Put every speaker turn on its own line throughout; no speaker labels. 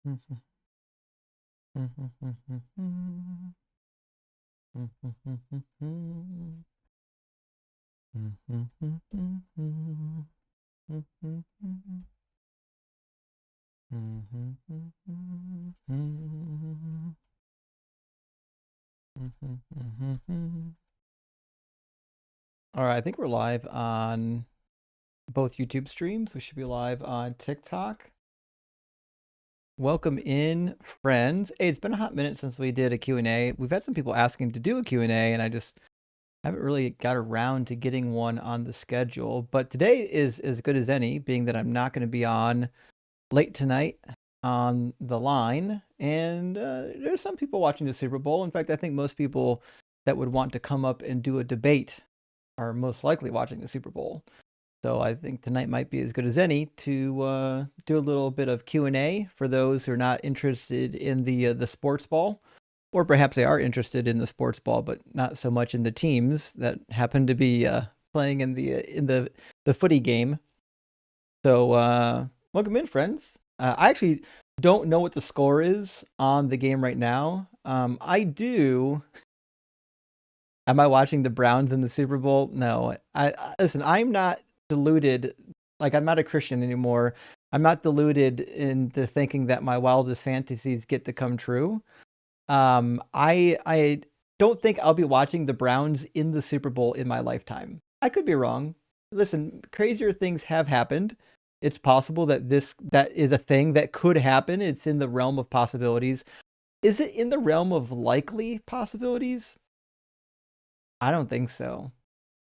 All right, I think we're live on both YouTube streams. We should be live on TikTok. Welcome in, friends. Hey, it's been a hot minute since we did a Q&A. We've had some people asking to do a Q&A, and I just haven't really got around to getting one on the schedule. But today is as good as any, being that I'm not going to be on late tonight on the line. And there's some people watching the Super Bowl. In fact, I think most people that would want to come up and do a debate are most likely watching the Super Bowl. So I think tonight might be as good as any to do a little bit of Q&A for those who are not interested in the sports ball, or perhaps they are interested in the sports ball, but not so much in the teams that happen to be playing in the footy game. So welcome in, friends. I actually don't know what the score is on the game right now. I do. Am I watching the Browns in the Super Bowl? No. Listen, I'm not deluded. Like, I'm not a Christian anymore. I'm not deluded into thinking that my wildest fantasies get to come true. I don't think I'll be watching the Browns in the Super Bowl in my lifetime. I could be wrong. Listen, crazier things have happened. It's possible that that is a thing that could happen. It's in the realm of possibilities. Is it in the realm of likely possibilities? I don't think so.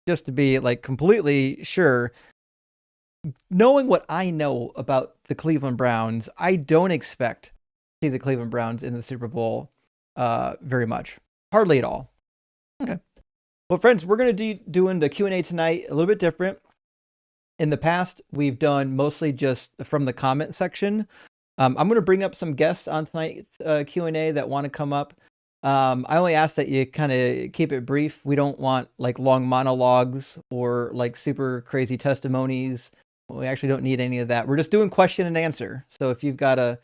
Just to be like completely sure, knowing what I know about the Cleveland Browns, I don't expect to see the Cleveland Browns in the Super Bowl very much. Hardly at all. Okay. Well, friends, we're going to be doing the Q&A tonight a little bit different. In the past, we've done mostly just from the comment section. I'm going to bring up some guests on tonight's Q&A that want to come up. I only ask that you kind of keep it brief. We don't want like long monologues or like super crazy testimonies. We actually don't need any of that. We're just doing question and answer. So if you've got a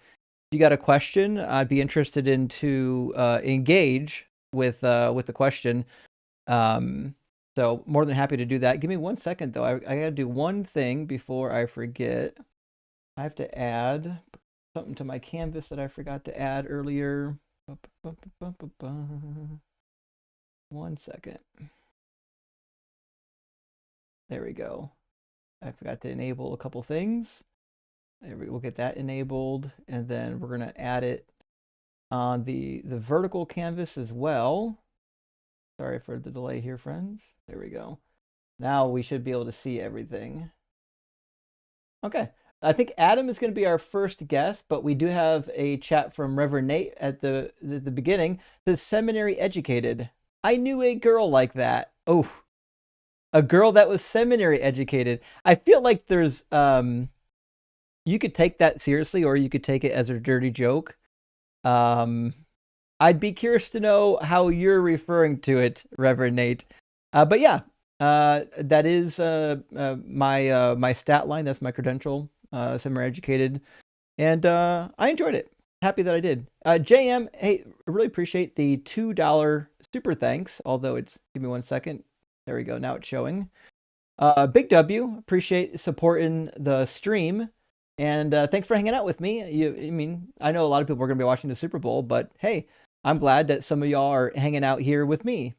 question, I'd be interested in to engage with the question. So more than happy to do that. Give me 1 second though. I got to do one thing before I forget. I have to add something to my canvas that I forgot to add earlier. 1 second. There we go. I forgot to enable a couple things. We'll get that enabled, and then we're going to add it on the vertical canvas as well. Sorry for the delay here, friends. There we go. Now we should be able to see everything. Okay. I think Adam is going to be our first guest, but we do have a chat from Reverend Nate at the beginning. The seminary educated. I knew a girl like that. Oh, a girl that was seminary educated. I feel like there's you could take that seriously, or you could take it as a dirty joke. I'd be curious to know how you're referring to it, Reverend Nate. But yeah, that is my stat line. That's my credential. Seminary educated, and I enjoyed it. Happy that I did. JM, hey, I really appreciate the $2 super thanks. Although it's, give me 1 second. There we go. Now it's showing. Big W, appreciate supporting the stream, and thanks for hanging out with me. I know a lot of people are going to be watching the Super Bowl, but hey, I'm glad that some of y'all are hanging out here with me.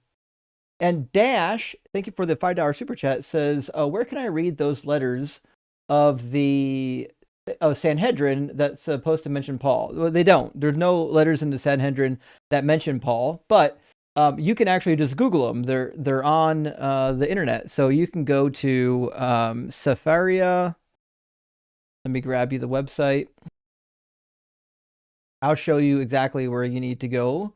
And Dash, thank you for the $5 super chat. Says, where can I read those letters of the Sanhedrin that's supposed to mention Paul? Well, they don't. There's no letters in the Sanhedrin that mention Paul, but you can actually just Google them. They're on the internet, so you can go to Safaria. Let me grab you the website. I'll show you exactly where you need to go.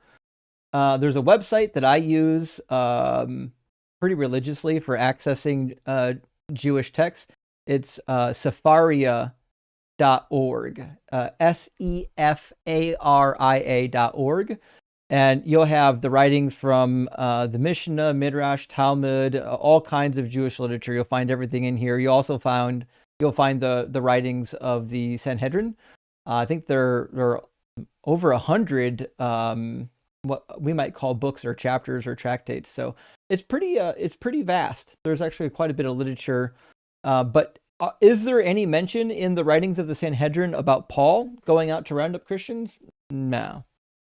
There's a website that I use pretty religiously for accessing Jewish texts. It's Sefaria.org, SEFARIA.org. And you'll have the writings from the Mishnah, Midrash, Talmud, all kinds of Jewish literature. You'll find everything in here. You'll find the writings of the Sanhedrin. I think there are over 100 what we might call books or chapters or tractates. So it's pretty vast. There's actually quite a bit of literature. But is there any mention in the writings of the Sanhedrin about Paul going out to round up Christians? No,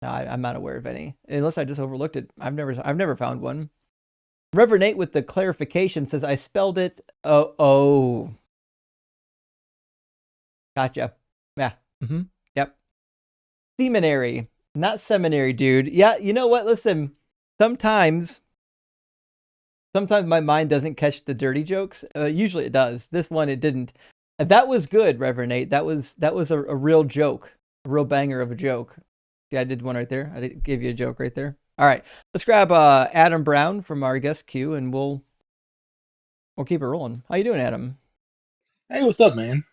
no, I'm not aware of any, unless I just overlooked it. I've never found one. Reverend Nate with the clarification says I spelled it. Oh, gotcha. Yeah. Yep. Seminary, not seminary, dude. Yeah, you know what? Listen, sometimes sometimes my mind doesn't catch the dirty jokes. Usually it does. This one it didn't. That was good, Reverend Nate. That was a real joke, a real banger of a joke. Yeah, I did one right there. I gave you a joke right there. All right, let's grab Adam Brown from our guest queue, and we'll keep it rolling. How you doing, Adam?
Hey, what's up, man?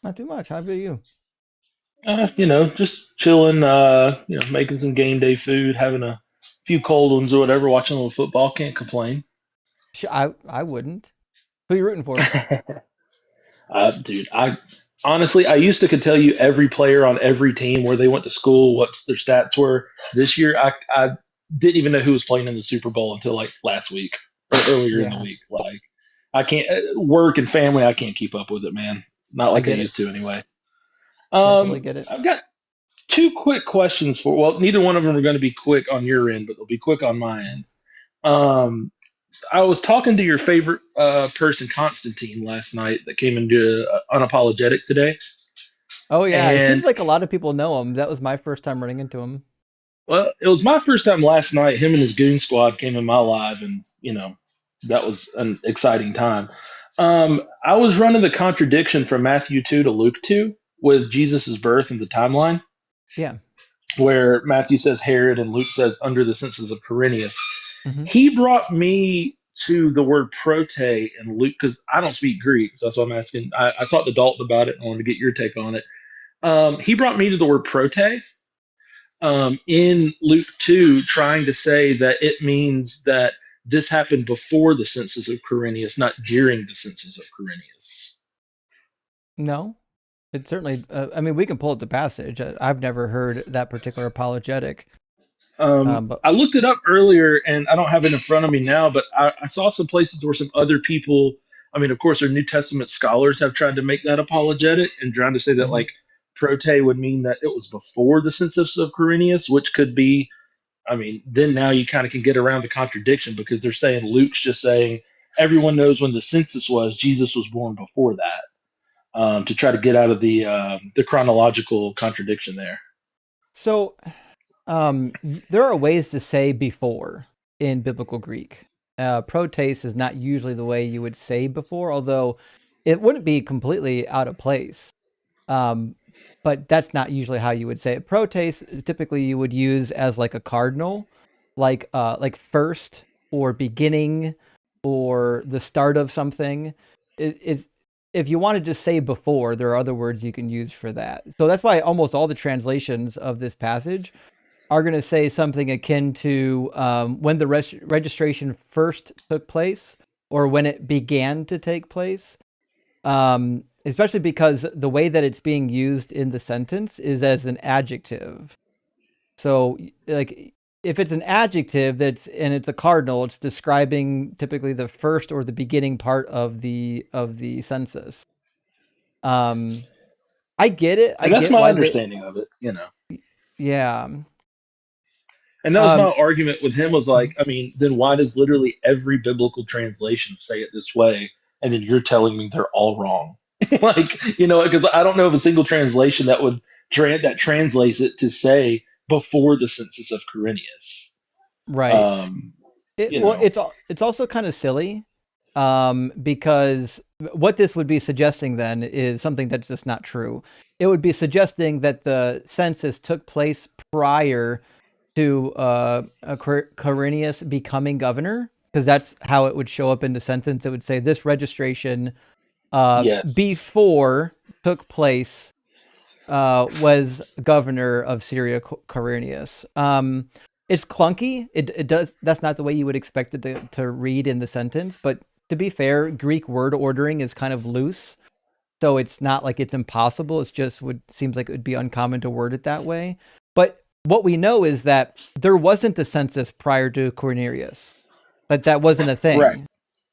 Not too much. How about you?
Just chilling, making some game day food, having a few cold ones or whatever, watching a little football. Can't complain.
I wouldn't. Who you rooting for?
Dude, I honestly, I used to could tell you every player on every team, where they went to school, what their stats were. This year, I didn't even know who was playing in the Super Bowl until like last week or earlier in the
Yeah,
week. Like, I can't, work and family, I can't keep up with it, man. Not
I
like I
get it.
used to anyway.
Yeah, totally get it.
I've got two quick questions for. Well, neither one of them are going to be quick on your end, but they'll be quick on my end. Um, I was talking to your favorite person, Constantine, last night that came into Unapologetic today,
Oh yeah, it seems
and
like a lot of people know him. That was my first time running into him.
well, it was my first time last night. Him and his goon squad came in my live, and that was an exciting time. I was running the contradiction from Matthew 2 to Luke 2 with Jesus's birth and the timeline,
Yeah.
where Matthew says Herod and Luke says under the census of Quirinius.
Hmm.
He brought me to the word prote in Luke because I don't speak Greek, so that's why I'm asking. I talked to Dalton about it and I wanted to get your take on it. He brought me to the word prote in Luke 2, trying to say that it means that this happened before the census of Quirinius, not during the census of Quirinius.
No, it certainly. I mean, we can pull up the passage. I've never heard that particular apologetic. But
I looked it up earlier, and I don't have it in front of me now, but I saw some places where some other people, I mean, of course, our New Testament scholars have tried to make that apologetic and trying to say that,
mhm.
like, prote would mean that it was before the census of Quirinius, which could be, I mean, then now you kind of can get around the contradiction because they're saying Luke's just saying everyone knows when the census was, Jesus was born before that, to try to get out of the chronological contradiction there.
So there are ways to say before in biblical Greek. Protes is not usually the way you would say before, although it wouldn't be completely out of place. Um, but that's not usually how you would say it. Protes typically you would use as like a cardinal, like first or beginning or the start of something. It's if you want to just say before, there are other words you can use for that. So that's why almost all the translations of this passage are going to say something akin to when the registration first took place or when it began to take place. Especially because the way that it's being used in the sentence is as an adjective. So, like, if it's an adjective and it's a cardinal, it's describing typically the first or the beginning part of the census. Um, I get it. I
And that's
get
my
why they.
understanding of it.
Yeah.
And that was my
Um,
argument with him was like, I mean, then why does literally every biblical translation say it this way? And then you're telling me they're all wrong. Like, because I don't know of a single translation that would that translates it to say before the census of Quirinius.
right.
Um,
It
you
well,
know,
it's also kind of silly, because what this would be suggesting then is something that's just not true. It would be suggesting that the census took place prior to Quirinius becoming governor, because that's how it would show up in the sentence. It would say this registration
yes.
before took place was governor of Syria, Quirinius. It's clunky. It does. That's not the way you would expect it to read in the sentence. But to be fair, Greek word ordering is kind of loose. So it's not like it's impossible. It's just seems like it would be uncommon to word it that way. But what we know is that there wasn't a census prior to Quirinius. That wasn't a
Right.
thing.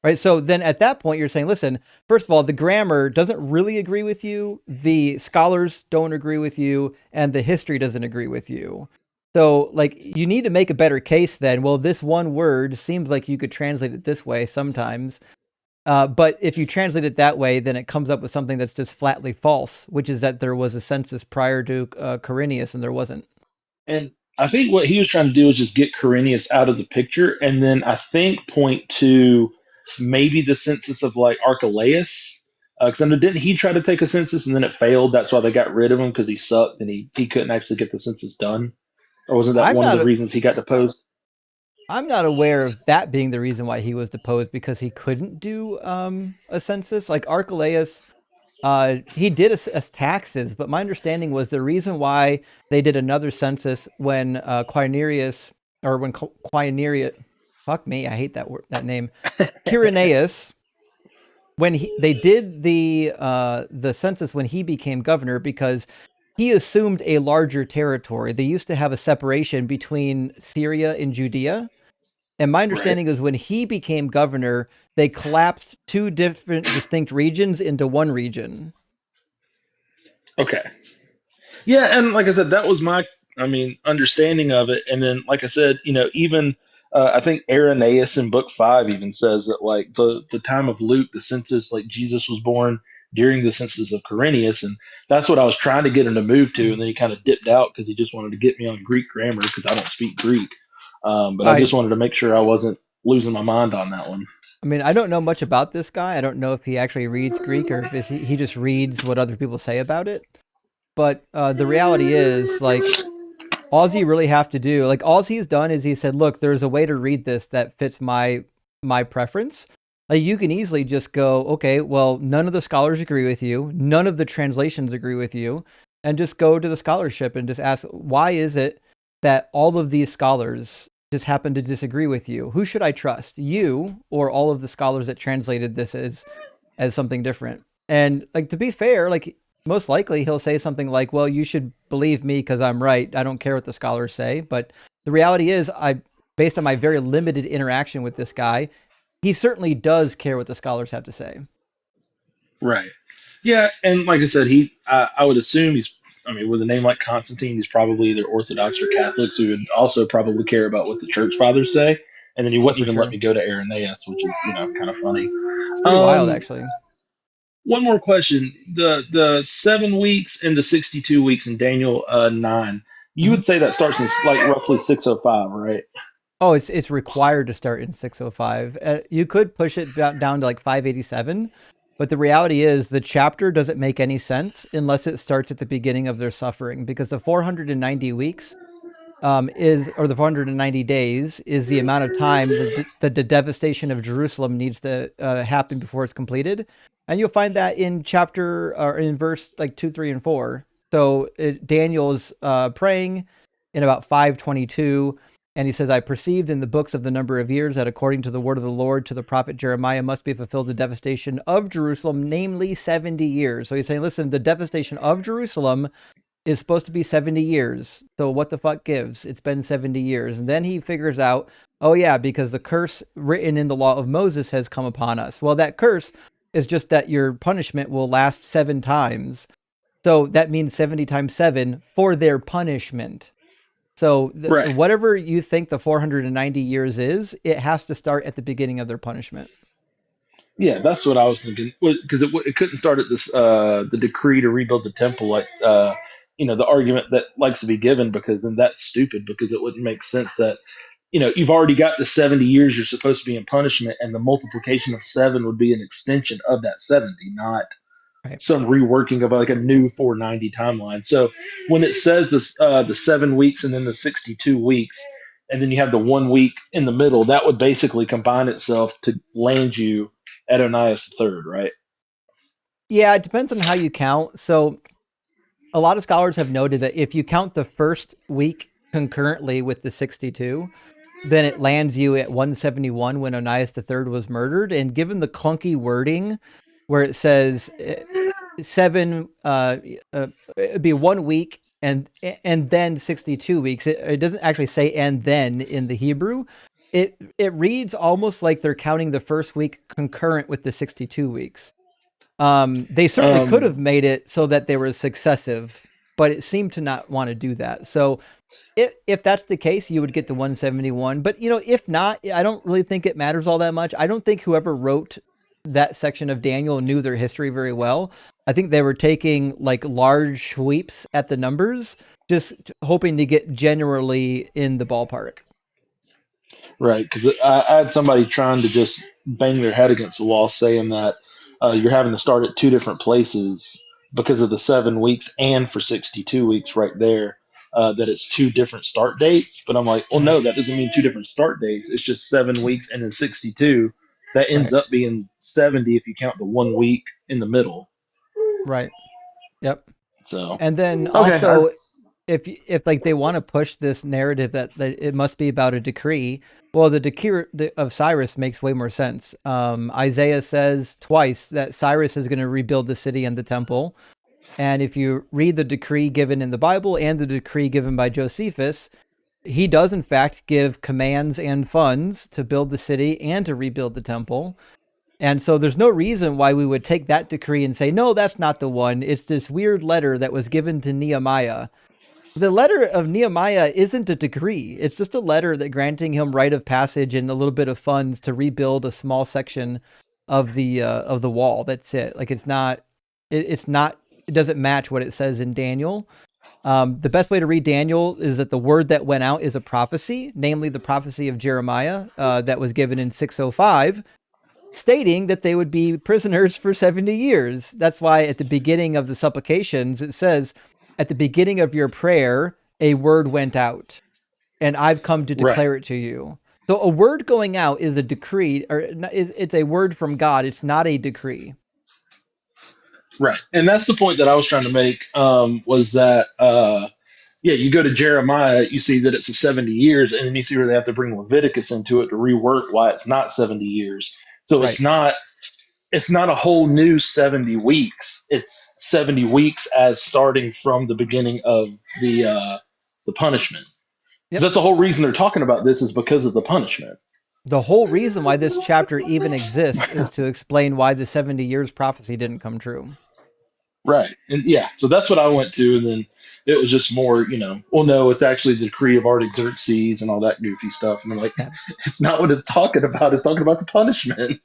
Right. So then at that point, you're saying, listen, first of all, the grammar doesn't really agree with you. The scholars don't agree with you. And the history doesn't agree with you. So, like, you need to make a better case then. Well, this one word seems like you could translate it this way sometimes. But if you translate it that way, then it comes up with something that's just flatly false, which is that there was a census prior to Quirinius and there wasn't.
And I think what he was trying to do was just get Quirinius out of the picture, and then I think point to maybe the census of like Archelaus, because I know didn't he try to take a census and then it failed? That's why they got rid of him because he sucked and he couldn't actually get the census done, or wasn't that
I'm
one of
not
the reasons he got deposed?
I'm not aware of that being the reason why he was deposed because he couldn't do a census. Like Archelaus, he did assess taxes, but my understanding was the reason why they did another census when Quirinius or when Quirinius, fuck me, I hate that name, Quirinius, when they did the census when he became governor because he assumed a larger territory. They used to have a separation between Syria and Judea. And my
Right.
understanding is when he became governor, they collapsed two different distinct regions into one region.
Okay. Yeah, and like I said, that was my, I mean, understanding of it. And then, like I said, even I think Irenaeus in Book Five even says that like the time of Luke, the census, like Jesus was born during the census of Quirinius, and that's what I was trying to get him to move to, and then he kind of dipped out because he just wanted to get me on Greek grammar because I don't speak Greek. But I
I
just wanted to make sure I wasn't losing my mind on that one.
I mean, I don't know much about this guy. I don't know if he actually reads Greek or if he just reads what other people say about it. But the reality is, like, all you really have to do, like, all he's done is he said, "Look, there's a way to read this that fits my preference." Like, you can easily just go, "Okay, well, none of the scholars agree with you. None of the translations agree with you," and just go to the scholarship and just ask, "Why is it that all of these scholars just happen to disagree with you? Who should I trust? You or all of the scholars that translated this as something different?" And like to be fair, like most likely he'll say something like, "Well, you should believe me because I'm right. I don't care what the scholars say." But the reality is, based on my very limited interaction with this guy, he certainly does care what the scholars have to say.
Right. Yeah, and like I said, I would assume he's. I mean, with a name like Constantine, he's probably either Orthodox or Catholics who would also probably care about what the church fathers say. And then he
Oh,
wouldn't
for
even let
sure.
me go to Irenaeus, which is kind of funny.
It's pretty wild,
Um,
actually.
one more question: the 7 weeks and the 62 weeks in Daniel 9. You
Mhm.
would say that starts in like roughly 605, right?
Oh, it's required to start in 605. You could push it down to like 587, but the reality is the chapter doesn't make any sense unless it starts at the beginning of their suffering because the 490 weeks or the 490 days is the amount of time that the devastation of Jerusalem needs to happen before it's completed. And you'll find that in chapter or in verse like 2, 3, and 4. So Daniel is praying in about 522. And he says, I perceived in the books of the number of years that according to the word of the Lord to the prophet Jeremiah must be fulfilled the devastation of Jerusalem, namely 70 years. So he's saying, listen, the devastation of Jerusalem is supposed to be 70 years. So what the fuck gives? It's been 70 years. And then he figures out, oh yeah, because the curse written in the law of Moses has come upon us. Well, that curse is just that your punishment will last 7 times. So that means 70 times 7 for their punishment. So
Right.
whatever you think the 490 years is, it has to start at the beginning of their punishment.
Yeah, that's what I was thinking. Because it couldn't start at this the decree to rebuild the temple, like the argument that likes to be given, because then that's stupid. Because it wouldn't make sense that you've already got the 70 years you're supposed to be in punishment, and the multiplication of seven would be an extension of that 70, not
Right.
some reworking of like a new 490 timeline. So when it says this, the 7 weeks and then the 62 weeks, and then you have the 1 week in the middle, that would basically combine itself to land you at Onias III, right?
Yeah, it depends on how you count. So a lot of scholars have noted that if you count the first week concurrently with the 62, then it lands you at 171 when Onias III was murdered. And given the clunky wording where it says 7 it'd be 1 week and then 62 weeks. It doesn't actually say and then in the Hebrew. It reads almost like they're counting the first week concurrent with the 62 weeks. They certainly could have made it so that they were successive, but it seemed to not want to do that. So if that's the case, you would get to 171. But if not, I don't really think it matters all that much. I don't think whoever wrote that section of Daniel knew their history very well. I think they were taking like large sweeps at the numbers, just hoping to get generally in the ballpark.
Right, because I had somebody trying to just bang their head against the wall saying that you're having to start at two different places because of the 7 weeks and for 62 weeks right there, that it's two different start dates. But I'm like, well, no, that doesn't mean two different start dates. It's just 7 weeks and then 62. That ends
Right.
up being 70 if you count the 1 week in the middle.
Right. Yep.
So,
And then
okay.
also, if like they want to push this narrative that it must be about a decree, well, the decree of Cyrus makes way more sense. Isaiah says twice that Cyrus is going to rebuild the city and the temple. And if you read the decree given in the Bible and the decree given by Josephus, he does in fact give commands and funds to build the city and to rebuild the temple. And so there's no reason why we would take that decree and say, no, that's not the one. It's this weird letter that was given to Nehemiah. The letter of Nehemiah isn't a decree. It's just a letter that granting him right of passage and a little bit of funds to rebuild a small section of the wall. That's it. Like it's not. It doesn't match what it says in Daniel. The best way to read Daniel is that the word that went out is a prophecy, namely the prophecy of Jeremiah that was given in 605, stating that they would be prisoners for 70 years. That's why at the beginning of the supplications, it says, at the beginning of your prayer, a word went out, and I've come to
Right.
declare it to you. So a word going out is a decree, or it's a word from God. It's not a decree.
Right. And that's the point that I was trying to make, was that, yeah, you go to Jeremiah, you see that it's a 70 years, and then you see where they have to bring Leviticus into it to rework why it's not 70 years. So
Right.
it's not a whole new 70 weeks. It's 70 weeks as starting from the beginning of the punishment. Because
Yep.
that's the whole reason they're talking about this is because of the punishment.
The whole reason why this chapter even exists is to explain why the 70 years prophecy didn't come true.
Right. And yeah, so that's what I went to. And then it was just more, well, no, it's actually the decree of Artaxerxes and all that goofy stuff. And I'm like,
Yeah.
it's not what it's talking about. It's talking about the punishment.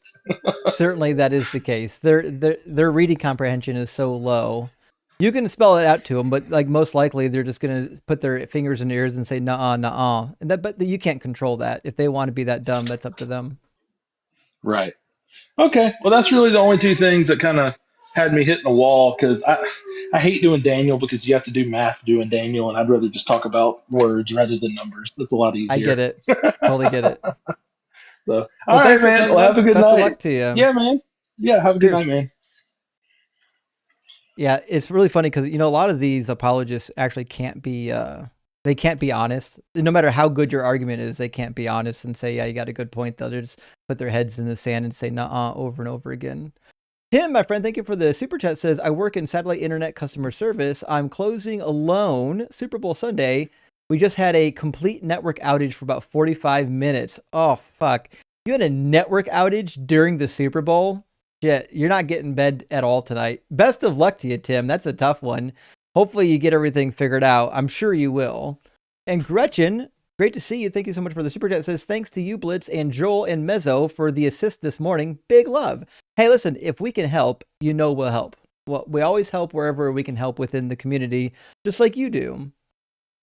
Certainly that is the case. Their reading comprehension is so low. You can spell it out to them, but like most likely they're just going to put their fingers in their ears and say "nuh-uh, nuh-uh," but you can't control that. If they want to be that dumb, that's up to them.
Right. Okay. Well, that's really the only two things that kind of had me hitting the wall because I hate doing Daniel because you have to do math doing Daniel, and I'd rather just talk about words rather than numbers. That's a lot
I
easier.
get it. Totally get it.
So, all
Well,
right,
thanks for
man.
coming
Well, have a
on.
good
Best of
night.
luck to you.
Yeah, man. Yeah, have a good night,
Cheers.
man.
Yeah, it's really funny because a lot of these apologists actually can't be they can't be honest. No matter how good your argument is, they can't be honest and say, yeah, you got a good point. They'll just put their heads in the sand and say "nuh-uh" over and over again. Tim, my friend, thank you for the super chat. Says, I work in satellite internet customer service. I'm closing alone. Super Bowl Sunday. We just had a complete network outage for about 45 minutes. Oh, fuck. You had a network outage during the Super Bowl? Shit, you're not getting bed at all tonight. Best of luck to you, Tim. That's a tough one. Hopefully you get everything figured out. I'm sure you will. And Gretchen, great to see you. Thank you so much for the super chat. Says, thanks to you, Blitz, and Joel and Mezzo for the assist this morning. Big love. Hey, listen, if we can help, we'll help. Well, we always help wherever we can help within the community, just like you do.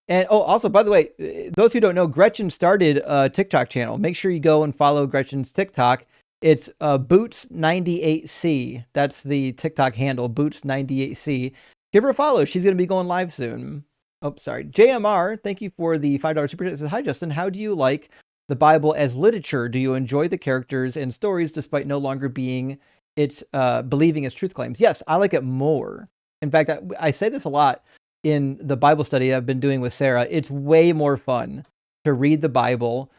And also, by the way, those who don't know, Gretchen started a TikTok channel. Make sure you go and follow Gretchen's TikTok. It's Boots98C. That's the TikTok handle, Boots98C. Give her a follow. She's going to be going live soon. Oh, sorry. JMR, thank you for the $5 super chat. Says, hi, Justin. How do you like the Bible as literature? Do you enjoy the characters and stories despite no longer being believing its truth claims? Yes, I like it more. In fact, I say this a lot in the Bible study I've been doing with Sarah. It's way more fun to read the Bible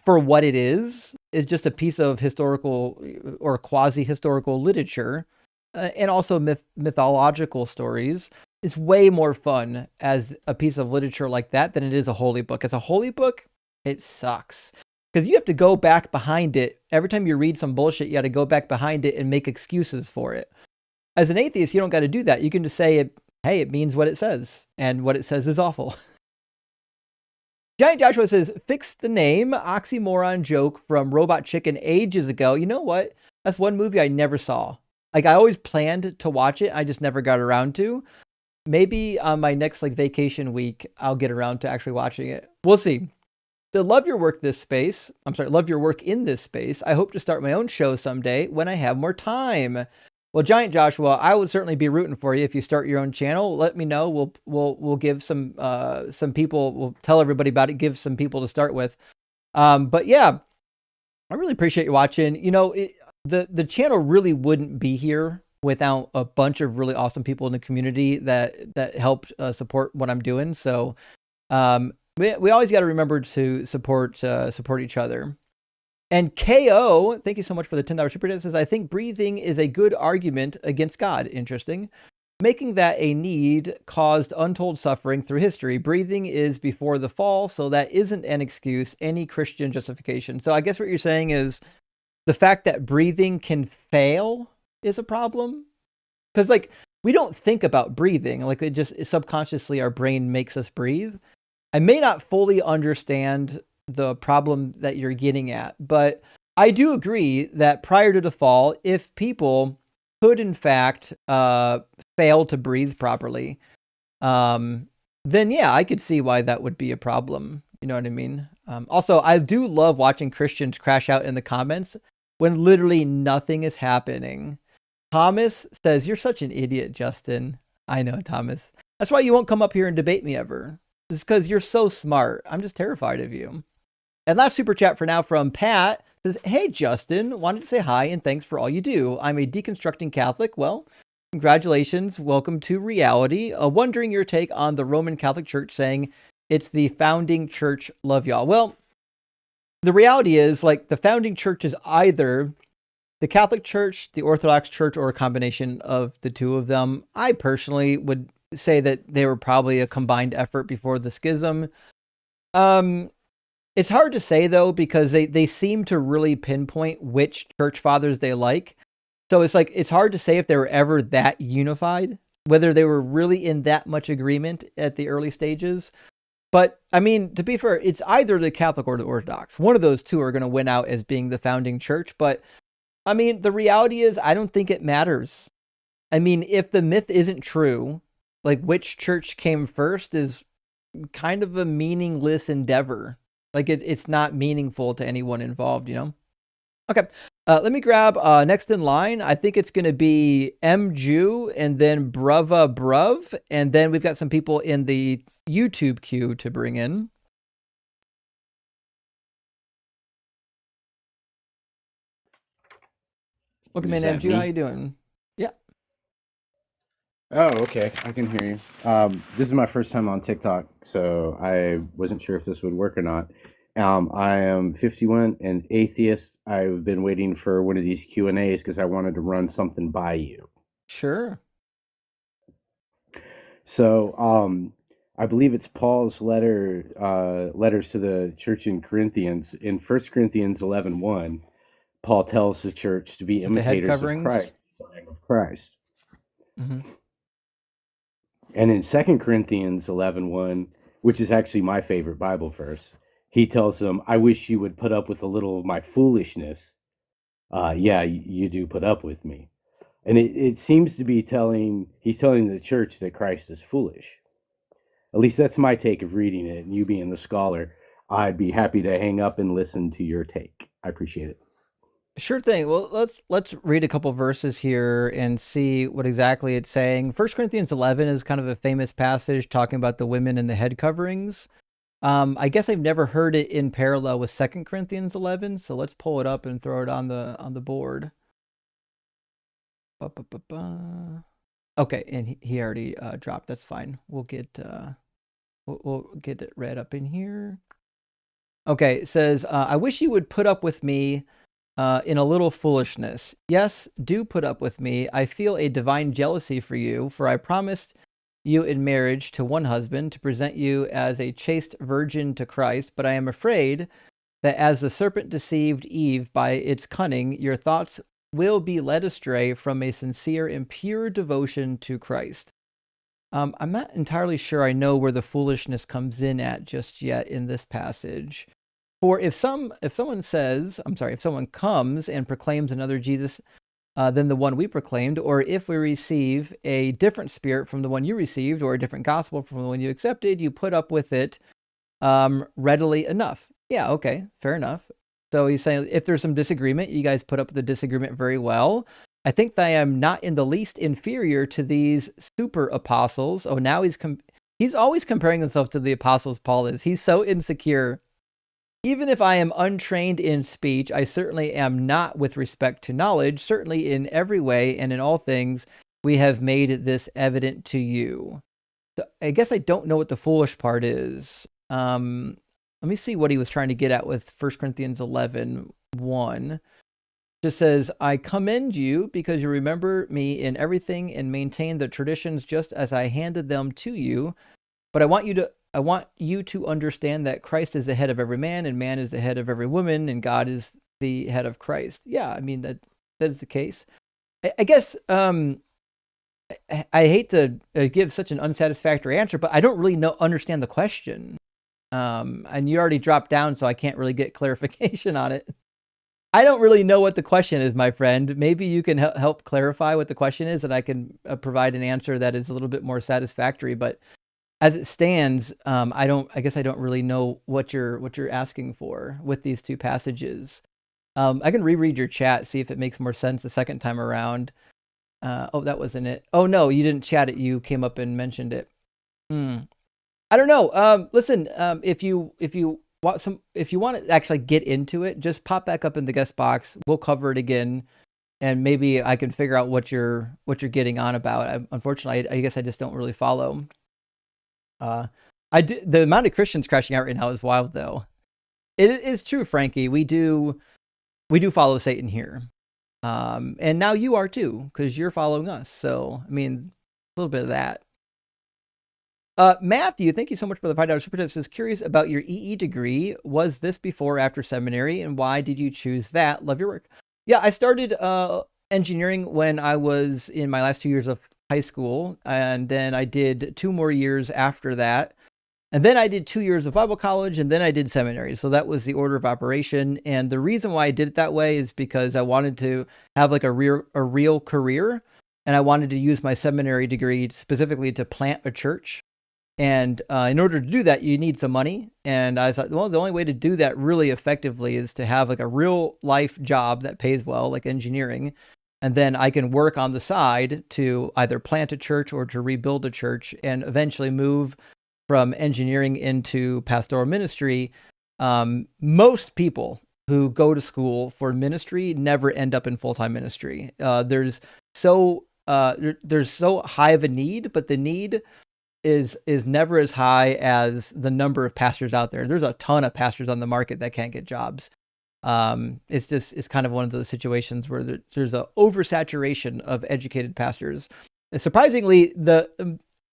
for what it is just a piece of historical or quasi-historical literature and also mythological stories, is way more fun as a piece of literature like that than it is a holy book. As a holy book, it sucks. Because you have to go back behind it. Every time you read some bullshit, you got to go back behind it and make excuses for it. As an atheist, you don't got to do that. You can just say, hey, it means what it says, and what it says is awful. Giant Joshua says, fix the name, oxymoron joke from Robot Chicken ages ago. You know what? That's one movie I never saw. Like, I always planned to watch it. I just never got around to. Maybe on my next vacation week, I'll get around to actually watching it. We'll see. To love your work love your work in this space. I hope to start my own show someday when I have more time. Well, Giant Joshua, I would certainly be rooting for you if you start your own channel. Let me know. We'll give some people. We'll tell everybody about it. Give some people to start with. But yeah, I really appreciate you watching. The channel really wouldn't be here without a bunch of really awesome people in the community that helped support what I'm doing. So we always got to remember to support each other. And KO, thank you so much for the $10 super chat, says, I think breathing is a good argument against God. Interesting. Making that a need caused untold suffering through history. Breathing is before the fall, so that isn't an excuse, any Christian justification. So I guess what you're saying is the fact that breathing can fail is a problem. Because we don't think about breathing. It just subconsciously our brain makes us breathe. I may not fully understand the problem that you're getting at, but I do agree that prior to the fall, if people could in fact fail to breathe properly, then yeah, I could see why that would be a problem. You know what I mean? Also, I do love watching Christians crash out in the comments when literally nothing is happening. Thomas says, you're such an idiot, Justin. I know, Thomas. That's why you won't come up here and debate me ever. It's because you're so smart. I'm just terrified of you. And last super chat for now from Pat says, hey, Justin, wanted to say hi and thanks for all you do. I'm a deconstructing Catholic. Well, congratulations. Welcome to reality. Wondering your take on the Roman Catholic Church saying it's the founding church. Love y'all. Well, the reality is the founding church is either the Catholic Church, the Orthodox Church, or a combination of the two of them. I personally would say that they were probably a combined effort before the schism. It's hard to say though, because they seem to really pinpoint which church fathers they like. So it's hard to say if they were ever that unified, whether they were really in that much agreement at the early stages. But I mean, to be fair, it's either the Catholic or the Orthodox. One of those two are going to win out as being the founding church. But I mean, the reality is, I don't think it matters. I mean, if the myth isn't true, which church came first is kind of a meaningless endeavor. It's not meaningful to anyone involved, Okay, let me grab next in line. I think it's going to be MJu and then Brava Bruv. And then we've got some people in the YouTube queue to bring in. Welcome in, MJu. How you doing? Yeah.
Oh, okay. I can hear you. This is my first time on TikTok, so I wasn't sure if this would work or not. I am 51 and atheist. I've been waiting for one of these Q&As because I wanted to run something by you.
Sure.
So, I believe it's Paul's letters to the church in Corinthians. In 1 Corinthians 11:1, Paul tells the church to be imitators of Christ, sign of Christ.
Mm-hmm.
And in 2 Corinthians 11:1, which is actually my favorite Bible verse, he tells them, I wish you would put up with a little of my foolishness. Yeah, you do put up with me. And it seems to be he's telling the church that Christ is foolish. At least that's my take of reading it. And you being the scholar, I'd be happy to hang up and listen to your take. I appreciate it.
Sure thing. Well, let's read a couple verses here and see what exactly it's saying. 1 Corinthians 11 is kind of a famous passage talking about the women and the head coverings. I guess I've never heard it in parallel with 2 Corinthians 11, so let's pull it up and throw it on the board. Okay, and he already dropped. That's fine. We'll get it read up in here. Okay, it says, I wish you would put up with me in a little foolishness. Yes, do put up with me. I feel a divine jealousy for you, for I promised you in marriage to one husband to present you as a chaste virgin to Christ, but I am afraid that as the serpent deceived Eve by its cunning, your thoughts will be led astray from a sincere and pure devotion to Christ. I'm not entirely sure I know where the foolishness comes in at just yet in this passage. For if someone comes and proclaims another Jesus than the one we proclaimed, or if we receive a different spirit from the one you received, or a different gospel from the one you accepted, you put up with it readily enough. Yeah, okay, fair enough. So he's saying if there's some disagreement, you guys put up with the disagreement very well. I think that I am not in the least inferior to these super apostles. Oh, now he's always comparing himself to the apostles. Paul is. He's so insecure. Even if I am untrained in speech, I certainly am not with respect to knowledge. Certainly in every way and in all things, we have made this evident to you. So I guess I don't know what the foolish part is. Let me see what he was trying to get at with 1 Corinthians 11:1. Just says, I commend you because you remember me in everything and maintain the traditions just as I handed them to you. But I want you to understand that Christ is the head of every man, and man is the head of every woman, and God is the head of Christ. Yeah, I mean that is the case. I guess I hate to give such an unsatisfactory answer, but I don't really understand the question. And you already dropped down, so I can't really get clarification on it. I don't really know what the question is, my friend. Maybe you can help clarify what the question is, and I can provide an answer that is a little bit more satisfactory. But as it stands, I guess I don't really know what you're asking for with these two passages. I can reread your chat, see if it makes more sense the second time around. Oh, that wasn't it. Oh no, you didn't chat it. You came up and mentioned it. I don't know. Listen, if you want to actually get into it, just pop back up in the guest box. We'll cover it again, and maybe I can figure out what you're getting on about. Unfortunately, I guess I just don't really follow. The amount of Christians crashing out right now is wild, though. It is true, Frankie. We do follow Satan here, and now you are too, because you're following us. So I mean, a little bit of that. Matthew, thank you so much for the $5 super chat. Says, curious about your EE degree. Was this before or after seminary, and why did you choose that? Love your work. Yeah, I started engineering when I was in my last 2 years of high school, and then I did 2 more years after that, and then I did 2 years of Bible college, and then I did seminary. So that was the order of operation. And the reason why I did it that way is because I wanted to have like a real career, and I wanted to use my seminary degree specifically to plant a church. And in order to do that, you need some money. And I thought, well, the only way to do that really effectively is to have like a real life job that pays well, like engineering. And then I can work on the side to either plant a church or to rebuild a church and eventually move from engineering into pastoral ministry. Most people who go to school for ministry never end up in full-time ministry. There's so high of a need, but the need is never as high as the number of pastors out there. There's a ton of pastors on the market that can't get jobs. It's kind of one of those situations where there's a oversaturation of educated pastors. And surprisingly,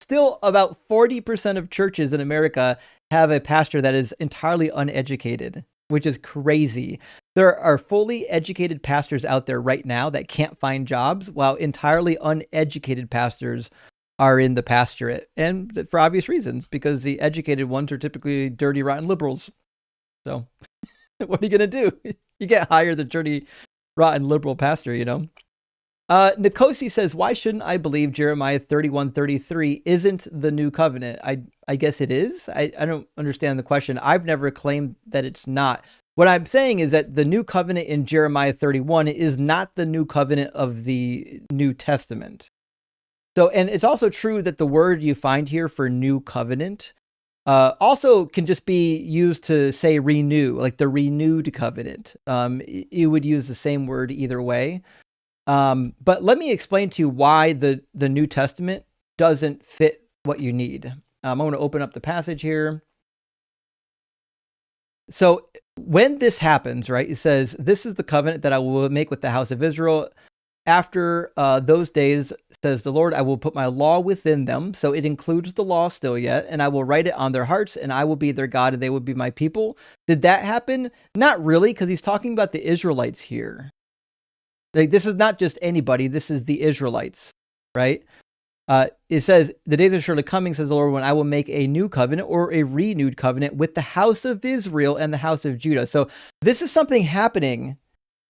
still about 40% of churches in America have a pastor that is entirely uneducated, which is crazy. There are fully educated pastors out there right now that can't find jobs, while entirely uneducated pastors are in the pastorate, and for obvious reasons, because the educated ones are typically dirty, rotten liberals. So what are you going to do? You can't hire the dirty, rotten liberal pastor, you know? Nikosi says, why shouldn't I believe Jeremiah 31:33 isn't the new covenant? I guess it is. I don't understand the question. I've never claimed that it's not. What I'm saying is that the new covenant in Jeremiah 31 is not the new covenant of the New Testament. So, and it's also true that the word you find here for new covenant also can just be used to say renew, like the renewed covenant. You would use the same word either way. But let me explain to you why the New Testament doesn't fit what you need. I'm going to open up the passage here. So when this happens, right, it says, this is the covenant that I will make with the house of Israel. After those days, says the Lord, I will put my law within them. So it includes the law still yet, and I will write it on their hearts, and I will be their God, and they will be my people. Did that happen? Not really, because he's talking about the Israelites here. Like, this is not just anybody. This is the Israelites, right? It says, the days are surely coming, says the Lord, when I will make a new covenant or a renewed covenant with the house of Israel and the house of Judah. So this is something happening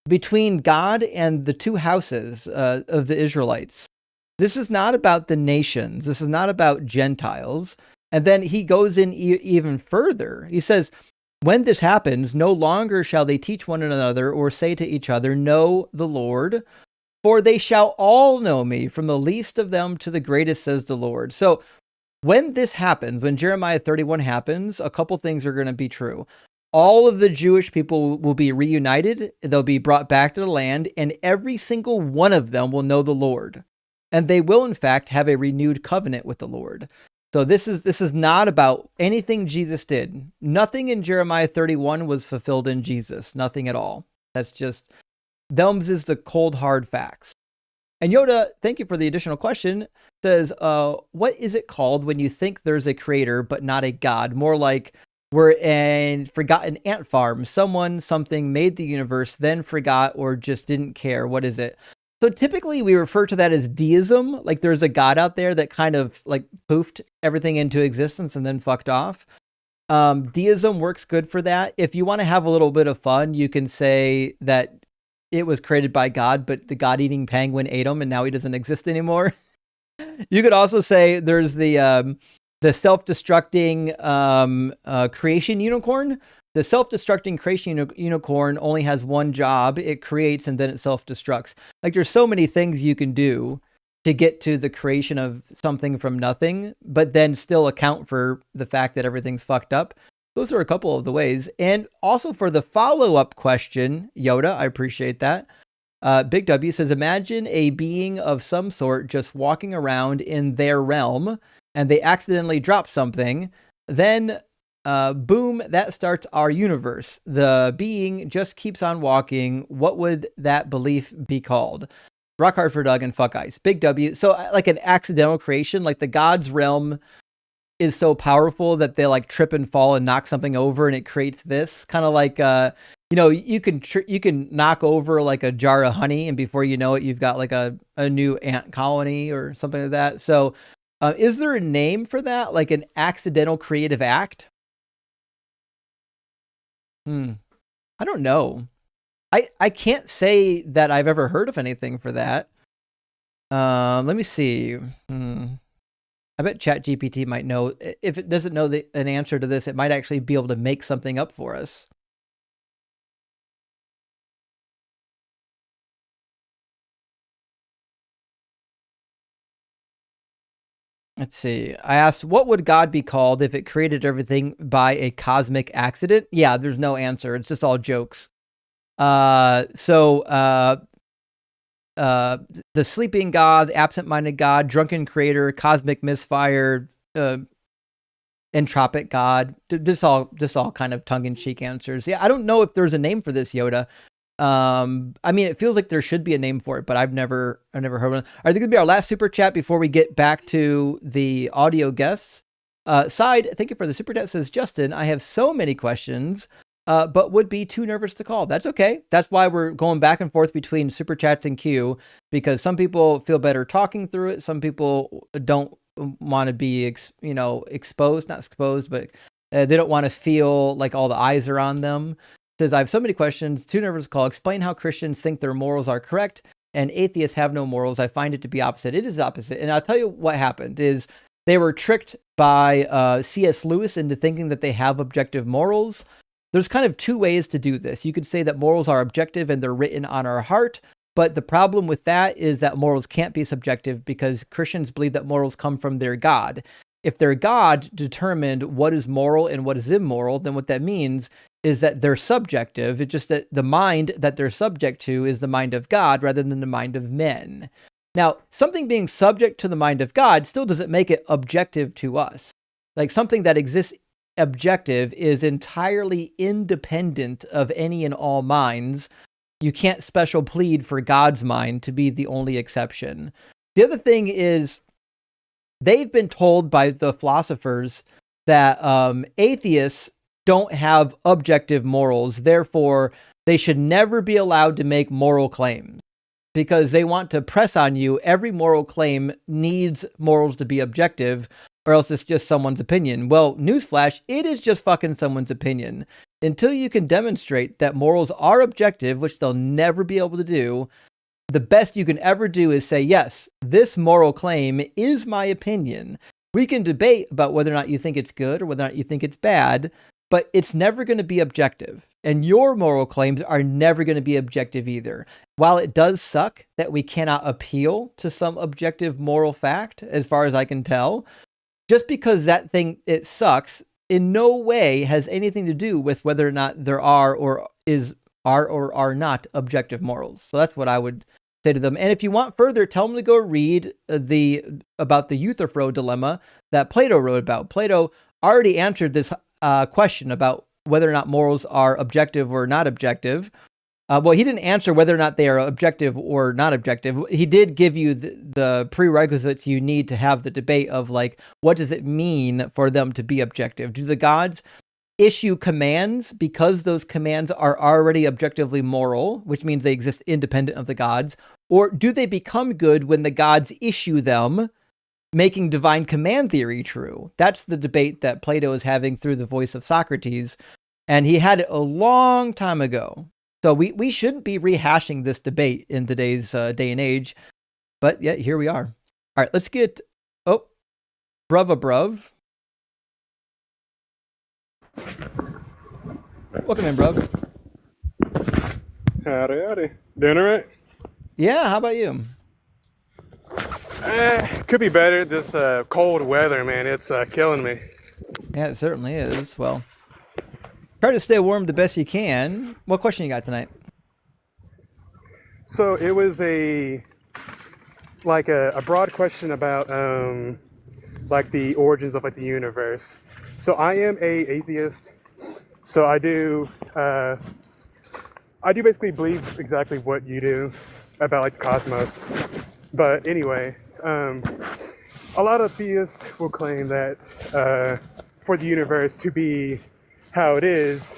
between God and the two houses of the Israelites. This is not about the nations. This is not about Gentiles. And then he goes in even further. He says, when this happens, no longer shall they teach one another or say to each other, know the Lord, for they shall all know me, from the least of them to the greatest, says the Lord. So when this happens, when Jeremiah 31 happens, a couple things are going to be true. All of the Jewish people will be reunited. They'll be brought back to the land, and every single one of them will know the Lord. And they will, in fact, have a renewed covenant with the Lord. So this is not about anything Jesus did. Nothing in Jeremiah 31 was fulfilled in Jesus. Nothing at all. That's just, them's is the cold, hard facts. And Yoda, thank you for the additional question, says, what is it called when you think there's a creator but not a God? More like, we're in forgotten ant farm. Someone, something made the universe, then forgot or just didn't care. What is it? So typically we refer to that as deism. Like there's a God out there that kind of like poofed everything into existence and then fucked off. Deism works good for that. If you want to have a little bit of fun, you can say that it was created by God, but the God-eating penguin ate him and now he doesn't exist anymore. You could also say there's the self-destructing creation unicorn. The self-destructing creation unicorn only has one job. It creates and then it self-destructs. Like there's so many things you can do to get to the creation of something from nothing, but then still account for the fact that everything's fucked up. Those are a couple of the ways. And also for the follow-up question, Yoda, I appreciate that. Big W says, imagine a being of some sort just walking around in their realm and they accidentally drop something, then boom, that starts our universe. The being just keeps on walking. What would that belief be called? Rock hard for Doug and fuck ice. Big W. So like an accidental creation, like the God's realm is so powerful that they like trip and fall and knock something over and it creates this kind of like, you can knock over like a jar of honey and before you know it, you've got like a new ant colony or something like that. So is there a name for that? Like an accidental creative act? I don't know. I can't say that I've ever heard of anything for that. Let me see. I bet ChatGPT might know. If it doesn't know an answer to this, it might actually be able to make something up for us. Let's see. I asked, what would God be called if it created everything by a cosmic accident? Yeah, there's no answer. It's just all jokes. The sleeping God, absent-minded God, drunken creator, cosmic misfire, entropic God. Just all kind of tongue-in-cheek answers. Yeah, I don't know if there's a name for this, Yoda. I mean, it feels like there should be a name for it, but I've never heard of it. All right, this is gonna be our last super chat before we get back to the audio guests. Side, thank you for the super chat. Says Justin, I have so many questions, but would be too nervous to call. That's okay. That's why we're going back and forth between super chats and Q, because some people feel better talking through it. Some people don't want to be, exposed, not exposed, but they don't want to feel like all the eyes are on them. Says, I have so many questions, too nervous to call. Explain how Christians think their morals are correct and atheists have no morals. I find it to be opposite. It is opposite. And I'll tell you what happened is they were tricked by C.S. Lewis into thinking that they have objective morals. There's kind of two ways to do this. You could say that morals are objective and they're written on our heart. But the problem with that is that morals can't be subjective because Christians believe that morals come from their God. If their God determined what is moral and what is immoral, then what that means is that they're subjective. It's just that the mind that they're subject to is the mind of God rather than the mind of men. Now, something being subject to the mind of God still doesn't make it objective to us. Like something that exists objective is entirely independent of any and all minds. You can't special plead for God's mind to be the only exception. The other thing is, they've been told by the philosophers that atheists don't have objective morals, therefore they should never be allowed to make moral claims, because they want to press on you every moral claim needs morals to be objective, or else it's just someone's opinion. Well, newsflash, it is just fucking someone's opinion. Until you can demonstrate that morals are objective, which they'll never be able to do, the best you can ever do is say, yes, this moral claim is my opinion. We can debate about whether or not you think it's good or whether or not you think it's bad, but it's never going to be objective. And your moral claims are never going to be objective either. While it does suck that we cannot appeal to some objective moral fact, as far as I can tell, just because that thing, it sucks, in no way has anything to do with whether or not there are or are not objective morals. So that's what I would say to them. And if you want further, tell them to go read about the Euthyphro dilemma that Plato wrote about. Plato already answered this question about whether or not morals are objective or not objective. Well, he didn't answer whether or not they are objective or not objective. He did give you the prerequisites you need to have the debate of, like, what does it mean for them to be objective? Do the gods issue commands because those commands are already objectively moral, which means they exist independent of the gods? Or do they become good when the gods issue them, making divine command theory true? That's the debate that Plato is having through the voice of Socrates. And he had it a long time ago. So we shouldn't be rehashing this debate in today's day and age. But yeah, here we are. All right, let's get... Oh, bruv. Welcome in, bruv.
Howdy. Doing all right?
Yeah, how about you?
Could be better. This cold weather, man, it's killing me.
Yeah, it certainly is. Well, try to stay warm the best you can. What question you got tonight?
So it was a broad question about like the origins of like the universe. So I am a atheist. So I do basically believe exactly what you do about like the cosmos. But anyway, a lot of theists will claim that for the universe to be how it is,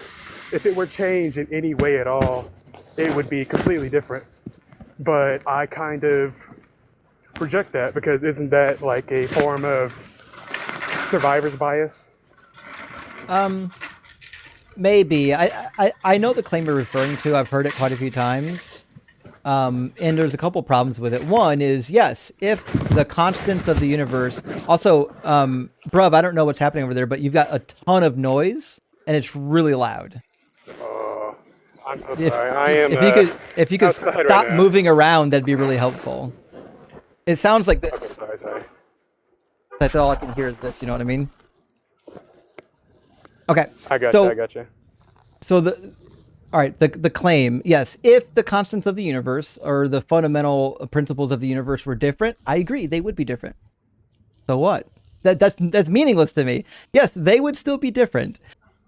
if it were changed in any way at all, it would be completely different. But I kind of reject that, because isn't that like a form of survivor's bias?
Maybe. I know the claim you're referring to. I've heard it quite a few times. And there's a couple problems with it. One is, yes, if the constants of the universe... Also, bruv, I don't know what's happening over there, but you've got a ton of noise, and it's really loud.
I'm so sorry.
If you could stop
right
moving around, that'd be really helpful. It sounds like this.
Sorry.
That's all I can hear is this, you know what I mean? Okay.
I got you.
So the claim, yes, if the constants of the universe or the fundamental principles of the universe were different, I agree, they would be different. So what? That's meaningless to me. Yes, they would still be different.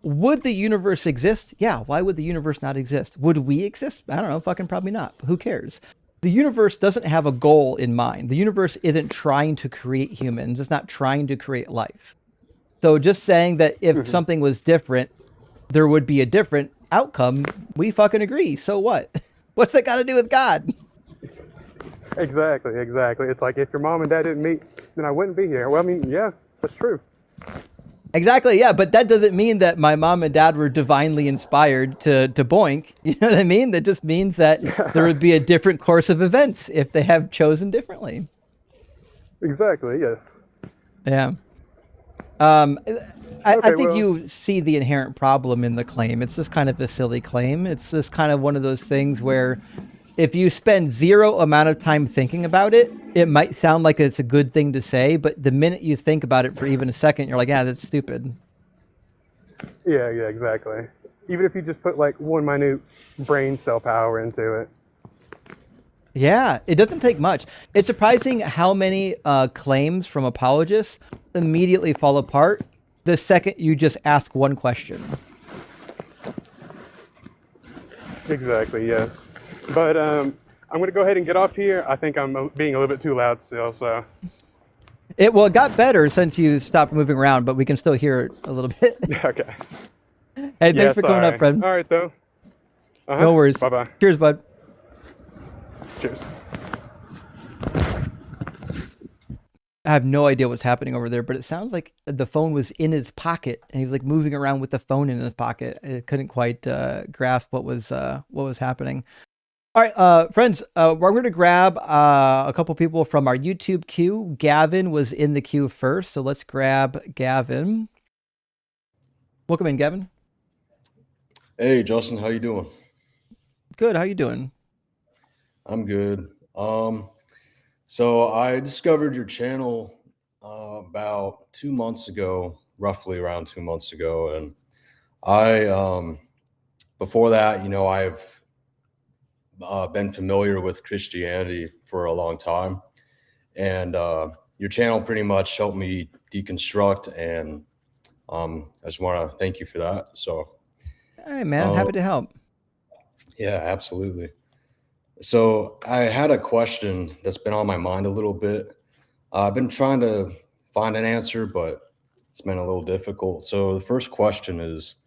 Would the universe exist? Yeah, why would the universe not exist? Would we exist? I don't know, fucking probably not. Who cares? The universe doesn't have a goal in mind. The universe isn't trying to create humans. It's not trying to create life. So just saying that if something was different, there would be a different outcome, we fucking agree. So what? What's that got to do with God?
Exactly. It's like, if your mom and dad didn't meet, then I wouldn't be here. Well, I mean, yeah, that's true.
Exactly, yeah, but that doesn't mean that my mom and dad were divinely inspired to boink. You know what I mean? That just means that there would be a different course of events if they have chosen differently.
Exactly, yes.
Yeah. I think you see the inherent problem in the claim. It's just kind of a silly claim. It's just kind of one of those things where if you spend zero amount of time thinking about it, it might sound like it's a good thing to say, but the minute you think about it for even a second, you're like, yeah, that's stupid.
Yeah, exactly. Even if you just put like one minute brain cell power into it.
Yeah, it doesn't take much. It's surprising how many claims from apologists immediately fall apart the second you just ask one question.
Exactly, yes. But I'm going to go ahead and get off here. I think I'm being a little bit too loud still, so.
It got better since you stopped moving around, but we can still hear it a little bit.
Okay.
Hey, thanks for coming up, friend.
All right, though.
No worries.
Bye-bye.
Cheers, bud.
Cheers.
I have no idea what's happening over there, but it sounds like the phone was in his pocket, and he was like moving around with the phone in his pocket. I couldn't quite grasp what was happening. All right, friends, we're going to grab a couple people from our YouTube queue. Gavin was in the queue first, so let's grab Gavin. Welcome in, Gavin.
Hey, Justin, how you doing?
Good. How you doing?
I'm good. So I discovered your channel about 2 months ago, roughly around 2 months ago, and I before that, I've been familiar with Christianity for a long time, and your channel pretty much helped me deconstruct, and I just want to thank you for that. So,
hey, man, happy to help.
Yeah, absolutely. So I had a question that's been on my mind a little bit. I've been trying to find an answer, but it's been a little difficult. So the first question is,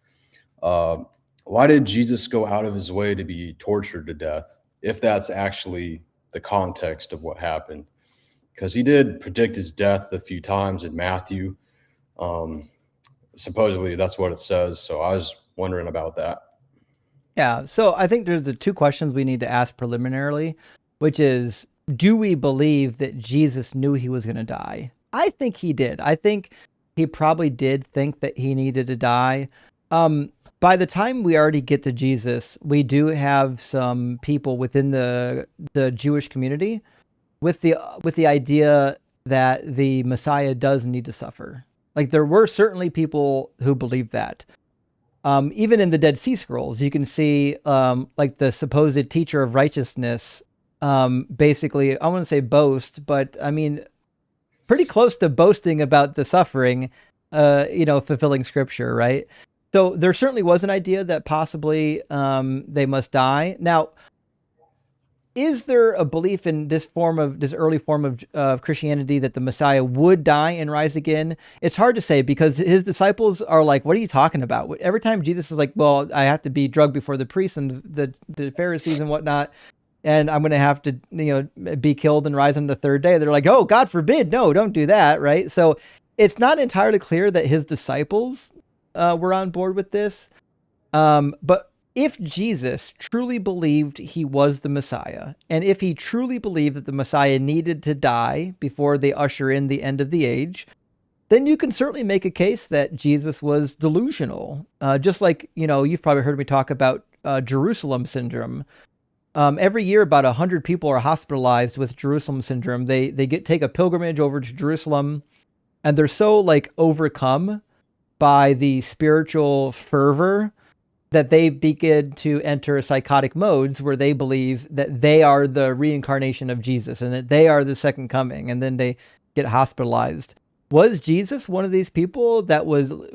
why did Jesus go out of his way to be tortured to death, if that's actually the context of what happened? Because he did predict his death a few times in Matthew. Supposedly that's what it says. So I was wondering about that.
Yeah, so I think there's the two questions we need to ask preliminarily, which is, do we believe that Jesus knew he was going to die? I think he did. I think he probably did think that he needed to die. By the time we already get to Jesus, we do have some people within the Jewish community with the idea that the Messiah does need to suffer. Like, there were certainly people who believed that. Even in the Dead Sea Scrolls, you can see like the supposed teacher of righteousness, basically, I wouldn't say boast, but I mean, pretty close to boasting about the suffering, fulfilling scripture, right? So there certainly was an idea that possibly they must die. Now, is there a belief in this early form of Christianity that the Messiah would die and rise again? It's hard to say, because his disciples are like, what are you talking about? Every time Jesus is like, well, I have to be drugged before the priests and the Pharisees and whatnot, and I'm going to have to, be killed and rise on the third day. They're like, oh, God forbid. No, don't do that. Right. So it's not entirely clear that his disciples were on board with this. But if Jesus truly believed he was the Messiah, and if he truly believed that the Messiah needed to die before they usher in the end of the age, then you can certainly make a case that Jesus was delusional. Just like, you've probably heard me talk about Jerusalem syndrome. Every year, about 100 people are hospitalized with Jerusalem syndrome. They take a pilgrimage over to Jerusalem, and they're so overcome by the spiritual fervor that they begin to enter psychotic modes where they believe that they are the reincarnation of Jesus and that they are the second coming, and then they get hospitalized. Was Jesus one of these people that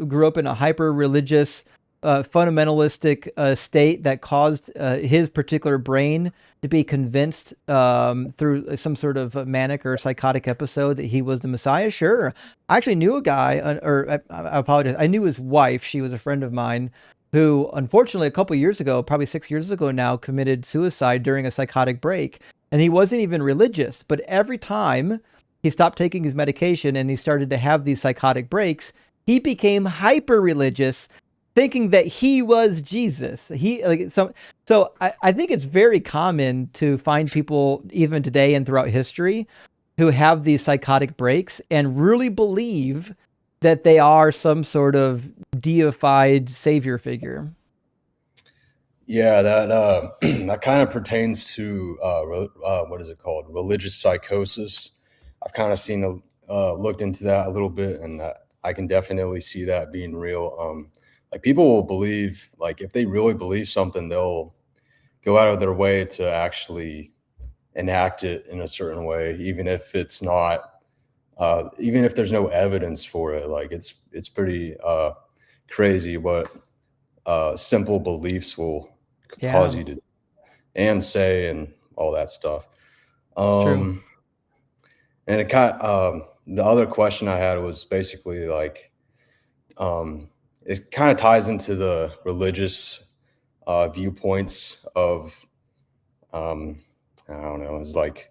grew up in a hyper-religious, fundamentalistic state that caused his particular brain to be convinced through some sort of manic or psychotic episode that he was the Messiah? Sure. I actually knew a guy, or I apologize, I knew his wife. She was a friend of mine, who unfortunately a couple years ago, probably 6 years ago now, committed suicide during a psychotic break. And he wasn't even religious, but every time he stopped taking his medication and he started to have these psychotic breaks, he became hyper-religious, thinking that he was Jesus. So I think it's very common to find people even today and throughout history who have these psychotic breaks and really believe that they are some sort of deified savior figure.
Yeah, that that kind of pertains to what is it called? Religious psychosis. I've kind of looked into that a little bit, and I can definitely see that being real. Like, people will believe, like, if they really believe something, they'll go out of their way to actually enact it in a certain way, even if it's not even if there's no evidence for it. Like it's pretty crazy what simple beliefs will cause
Yeah,
you to and say and all that stuff.
it's true.
Um, and it kind the other question I had was basically like it kind of ties into the religious viewpoints of um, I don't know. It's like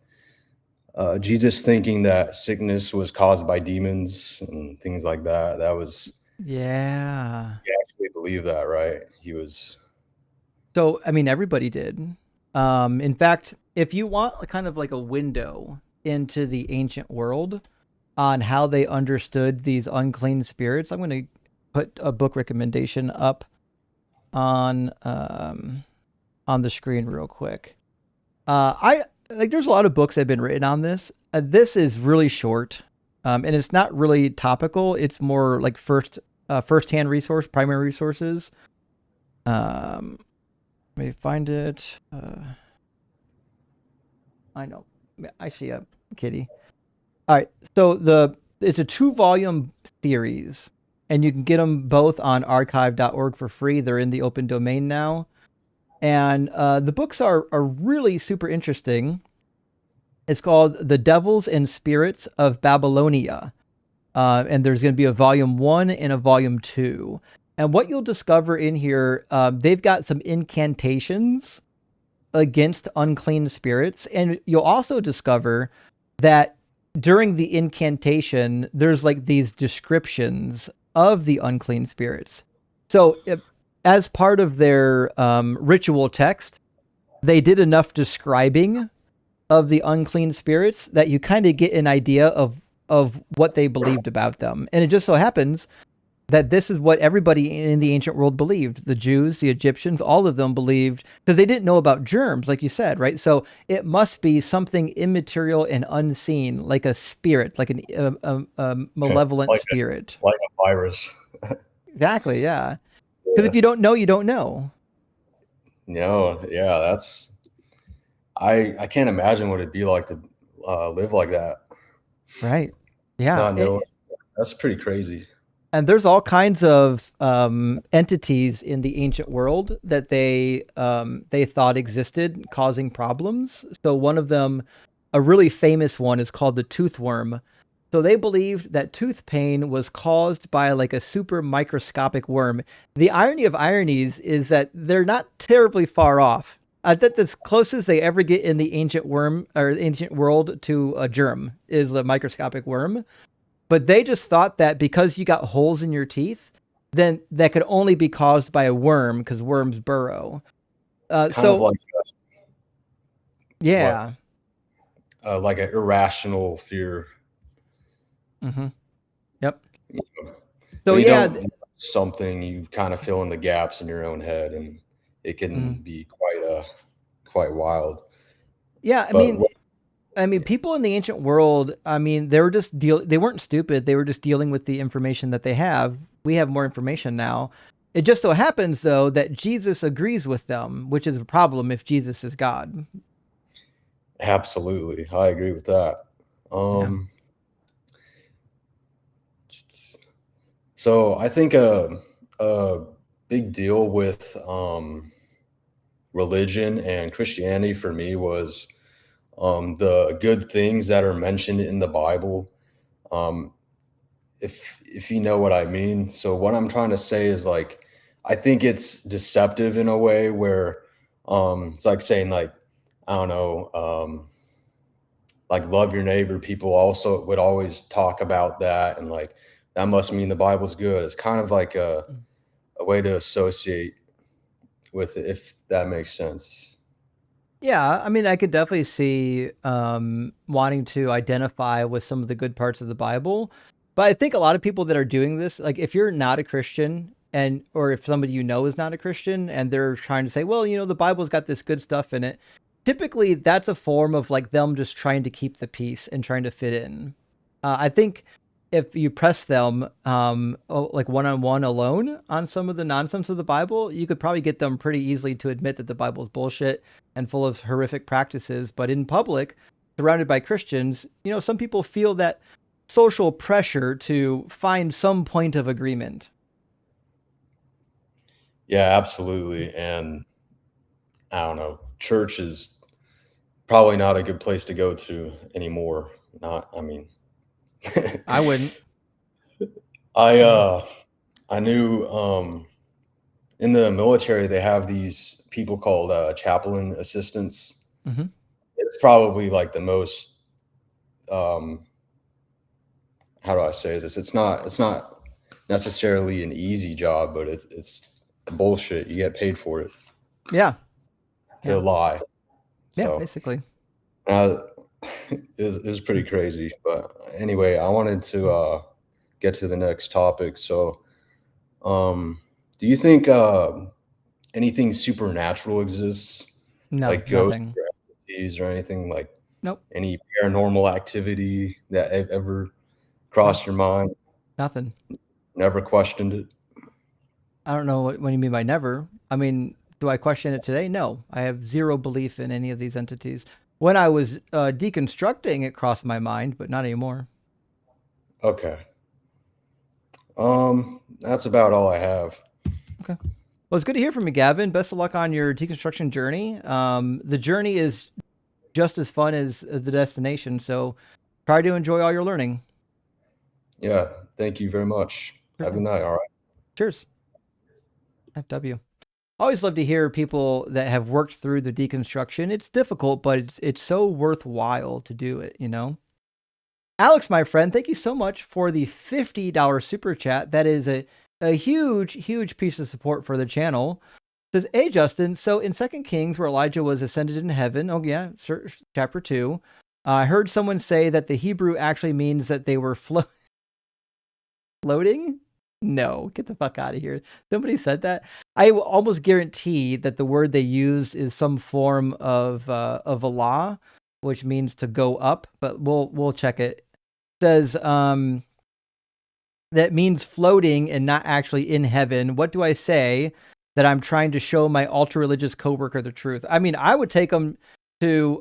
Jesus thinking that sickness was caused by demons and things like that. That was
Yeah.
he actually believed that, right? He was
So, I mean, everybody did. In fact, if you want kind of like a window into the ancient world on how they understood these unclean spirits, I'm going to put a book recommendation up on the screen real quick. I like there's a lot of books that have been written on this. This is really short, and it's not really topical. It's more like first-hand primary resources. Let me find it. I know, I see a kitty. All right, so it's a 2-volume series, and you can get them both on archive.org for free. They're in the open domain now. And the books are really super interesting. It's called The Devils and Spirits of Babylonia. And there's going to be a volume 1 and a volume 2. And what you'll discover in here, they've got some incantations against unclean spirits. And you'll also discover that during the incantation, there's like these descriptions of the unclean spirits. So as part of their ritual text, they did enough describing of the unclean spirits that you kind of get an idea of what they believed about them. And it just so happens that this is what everybody in the ancient world believed. The Jews, the Egyptians, all of them believed, because they didn't know about germs, like you said, right? So it must be something immaterial and unseen, like a spirit, like a malevolent
like
spirit.
like a virus.
Exactly, yeah. Because if you don't know, you don't know.
No, yeah, that's I can't imagine what it'd be like to live like that.
Right. Yeah.
Not knowing. That's pretty crazy.
And there's all kinds of entities in the ancient world that they thought existed, causing problems. So one of them, a really famous one, is called the tooth worm. So they believed that tooth pain was caused by like a super microscopic worm. The irony of ironies is that they're not terribly far off. I think the closest they ever get in the ancient world to a germ is the microscopic worm. But they just thought that because you got holes in your teeth, then that could only be caused by a worm, because worms burrow.
It's kind of like
yeah.
Like an irrational fear.
Mm-hmm. Yep.
So
So yeah,
don't know something, you kind of fill in the gaps in your own head, and it can be quite wild.
yeah. I mean, people in the ancient world, I mean, they were just they weren't stupid. They were just dealing with the information that they have. We have more information now. It just so happens, though, that Jesus agrees with them, which is a problem if Jesus is God.
Absolutely, I agree with that. So I think a big deal with religion and Christianity for me was the good things that are mentioned in the Bible. If you know what I mean. So what I'm trying to say is, like, I think it's deceptive in a way where it's like saying, like, I don't know, like, love your neighbor. People also would always talk about that, and like that must mean the Bible's good. It's kind of like a way to associate with it, if that makes sense.
Yeah, I mean, I could definitely see wanting to identify with some of the good parts of the Bible, but I think a lot of people that are doing this, like if you're not a Christian, or if somebody you know is not a Christian, and they're trying to say, well, the Bible's got this good stuff in it, typically that's a form of like them just trying to keep the peace and trying to fit in. I think if you press them like one-on-one alone on some of the nonsense of the Bible, you could probably get them pretty easily to admit that the Bible's bullshit and full of horrific practices. But in public, surrounded by Christians, some people feel that social pressure to find some point of agreement.
Yeah, absolutely. And I don't know, church is probably not a good place to go to anymore. Not, I mean,
I wouldn't.
I
Mhm.
I knew in the military they have these people called chaplain assistants.
Mhm.
It's probably like the most um how do I say this? It's not necessarily an easy job, but it's bullshit. You get paid for it
Yeah.
to
Yeah.
lie.
Yeah,
So
basically.
uh, it was pretty crazy. But anyway, I wanted to get to the next topic. So, do you think anything supernatural exists,
No,
like ghosts
nothing.
or entities or anything like
Nope.
any paranormal activity that ever
No,
crossed your mind?
nothing.
Never questioned it?
I don't know what you mean by never. I mean, do I question it today? No, I have zero belief in any of these entities. When I was deconstructing, it crossed my mind, but not anymore.
Okay. That's about all I have.
Okay. Well, it's good to hear from you, Gavin. Best of luck on your deconstruction journey. The journey is just as fun as the destination, so try to enjoy all your learning.
Yeah, thank you very much.
Sure
Have a good
thing.
night. All right.
Cheers. FW. Always love to hear people that have worked through the deconstruction. It's difficult, but it's so worthwhile to do it, you know? Alex, my friend, thank you so much for the $50 super chat. That is a huge piece of support for the channel. Says, hey, Justin, so in 2 Kings, where Elijah was ascended in heaven, oh yeah, chapter 2, I heard someone say that the Hebrew actually means that they were floating? No, get the fuck out of here. Somebody said that. I will almost guarantee that the word they used is some form of a law, which means to go up, but we'll check it. Says that means floating and not actually in heaven. What do I say that I'm trying to show my ultra religious coworker the truth? I mean, I would take them to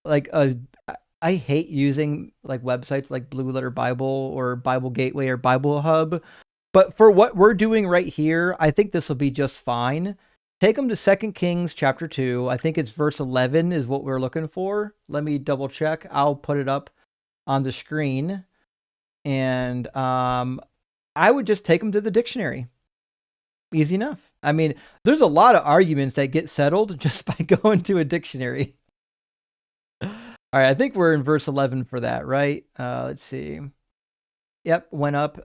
like a. I hate using like websites like Blue Letter Bible or Bible Gateway or Bible Hub, but for what we're doing right here, I think this will be just fine. Take them to 2 Kings chapter 2. I think it's verse 11 is what we're looking for. Let me double check. I'll put it up on the screen. And I would just take them to the dictionary. Easy enough. I mean, there's a lot of arguments that get settled just by going to a dictionary. All right, I think we're in verse 11 for that, right? Let's see. Yep, went up.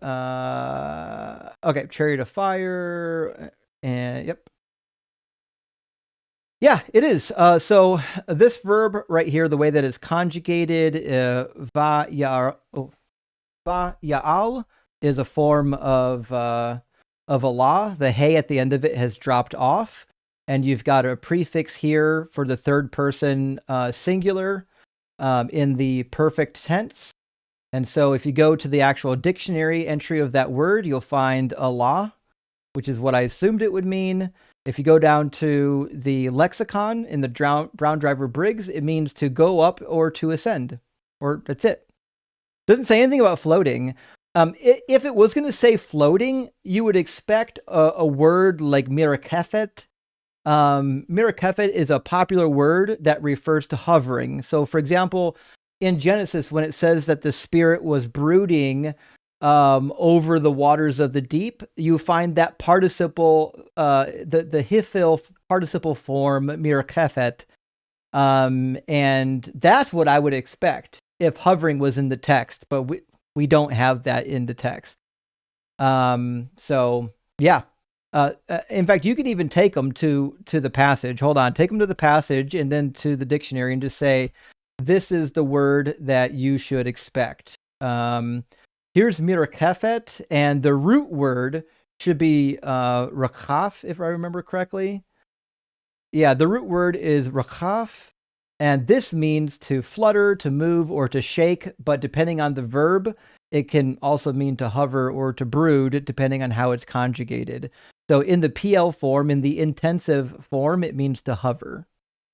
Okay, chariot of fire. And yep. Yeah, it is. So this verb right here, the way that it's conjugated, va ya'al is a form of a law. The hey at the end of it has dropped off, and you've got a prefix here for the third person singular in the perfect tense. And so if you go to the actual dictionary entry of that word, you'll find Allah, which is what I assumed it would mean. If you go down to the lexicon in the Brown Driver Briggs, it means to go up or to ascend, or that's it. Doesn't say anything about floating. If it was going to say floating, you would expect a word like mirakefet. Mirakefet is a popular word that refers to hovering. So, for example, in Genesis, when it says that the Spirit was brooding over the waters of the deep, you find that participle, the hifil participle form, mirakefet. And that's what I would expect if hovering was in the text, but we don't have that in the text. So yeah. In fact, you could even take them to the passage. Hold on, take them to the passage and then to the dictionary and just say, this is the word that you should expect. Here's mirakefet, and the root word should be rakaf, if I remember correctly. Yeah, the root word is rakaf, and this means to flutter, to move, or to shake, but depending on the verb, it can also mean to hover or to brood, depending on how it's conjugated. So in the PL form, in the intensive form, it means to hover.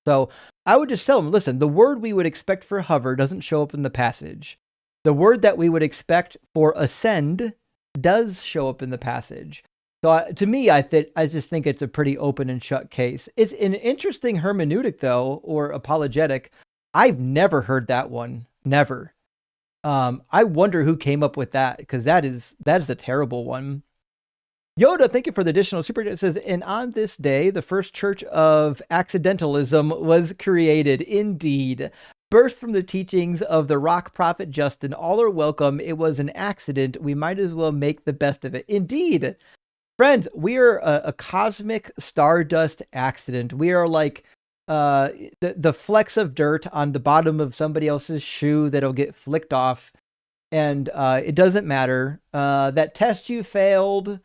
So I would just tell them, listen, the word we would expect for hover doesn't show up in the passage. the word that we would expect for ascend does show up in the passage. So to me, I just think it's a pretty open and shut case. It's an interesting hermeneutic, though, or apologetic. I've never heard that one. Never. I wonder who came up with that, because that is a terrible one. Yoda, thank you for the additional super chat. It says, and on this day, the first church of accidentalism was created. Indeed. Birthed from the teachings of the rock prophet Justin. All are welcome. It was an accident. We might as well make the best of it. Indeed. Friends, we are a cosmic stardust accident. We are like the flecks of dirt on the bottom of somebody else's shoe that'll get flicked off. And it doesn't matter. That test you failed,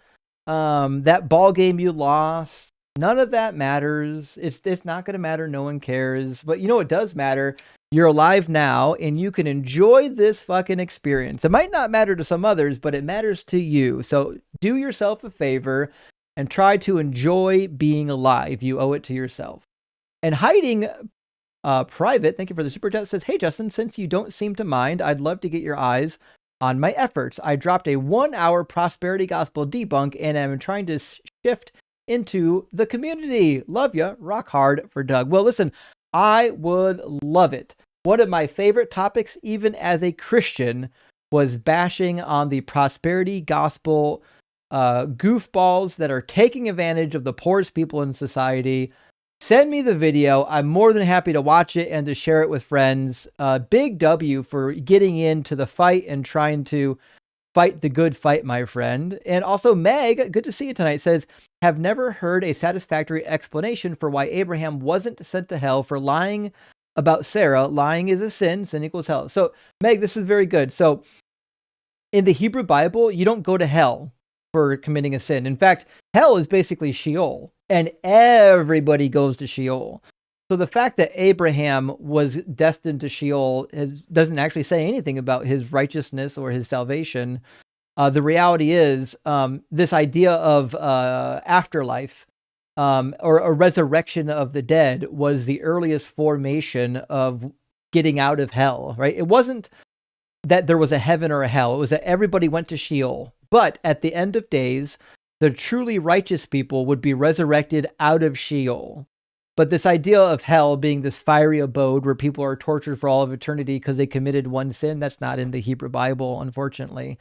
that ball game you lost, none of that matters. It's not going to matter. No one cares. But you know what does matter? You're alive now, and you can enjoy this fucking experience. It might not matter to some others, but it matters to you. So do yourself a favor and try to enjoy being alive. You owe it to yourself. And Hiding Private, thank you for the super chat, says, hey, Justin, since you don't seem to mind, I'd love to get your eyes on my efforts. I dropped a 1-hour prosperity gospel debunk, and I'm trying to shift into the community. Love ya. Rock hard for Doug. Well, listen, I would love it. One of my favorite topics, even as a Christian, was bashing on the prosperity gospel goofballs that are taking advantage of the poorest people in society. Send me the video. I'm more than happy to watch it and to share it with friends. Big W for getting into the fight and trying to fight the good fight, my friend. And also Meg, good to see you tonight, says, have never heard a satisfactory explanation for why Abraham wasn't sent to hell for lying about Sarah. Lying is a sin, sin equals hell. So Meg, this is very good. So in the Hebrew Bible, you don't go to hell for committing a sin. In fact, hell is basically Sheol, and everybody goes to Sheol. So the fact that Abraham was destined to Sheol doesn't actually say anything about his righteousness or his salvation. The reality is this idea of afterlife or a resurrection of the dead was the earliest formation of getting out of hell, right? It wasn't that there was a heaven or a hell. It was that everybody went to Sheol. But at the end of days, the truly righteous people would be resurrected out of Sheol. But this idea of hell being this fiery abode where people are tortured for all of eternity because they committed one sin, that's not in the Hebrew Bible, unfortunately.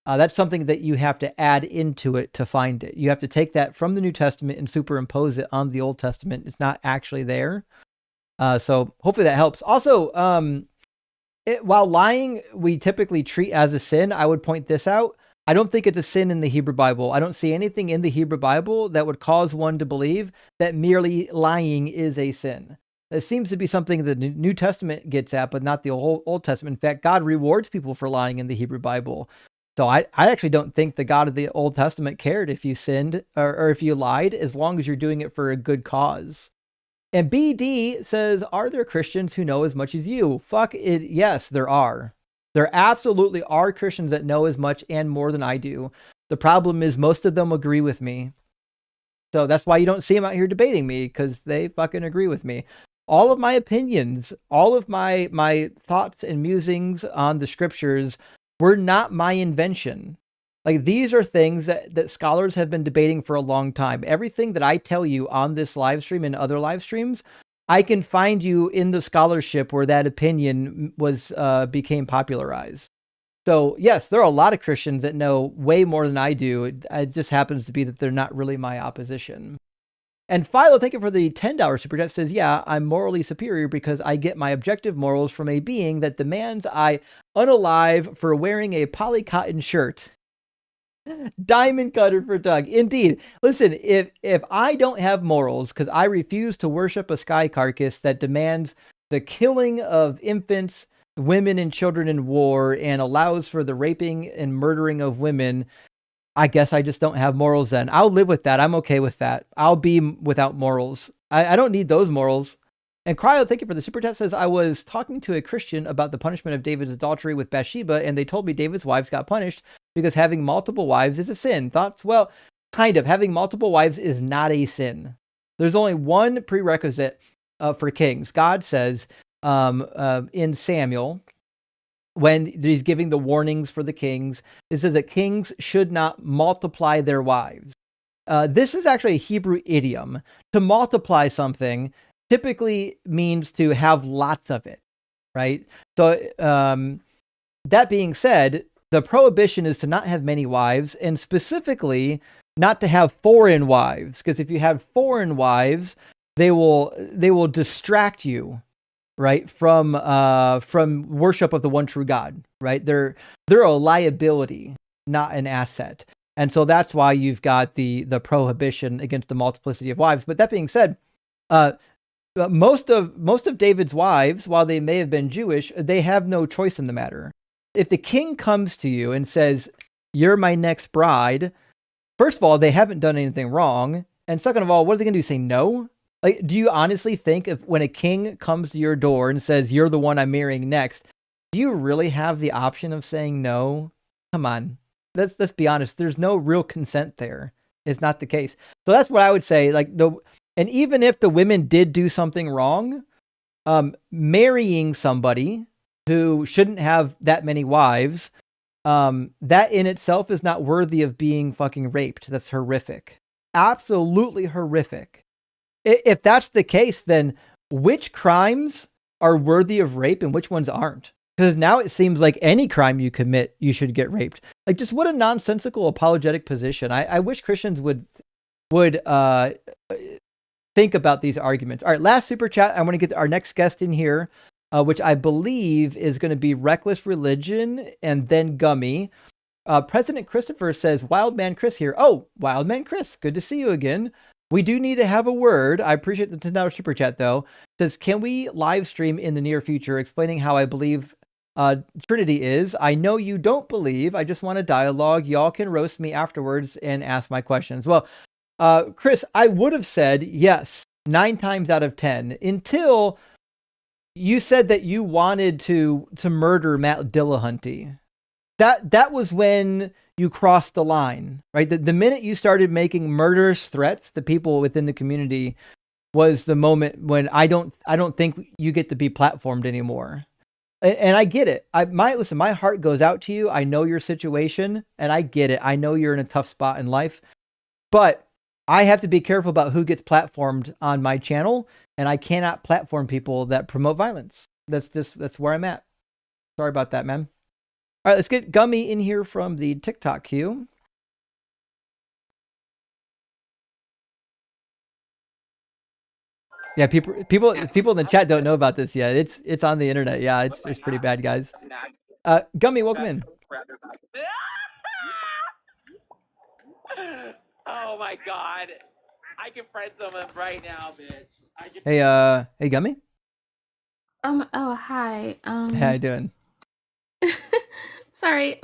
That's something that you have to add into it to find it. You have to take that from the New Testament and superimpose it on the Old Testament. It's not actually there. So hopefully that helps. Also, while lying we typically treat as a sin, I would point this out. I don't think it's a sin in the Hebrew Bible. I don't see anything in the Hebrew Bible that would cause one to believe that merely lying is a sin. It seems to be something that the New Testament gets at, but not the Old Testament. In fact, God rewards people for lying in the Hebrew Bible. So I actually don't think the God of the Old Testament cared if you sinned or if you lied, as long as you're doing it for a good cause. And BD says, are there Christians who know as much as you? Fuck it. Yes, there are. There absolutely are Christians that know as much and more than I do. The problem is most of them agree with me. So that's why you don't see them out here debating me, because they fucking agree with me. All of my opinions, all of my thoughts and musings on the scriptures were not my invention. Like, these are things that scholars have been debating for a long time. Everything that I tell you on this live stream and other live streams, I can find you in the scholarship where that opinion was became popularized. So yes, there are a lot of Christians that know way more than I do. It just happens to be that they're not really my opposition. And Philo, thank you for the $10 super chat, says, yeah, I'm morally superior because I get my objective morals from a being that demands I unalive for wearing a polycotton shirt. Diamond cutter for Doug. Indeed. Listen, if I don't have morals because I refuse to worship a sky carcass that demands the killing of infants, women, and children in war and allows for the raping and murdering of women, I guess I just don't have morals then. I'll live with that. I'm okay with that. I'll be without morals. I don't need those morals. And Cryo, thank you for the super chat, says, I was talking to a Christian about the punishment of David's adultery with Bathsheba, and they told me David's wives got punished because having multiple wives is a sin. Thoughts? Well, kind of. Having multiple wives is not a sin. There's only one prerequisite for kings. God says in Samuel, when he's giving the warnings for the kings. It says that kings should not multiply their wives. This is actually a Hebrew idiom. To multiply something typically means to have lots of it, right? So that being said, the prohibition is to not have many wives, and specifically not to have foreign wives, because if you have foreign wives, they will distract you, right, from worship of the one true God, right? They're a liability, not an asset. And so that's why you've got the prohibition against the multiplicity of wives. But that being said, most of David's wives, while they may have been Jewish, they have no choice in the matter. If the king comes to you and says, "You're my next bride," first of all, they haven't done anything wrong. And second of all, what are they going to do? Say no? Like, do you honestly think if when a king comes to your door and says, "You're the one I'm marrying next," do you really have the option of saying no? Come on. Let's be honest. There's no real consent there. It's not the case. So that's what I would say. And even if the women did do something wrong, marrying somebody who shouldn't have that many wives, that in itself is not worthy of being fucking raped. That's horrific. Absolutely horrific. If that's the case, then which crimes are worthy of rape and which ones aren't? Because now it seems like any crime you commit, you should get raped. Like, just what a nonsensical apologetic position. I wish Christians would think about these arguments. All right, last super chat. I want to get our next guest in here, which I believe is going to be Reckless Religion and then Gummy. President Christopher says, "Wild Man Chris here." Oh, Wild Man Chris, good to see you again. We do need to have a word. I appreciate the $10 super chat though. It says, "Can we live stream in the near future explaining how I believe Trinity is? I know you don't believe. I just want a dialogue. Y'all can roast me afterwards and ask my questions." Well, Chris, I would have said yes 9 times out of 10 until you said that you wanted to murder Matt Dillahunty. That was when you crossed the line, right? The minute you started making murderous threats to people within the community was the moment when I don't think you get to be platformed anymore. And I get it. My heart goes out to you. I know your situation and I get it. I know you're in a tough spot in life, but I have to be careful about who gets platformed on my channel, and I cannot platform people that promote violence. That's where I'm at. Sorry about that, man. All right, let's get Gummy in here from the TikTok queue. Yeah, people in the chat don't know about this yet. It's on the internet. Yeah, it's pretty bad, guys. Gummy, welcome in.
Oh my god. I can friend someone right now, bitch.
Hey Gummy?
Oh, hi.
How you doing?
Sorry,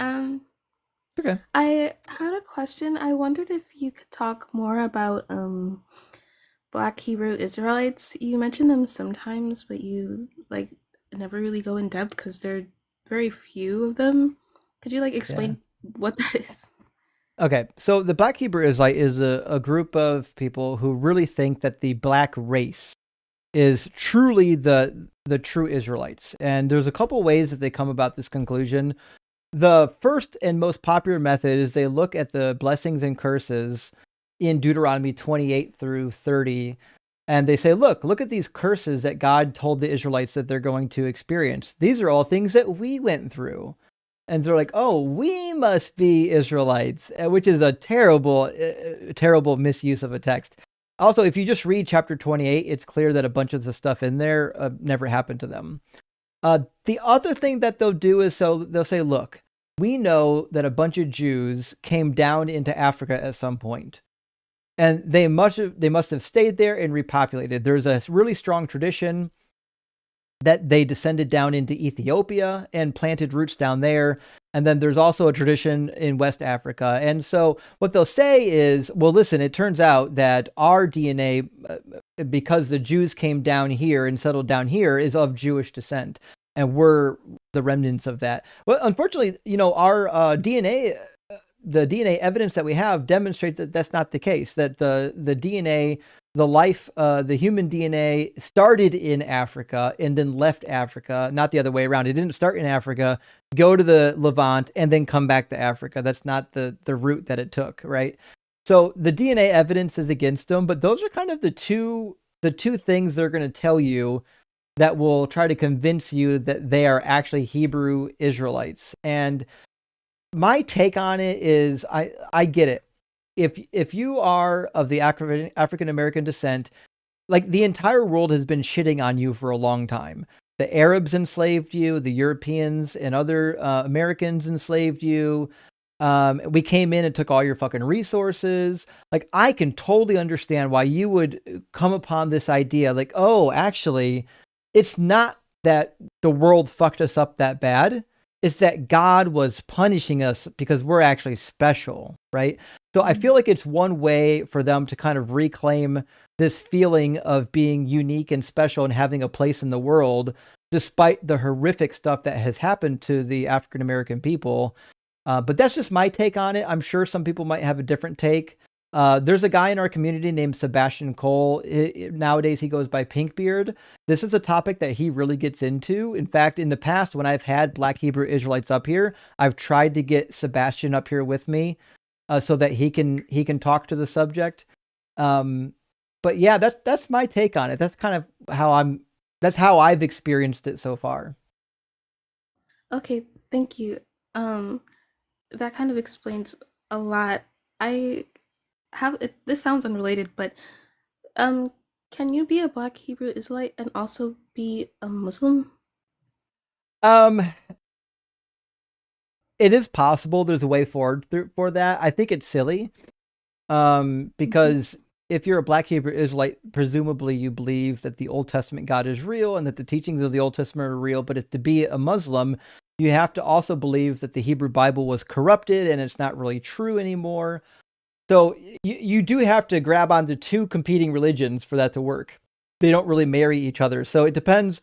Okay.
I had a question. I wondered if you could talk more about Black Hebrew Israelites. You mention them sometimes, but you never really go in depth because there are very few of them. Could you explain what that is?
Okay, so the Black Hebrew Israelite is a group of people who really think that the black race is truly the true Israelites. And there's a couple ways that they come about this conclusion. The first and most popular method is they look at the blessings and curses in Deuteronomy 28 through 30, and they say, look at these curses that God told the Israelites that they're going to experience. These are all things that we went through. And they're like, oh, we must be Israelites, which is a terrible, terrible misuse of a text. Also, if you just read chapter 28, it's clear that a bunch of the stuff in there never happened to them. The other thing that they'll do is they'll say, look, we know that a bunch of Jews came down into Africa at some point, and they must have stayed there and repopulated. There's a really strong tradition that they descended down into Ethiopia and planted roots down there. And then there's also a tradition in West Africa. And so what they'll say is, well, listen, it turns out that our DNA, because the Jews came down here and settled down here, is of Jewish descent. And we're the remnants of that. Well, unfortunately, our DNA, the DNA evidence that we have demonstrates that that's not the case, that the DNA the human DNA started in Africa and then left Africa, not the other way around. It didn't start in Africa, go to the Levant, and then come back to Africa. That's not the route that it took, right? So the DNA evidence is against them, but those are kind of the two things they're going to tell you that will try to convince you that they are actually Hebrew Israelites. And my take on it is I get it. If you are of the African American descent, like the entire world has been shitting on you for a long time. The Arabs enslaved you, the Europeans and other Americans enslaved you. We came in and took all your fucking resources. Like, I can totally understand why you would come upon this idea, like, oh, actually, it's not that the world fucked us up that bad. It's that God was punishing us because we're actually special, right? So I feel like it's one way for them to kind of reclaim this feeling of being unique and special and having a place in the world, despite the horrific stuff that has happened to the African American people. But that's just my take on it. I'm sure some people might have a different take. There's a guy in our community named Sebastian Cole. Nowadays, he goes by Pinkbeard. This is a topic that he really gets into. In fact, in the past, when I've had Black Hebrew Israelites up here, I've tried to get Sebastian up here with me so that he can talk to the subject. But yeah, that's my take on it. That's kind of that's how I've experienced it so far.
Okay, thank you. That kind of explains a lot. This sounds unrelated, but can you be a Black Hebrew Israelite and also be a Muslim?
It is possible. There's a way forward for that. I think it's silly, because if you're a Black Hebrew Israelite, presumably you believe that the Old Testament God is real and that the teachings of the Old Testament are real. But if to be a Muslim, you have to also believe that the Hebrew Bible was corrupted and it's not really true anymore. So you do have to grab onto two competing religions for that to work. They don't really marry each other. So it depends.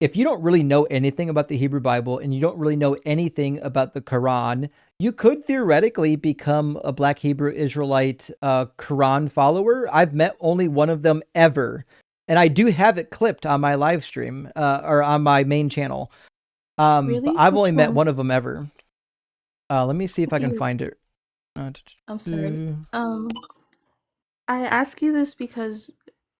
If you don't really know anything about the Hebrew Bible and you don't really know anything about the Quran, you could theoretically become a Black Hebrew Israelite Quran follower. I've met only one of them ever. And I do have it clipped on my live stream or on my main channel.
Really?
But I've
Which
only met
one?
one of them ever. Let me see if I
Do
can
you?
find it.
I'm sorry. I ask you this because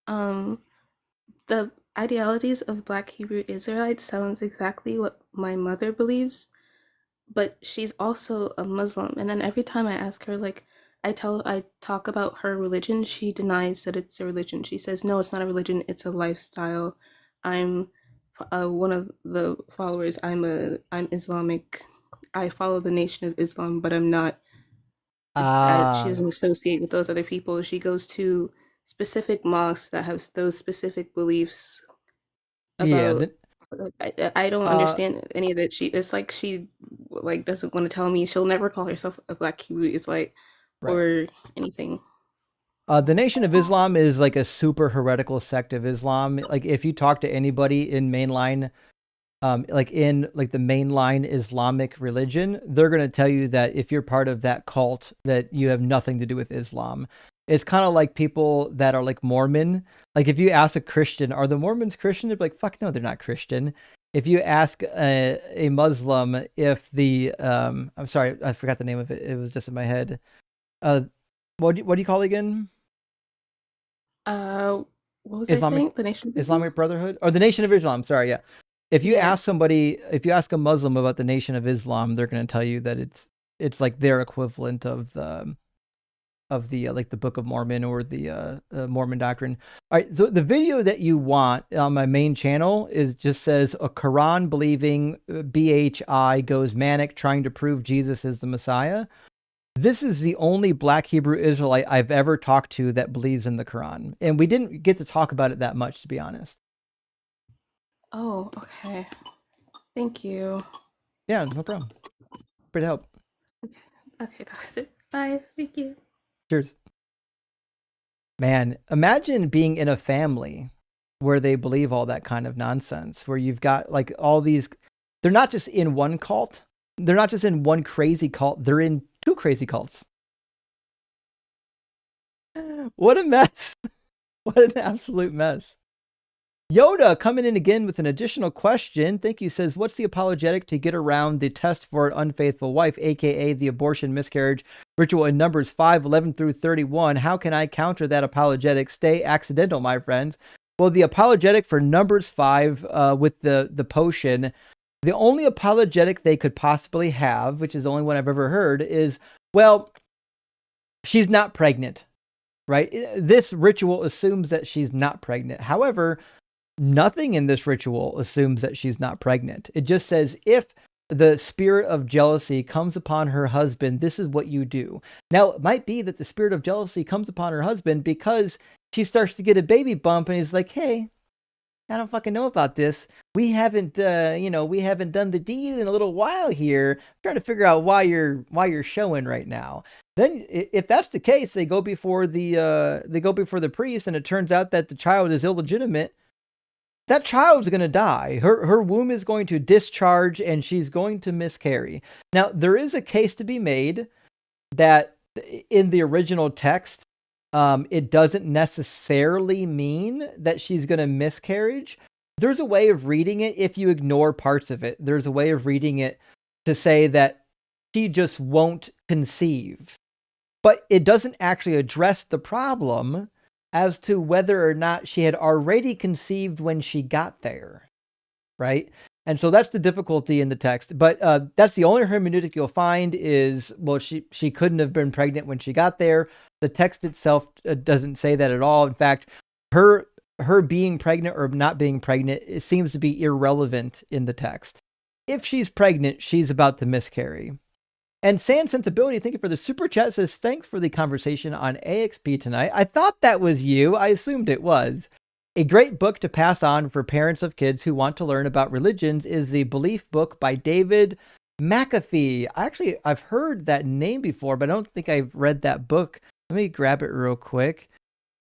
the ideologies of Black Hebrew Israelites sounds exactly what my mother believes, but she's also a Muslim. And then every time I ask her, like, I talk about her religion, she denies that it's a religion. She says, no, it's not a religion, it's a lifestyle. I'm one of the followers. I'm Islamic. I follow the Nation of Islam, but I'm not. She
Ah,
doesn't associate with those other people. She goes to specific mosques that have those specific beliefs
yeah.
about. I don't
Uh,
understand any of it. It's like she like doesn't want to tell me. She'll never call herself a Black Hebrew Israelite
right.
or anything.
The Nation of Islam is like a super heretical sect of Islam. Like if you talk to anybody in mainline, like in like the mainline Islamic religion, they're going to tell you that if you're part of that cult, that you have nothing to do with Islam. It's kind of like people that are like Mormon. Like if you ask a Christian, are the Mormons Christian? They're like, fuck no, they're not Christian. If you ask a Muslim if the, I'm sorry, I forgot the name of it. It was just in my head. Uh, what do you call it again?
Uh, what was I
Islamic
saying? The Nation of Islam?
Islamic Brotherhood or the Nation of Islam. Sorry, yeah. If you
Yeah.
ask somebody, if you ask a Muslim about the Nation of Islam, they're going to tell you that it's like their equivalent of the like the Book of Mormon or the Mormon doctrine. All right, so the video that you want on my main channel is just says a Quran believing BHI goes manic trying to prove Jesus is the Messiah. This is the only Black Hebrew Israelite I've ever talked to that believes in the Quran, and we didn't get to talk about it that much, to be honest.
Oh, okay. Thank you.
Yeah, no problem. Great help.
Okay. Okay, that was it. Bye. Thank you.
Cheers. Man, imagine being in a family where they believe all that kind of nonsense, where you've got like all these, they're not just in one cult. They're not just in one crazy cult. They're in two crazy cults. What a mess. What an absolute mess. Yoda coming in again with an additional question. Thank you. Says, what's the apologetic to get around the test for an unfaithful wife, aka the abortion miscarriage ritual in Numbers 5:11 through 31? How can I counter that apologetic? Stay accidental, my friends. Well, the apologetic for Numbers 5 with the potion, the only apologetic they could possibly have, which is the only one I've ever heard, is, well, she's not pregnant, right? This ritual assumes that she's not pregnant. However, nothing in this ritual assumes that she's not pregnant. It just says, if the spirit of jealousy comes upon her husband, this is what you do. Now, it might be that the spirit of jealousy comes upon her husband because she starts to get a baby bump and he's like, hey, I don't fucking know about this. We haven't done the deed in a little while here. I'm trying to figure out why you're showing right now. Then, if that's the case, they go before the priest, and it turns out that the child is illegitimate. That child's going to die. Her womb is going to discharge and she's going to miscarry. Now, there is a case to be made that in the original text, it doesn't necessarily mean that she's going to miscarriage. There's a way of reading it if you ignore parts of it. There's a way of reading it to say that she just won't conceive. But it doesn't actually address the problem as to whether or not she had already conceived when she got there, right? And so that's the difficulty in the text. But that's the only hermeneutic you'll find is, well, she couldn't have been pregnant when she got there. The text itself doesn't say that at all. In fact, her being pregnant or not being pregnant, it seems to be irrelevant in the text. If she's pregnant, she's about to miscarry. And Sand Sensibility, thank you for the super chat, says, thanks for the conversation on AXP tonight. I thought that was you. I assumed it was. A great book to pass on for parents of kids who want to learn about religions is The Belief Book by David McAfee. I've heard that name before, but I don't think I've read that book. Let me grab it real quick.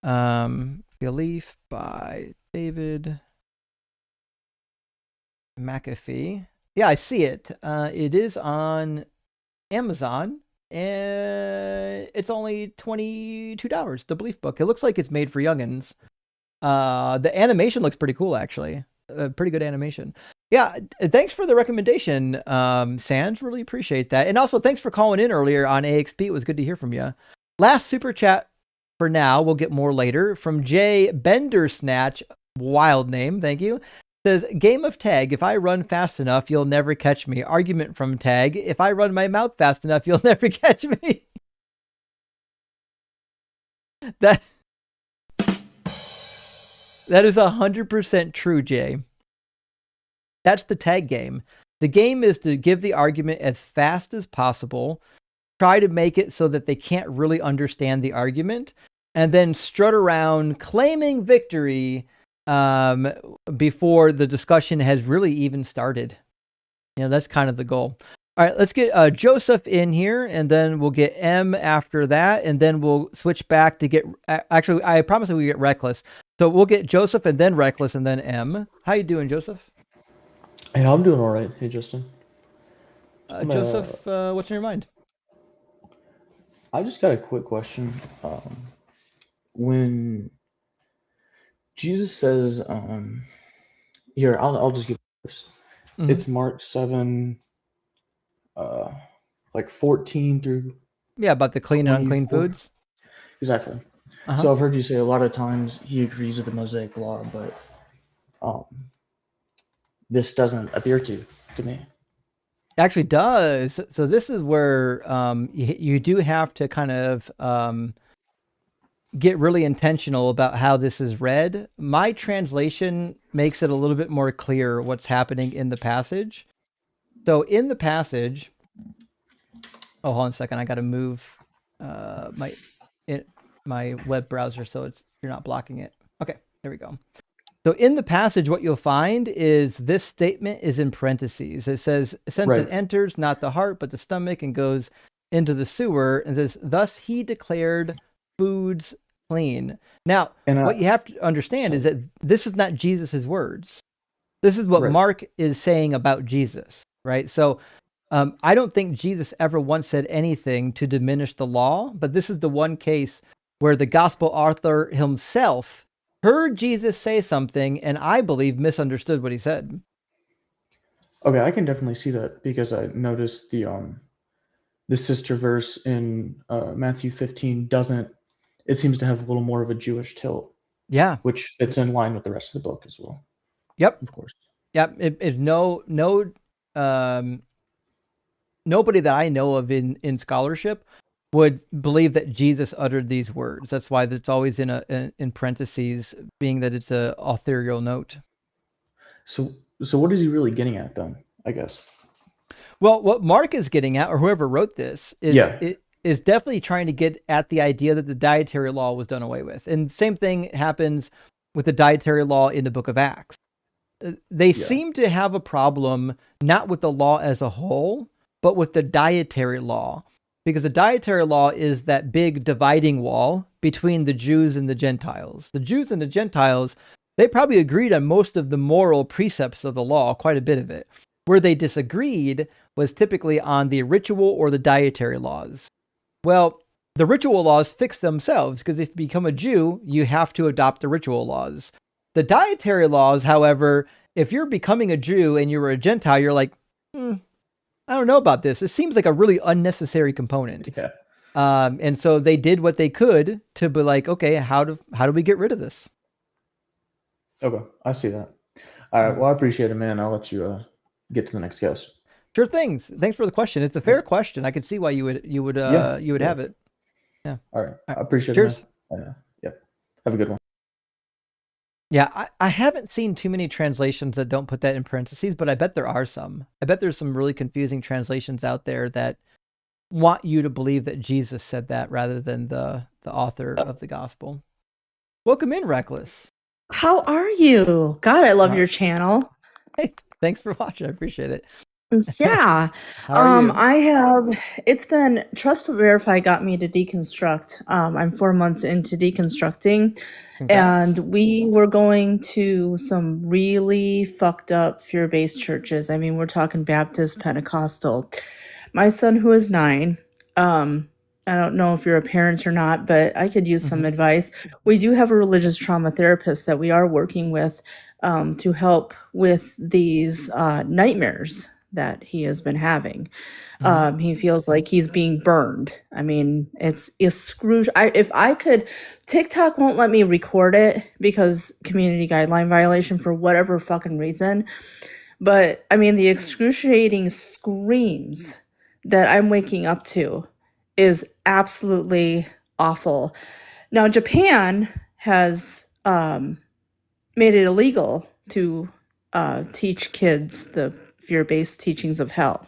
Belief by David McAfee. Yeah, I see it. It is on Amazon, and it's only $22. The Belief Book. It looks like it's made for youngins. The animation looks pretty cool, actually. Pretty good animation. Yeah, thanks for the recommendation, Sands. Really appreciate that. And also, thanks for calling in earlier on AXP. It was good to hear from you. Last super chat for now. We'll get more later. From Jay Bendersnatch. Wild name. Thank you. Says, game of tag. If I run fast enough, you'll never catch me. Argument from tag. If I run my mouth fast enough, you'll never catch me. That is 100% true, Jay. That's the tag game. The game is to give the argument as fast as possible, try to make it so that they can't really understand the argument, and then strut around claiming victory before the discussion has really even started. That's kind of the goal. All right, let's get Joseph in here, and then we'll get M after that, and then we'll switch back to get... Actually, I promise that we get Reckless. So we'll get Joseph, and then Reckless, and then M. How you doing, Joseph?
Hey, I'm doing all right. Hey, Justin.
Joseph, what's in your mind?
I just got a quick question. When Jesus says, here, I'll just give this.
Mm-hmm.
It's Mark 7, like 14 through...
Yeah, about the clean and unclean
24.
foods.
Exactly.
Uh-huh.
So I've heard you say a lot of times he agrees with the Mosaic Law, but this doesn't appear to me.
Actually does. So this is where you do have to kind of get really intentional about how this is read. My translation makes it a little bit more clear what's happening in the passage. So in the passage, hold on a second. I got to move my web browser so you're not blocking it. Okay, there we go. So in the passage, what you'll find is this statement is in parentheses. It says, since
Right.
it enters not the heart, but the stomach and goes into the sewer, and says, thus he declared foods clean. Now, what you have to understand is that this is not Jesus's words. This is what
Right.
Mark is saying about Jesus, right? So I don't think Jesus ever once said anything to diminish the law, but this is the one case where the gospel author himself heard Jesus say something and I believe misunderstood what he said.
Okay, I can definitely see that because I noticed the sister verse in Matthew 15 doesn't. It seems to have a little more of a Jewish tilt,
Yeah.
which fits in line with the rest of the book as well.
Yep.
Of course.
Yep. It's nobody that I know of in scholarship would believe that Jesus uttered these words. That's why it's always in parentheses, being that it's a authorial note.
So what is he really getting at then? I guess.
Well, what Mark is getting at, or whoever wrote this, is definitely trying to get at the idea that the dietary law was done away with. And same thing happens with the dietary law in the book of Acts. They seem to have a problem not with the law as a whole, but with the dietary law, because the dietary law is that big dividing wall between the Jews and the Gentiles. The Jews and the Gentiles, they probably agreed on most of the moral precepts of the law, quite a bit of it. Where they disagreed was typically on the ritual or the dietary laws. Well, the ritual laws fix themselves, because if you become a Jew, you have to adopt the ritual laws. The dietary laws, however, if you're becoming a Jew and you're a Gentile, you're like, I don't know about this. It seems like a really unnecessary component.
Yeah.
And so they did what they could to be like, okay, how do we get rid of this?
Okay, I see that. All right. Well, I appreciate it, man. I'll let you get to the next guest.
Sure things. Thanks for the question. It's a fair question. I could see why you would have it. Yeah.
All right. I appreciate
Cheers.
it. Cheers. Yep. Have a good one.
Yeah, I haven't seen too many translations that don't put that in parentheses, but I bet there are some. I bet there's some really confusing translations out there that want you to believe that Jesus said that rather than the author of the gospel. Welcome in, Reckless.
How are you? God, I love your channel.
Hey, thanks for watching. I appreciate it.
Yeah.
How are you?
I have, it's been, Trust but Verify got me to deconstruct. I'm 4 months into deconstructing.
Congrats.
And we were going to some really fucked up fear-based churches. I mean, we're talking Baptist, Pentecostal. My son, who is 9, I don't know if you're a parent or not, but I could use some advice. We do have a religious trauma therapist that we are working with to help with these nightmares that he has been having. He feels like he's being burned. I mean, it's excruciating. If I could, TikTok won't let me record it because community guideline violation for whatever fucking reason. But I mean, the excruciating screams that I'm waking up to is absolutely awful. Now, Japan has made it illegal to teach kids the fear-based teachings of hell.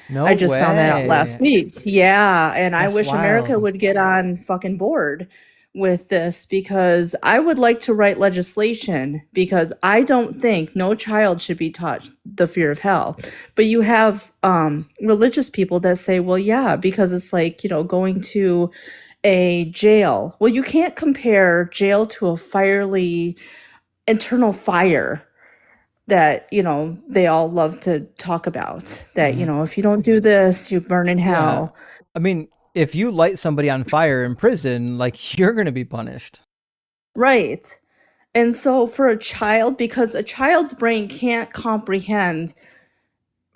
No
I just found that out
way.
last week. Yeah, and I
That's
wish America
wild.
would get on fucking board with this, because I would like to write legislation, because I don't think no child should be taught the fear of hell. But you have religious people that say, well, yeah, because it's like, you know, going to a jail. Well, you can't compare jail to a fiery internal fire that, you know, they all love to talk about, that, you know, if you don't do this, you burn in hell.
I mean, if you light somebody on fire in prison, like, you're going to be punished.
Right. And so for a child, because a child's brain can't comprehend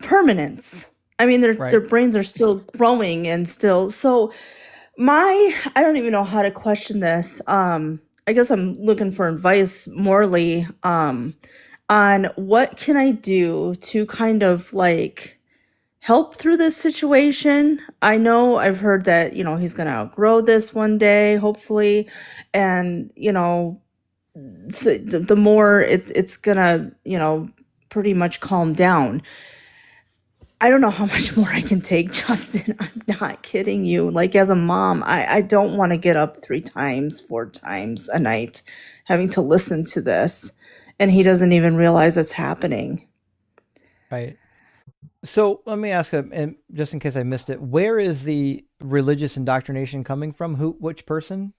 permanence. I mean, their brains are still growing and still. So I don't even know how to question this. I guess I'm looking for advice morally on what can I do to kind of like help through this situation. I know I've heard that, you know, he's going to outgrow this one day, hopefully. And, you know, so the more it's going to, you know, pretty much calm down. I don't know how much more I can take, Justin. I'm not kidding you. Like, as a mom, I don't want to get up 3 times, 4 times a night having to listen to this. And he doesn't even realize it's happening.
Right. So let me ask, and just in case I missed it, where is the religious indoctrination coming from? Which person?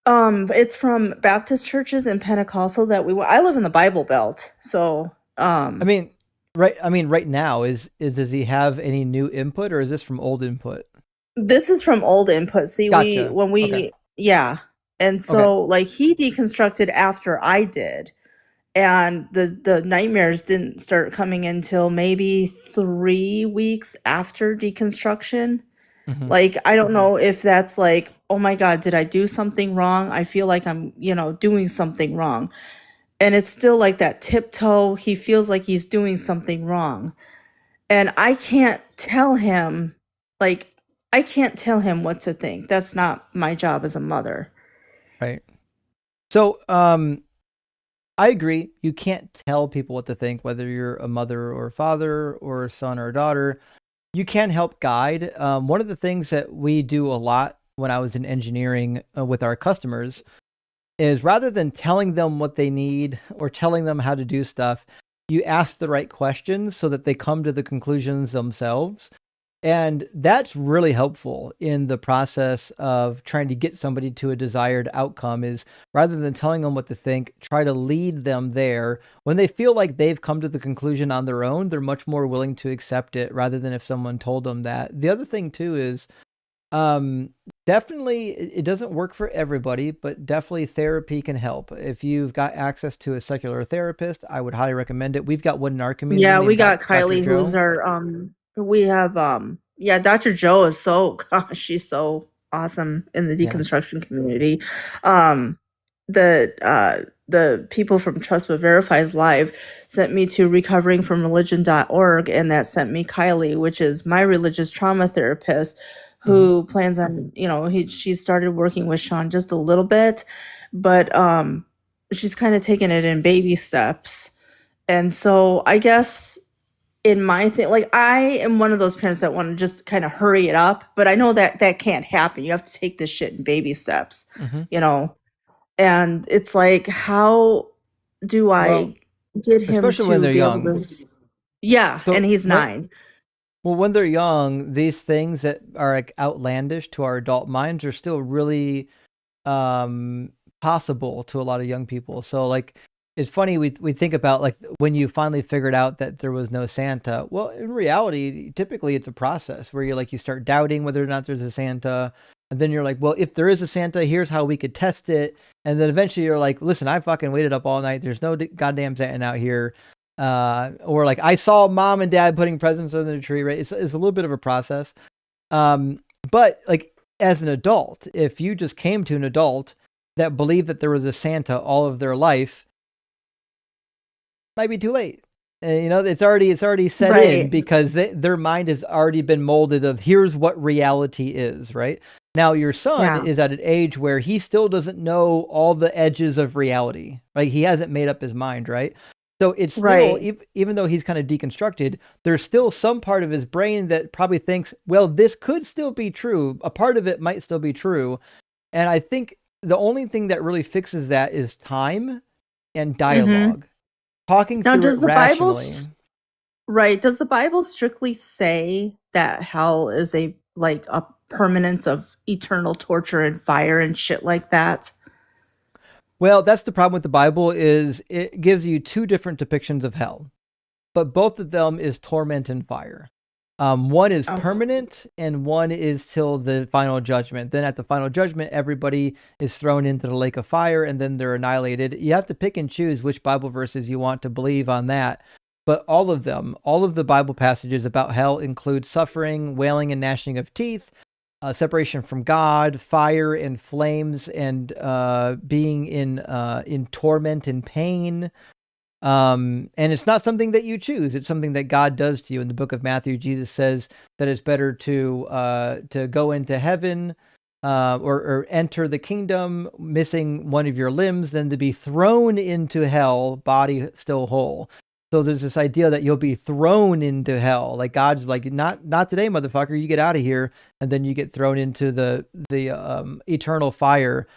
It's from Baptist churches and Pentecostal I live in the Bible Belt. So,
I mean, right now, does he have any new input, or is this from old input?
This is from old input. See,
Gotcha.
yeah. And so like he deconstructed after I did. And the nightmares didn't start coming until maybe 3 weeks after deconstruction.
Mhm.
Like, I don't know if that's like, oh my God, did I do something wrong? I feel like I'm, doing something wrong. And it's still like that tiptoe. He feels like he's doing something wrong. And I can't tell him, like, I can't tell him what to think. That's not my job as a mother.
Right. So, I agree. You can't tell people what to think, whether you're a mother or a father or a son or a daughter. You can help guide. One of the things that we do a lot when I was in engineering with our customers is rather than telling them what they need or telling them how to do stuff, you ask the right questions so that they come to the conclusions themselves. And that's really helpful in the process of trying to get somebody to a desired outcome is rather than telling them what to think, try to lead them there. When they feel like they've come to the conclusion on their own, they're much more willing to accept it rather than if someone told them that. The other thing too is definitely it doesn't work for everybody, but definitely therapy can help. If you've got access to a secular therapist, I would highly recommend it. We've got one in our community.
Yeah, we
named
got
Dr.
Kylie,
Joe.
who's our we have yeah, Dr. Joe is so gosh, she's so awesome in the
Yeah.
deconstruction community. The people from Trust But Verifies Live sent me to recoveringfromreligion.org, and that sent me Kylie, which is my religious trauma therapist, who plans on, she started working with Sean just a little bit, but she's kind of taking it in baby steps. And so I guess in my thing, like I am one of those parents that want to just kind of hurry it up, but I know that that can't happen. You have to take this shit in baby steps, and it's like, how do I
Well,
get him
especially when
to
they're
be able
young.
to yeah,
So
and he's
when-
9.
Well, when they're young, these things that are like outlandish to our adult minds are still really possible to a lot of young people. So like it's funny we think about like when you finally figured out that there was no Santa. Well, in reality, typically it's a process where you start doubting whether or not there's a Santa. And then you're like, well, if there is a Santa, here's how we could test it. And then eventually you're like, listen, I fucking waited up all night. There's no goddamn Santa out here. Or like I saw mom and dad putting presents under the tree, right? It's a little bit of a process. But like as an adult, if you just came to an adult that believed that there was a Santa all of their life, might be too late. It's already set in because their mind has already been molded of here's what reality is, right? Now your son is at an age where he still doesn't know all the edges of reality. Like he hasn't made up his mind, right? So it's still, even though he's kind of deconstructed, there's still some part of his brain that probably thinks, well, this could still be true. A part of it might still be true. And I think the only thing that really fixes that is time and dialogue. Talking
Now,
through
does
it
the
rationally.
Does the Bible strictly say that hell is a permanence of eternal torture and fire and shit like that?
Well, that's the problem with the Bible is it gives you two different depictions of hell, but both of them is torment and fire. One is permanent and one is till the final judgment. Then at the final judgment, everybody is thrown into the lake of fire and then they're annihilated. You have to pick and choose which Bible verses you want to believe on that. But all of the Bible passages about hell include suffering, wailing and gnashing of teeth, separation from God, fire and flames, and being in torment and pain. And it's not something that you choose. It's something that God does to you. In the book of Matthew, Jesus says that it's better to go into heaven or enter the kingdom missing one of your limbs than to be thrown into hell, body still whole. So there's this idea that you'll be thrown into hell. Like God's like, not today, motherfucker. You get out of here, and then you get thrown into the eternal fire.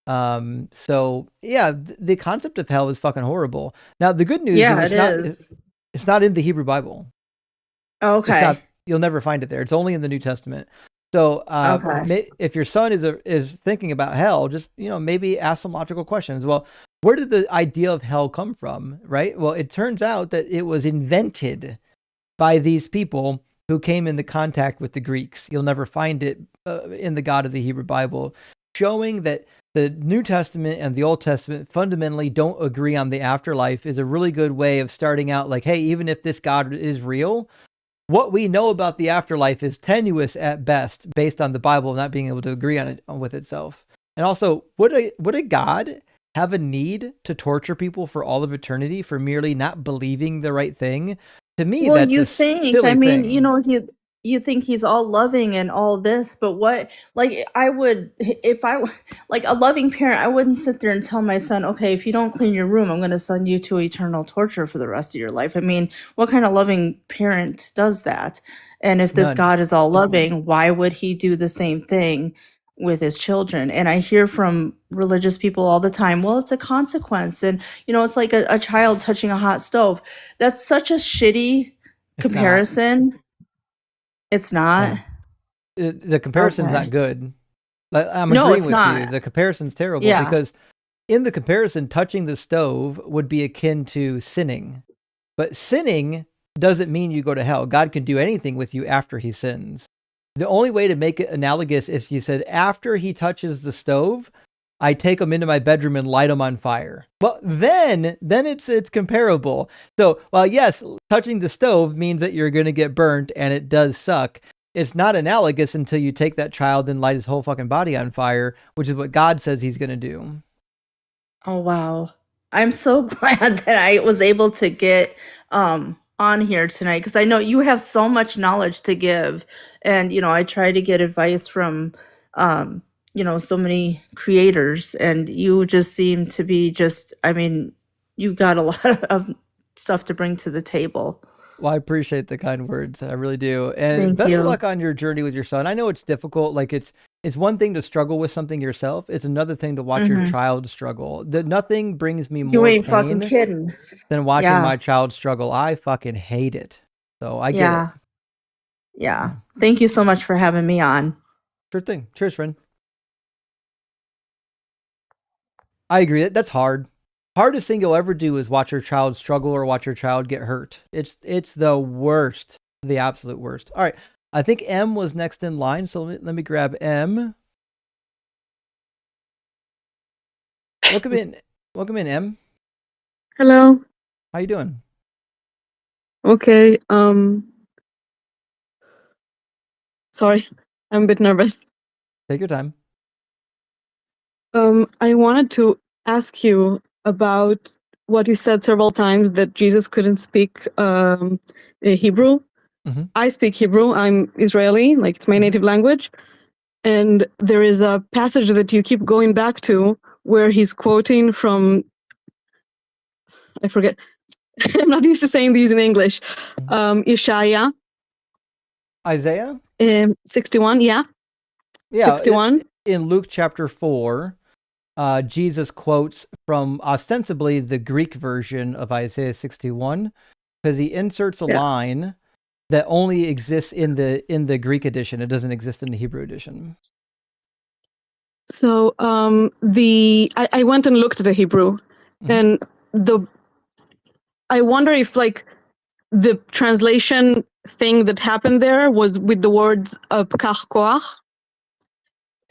So yeah, the concept of hell is fucking horrible. Now the good news is it's not in the Hebrew Bible.
Okay.
You'll never find it there. It's only in the New Testament. So if your son is thinking about hell, just maybe ask some logical questions. Well, where did the idea of hell come from, right? Well, it turns out that it was invented by these people who came into contact with the Greeks. You'll never find it in the God of the Hebrew Bible. showing that the New Testament and the Old Testament fundamentally don't agree on the afterlife is a really good way of starting out like, hey, even if this God is real, what we know about the afterlife is tenuous at best based on the Bible not being able to agree on it with itself. And also, would a God have a need to torture people for all of eternity for merely not believing the right thing? To me,
Well,
that's
you
a
think,
silly
I mean,
thing.
you think he's all loving and all this, but what, like, I would, if I, like a loving parent, I wouldn't sit there and tell my son, okay, if you don't clean your room, I'm going to send you to eternal torture for the rest of your life. I mean, what kind of loving parent does that? And if this
None.
God is all loving, why would he do the same thing with his children? And I hear from religious people all the time, well, it's a consequence. And, it's like a child touching a hot stove. That's such a shitty
It's not.
comparison. It's not.
The comparison's not
Okay.
good. I'm
No,
agreeing
it's
with you.
not.
The comparison's terrible
Yeah.
because in the comparison, touching the stove would be akin to sinning. But sinning doesn't mean you go to hell. God can do anything with you after he sins. The only way to make it analogous is you said, after he touches the stove, I take him into my bedroom and light him on fire. Well, then it's comparable. So, while yes, touching the stove means that you're going to get burnt and it does suck, it's not analogous until you take that child and light his whole fucking body on fire, which is what God says he's going to do.
Oh, wow. I'm so glad that I was able to get on here tonight, because I know you have so much knowledge to give. And, I try to get advice from, so many creators, and you just seem to be you got a lot of stuff to bring to the table.
Well, I appreciate the kind words. I really do. And
Thank
best of
you.
luck on your journey with your son. I know it's difficult. Like it's one thing to struggle with something yourself. It's another thing to watch your
Mhm.
child struggle. Nothing brings me
You
more
ain't fucking
pain
kidding.
than watching
Yeah.
my child struggle. I fucking hate it. So I get it.
Yeah. Yeah. Thank you so much for having me on.
Sure thing. Cheers, friend. I agree. That's hard. Hardest thing you'll ever do is watch your child struggle or watch your child get hurt. It's the worst, the absolute worst. All right. I think M was next in line, so let me grab M. Welcome in, M.
Hello.
How you doing?
Okay. Sorry, I'm a bit nervous.
Take your time.
I wanted to ask you about what you said several times, that Jesus couldn't speak Hebrew.
Mhm.
I speak Hebrew. I'm Israeli, like it's my native language. And there is a passage that you keep going back to where he's quoting from, I forget, I'm not used to saying these in English. Isaiah
Isaiah?
61, yeah.
Yeah,
61.
in Luke chapter 4, Jesus quotes from ostensibly the Greek version of Isaiah 61 because he inserts a
Yeah.
line that only exists in the Greek edition. It doesn't exist in the Hebrew edition.
So I went and looked at the Hebrew, and I wonder if like the translation thing that happened there was with the words pkach koach,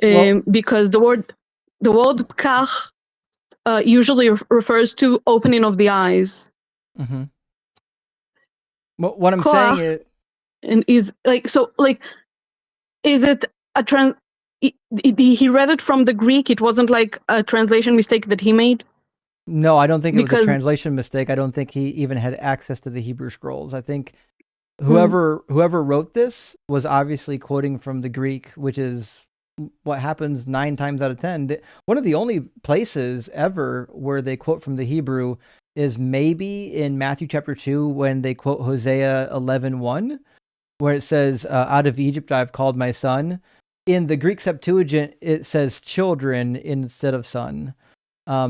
Well-
because the word pkach usually refers to opening of the eyes.
Mm-hmm. What I'm
Koach,
saying is,
and is like, so like, is it a he read it from the Greek? It wasn't like a translation mistake that he made?
no, I don't think it was a
Because-
translation mistake. I don't think he even had access to the Hebrew scrolls. I think whoever wrote this was obviously quoting from the Greek, which is what happens 9 times out of 10. One of the only places ever where they quote from the Hebrew is maybe in Matthew chapter 2 when they quote Hosea 11:1, where it says, out of Egypt I've called my son. In the Greek Septuagint, it says children instead of son.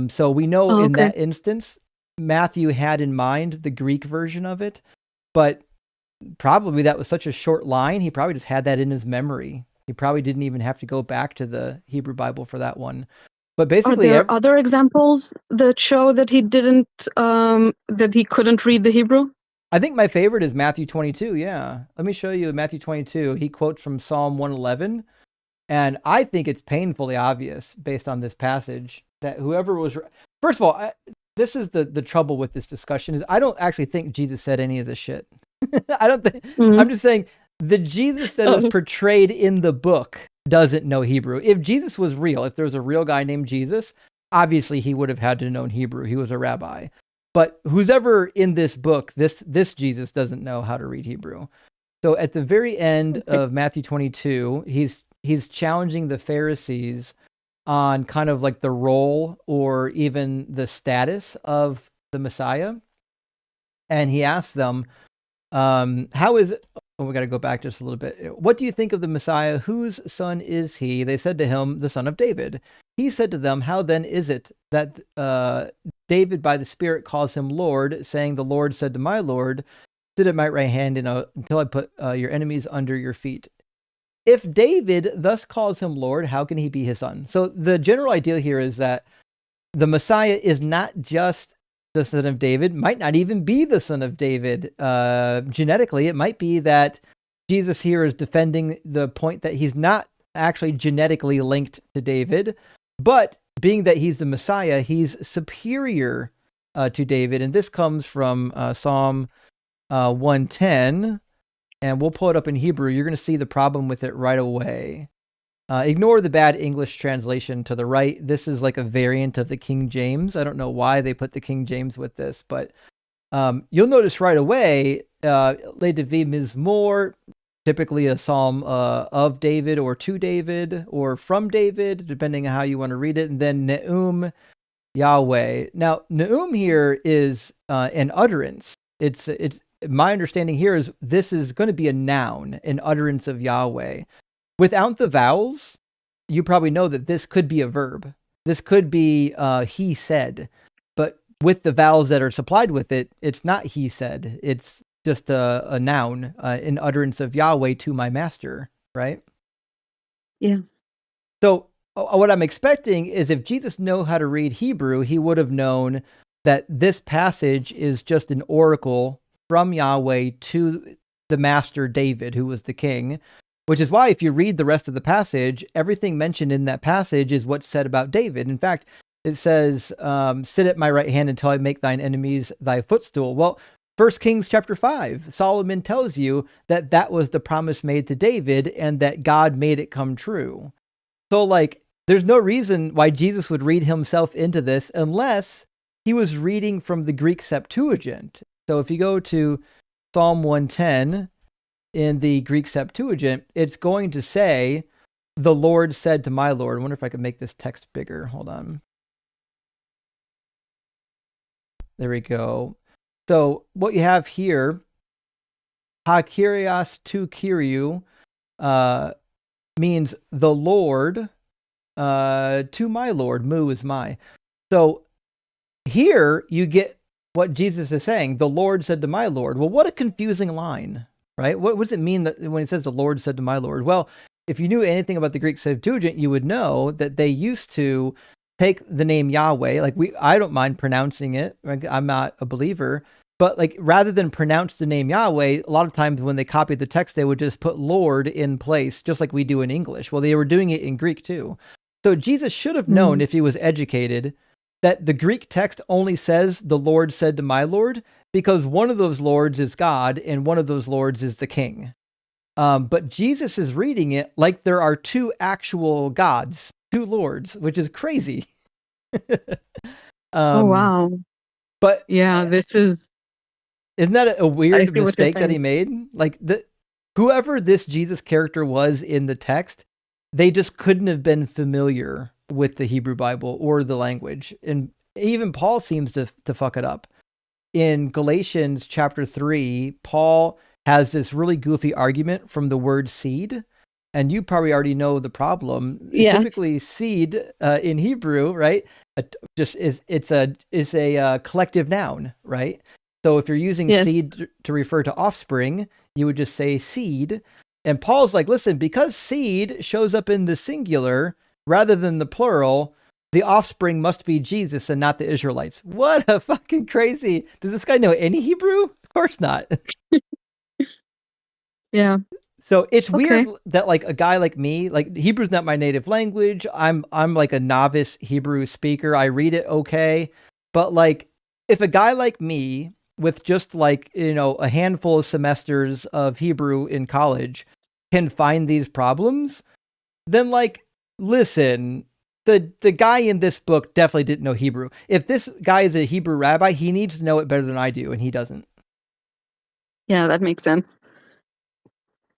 So we know in that instance, Matthew had in mind the Greek version of it, but probably that was such a short line, he probably just had that in his memory. He probably didn't even have to go back to the Hebrew Bible for that one. But basically,
are there other examples that show that he didn't, that he couldn't read the Hebrew?
I think my favorite is Matthew 22. Yeah. Let me show you Matthew 22. He quotes from Psalm 111, And I think it's painfully obvious based on this passage that whoever was, first of all, this is the trouble with this discussion is I don't actually think Jesus said any of this shit. I don't think,
Mhm.
I'm just saying the Jesus that is portrayed in the book doesn't know Hebrew. If Jesus was real, if there was a real guy named Jesus, obviously he would have had to know Hebrew. He was a rabbi. But who's ever in this book, this Jesus doesn't know how to read Hebrew. So at the very end of Matthew 22, he's challenging the Pharisees on kind of like the role or even the status of the Messiah. And he asks them, how is it? Oh, we got to go back just a little bit. What do you think of the Messiah? Whose son is he? They said to him, the son of David. He said to them, how then is it that David by the Spirit calls him Lord, saying, the Lord said to my Lord, sit at my right hand until I put your enemies under your feet. If David thus calls him Lord, how can he be his son? So the general idea here is that the Messiah is not just the son of David, might not even be the son of David genetically. It might be that Jesus here is defending the point that he's not actually genetically linked to David, but being that he's the Messiah, he's superior to David. And this comes from Psalm 110, and we'll pull it up in Hebrew. You're going to see the problem with it right away. Ignore the bad English translation to the right. This is like a variant of the King James. I don't know why they put the King James with this, but you'll notice right away, Le David Mizmor, typically a psalm of David or to David or from David, depending on how you want to read it. And then Ne'um Yahweh. Now, Ne'um here is an utterance. It's my understanding here is this is going to be a noun, an utterance of Yahweh. Without the vowels, you probably know that this could be a verb. This could be he said. But with the vowels that are supplied with it, it's not he said. It's just a noun, an utterance of Yahweh to my master, right?
Yeah.
So what I'm expecting is if Jesus knew how to read Hebrew, he would have known that this passage is just an oracle from Yahweh to the master David, who was the king. Which is why if you read the rest of the passage, everything mentioned in that passage is what's said about David. In fact, it says, sit at my right hand until I make thine enemies thy footstool. Well, 1 Kings chapter 5, Solomon tells you that that was the promise made to David and that God made it come true. So like, there's no reason why Jesus would read himself into this unless he was reading from the Greek Septuagint. So if you go to Psalm 110, in the Greek Septuagint, it's going to say, the Lord said to my Lord. I wonder if I could make this text bigger. Hold on. There we go. So what you have here, ha kyrios tu kyriou, means the Lord to my Lord. Mu is my. So here you get what Jesus is saying. The Lord said to my Lord. Well, what a confusing line. Right? What does it mean that when it says the Lord said to my Lord? Well, if you knew anything about the Greek Septuagint, you would know that they used to take the name Yahweh. Like I don't mind pronouncing it. I'm not a believer, but like rather than pronounce the name Yahweh, a lot of times when they copied the text, they would just put Lord in place, just like we do in English. Well, they were doing it in Greek too. So Jesus should have known if he was educated that the Greek text only says the Lord said to my Lord, because one of those lords is God and one of those lords is the king. But Jesus is reading it like there are two actual gods, two lords, which is crazy.
Oh, wow.
But
Yeah,
isn't that a
I
weird
see what you're
mistake that he
saying.
made? Like whoever this Jesus character was in the text, they just couldn't have been familiar with the Hebrew Bible or the language. And even Paul seems to fuck it up. In Galatians chapter 3, Paul has this really goofy argument from the word seed. And you probably already know the problem.
Yeah.
Typically seed in Hebrew, right? It's a collective noun, right? So if you're using
Yes.
seed to refer to offspring, you would just say seed. And Paul's like, listen, because seed shows up in the singular rather than the plural, the offspring must be Jesus and not the Israelites. What a fucking crazy. Does this guy know any Hebrew? Of course not.
Yeah.
So it's
Okay.
weird that like a guy like me, like Hebrew's not my native language. I'm like a novice Hebrew speaker. I read it okay. But like if a guy like me with just like, a handful of semesters of Hebrew in college can find these problems, then like listen, the guy in this book definitely didn't know Hebrew. If this guy is a Hebrew rabbi, he needs to know it better than I do, and he doesn't.
Yeah, that makes sense.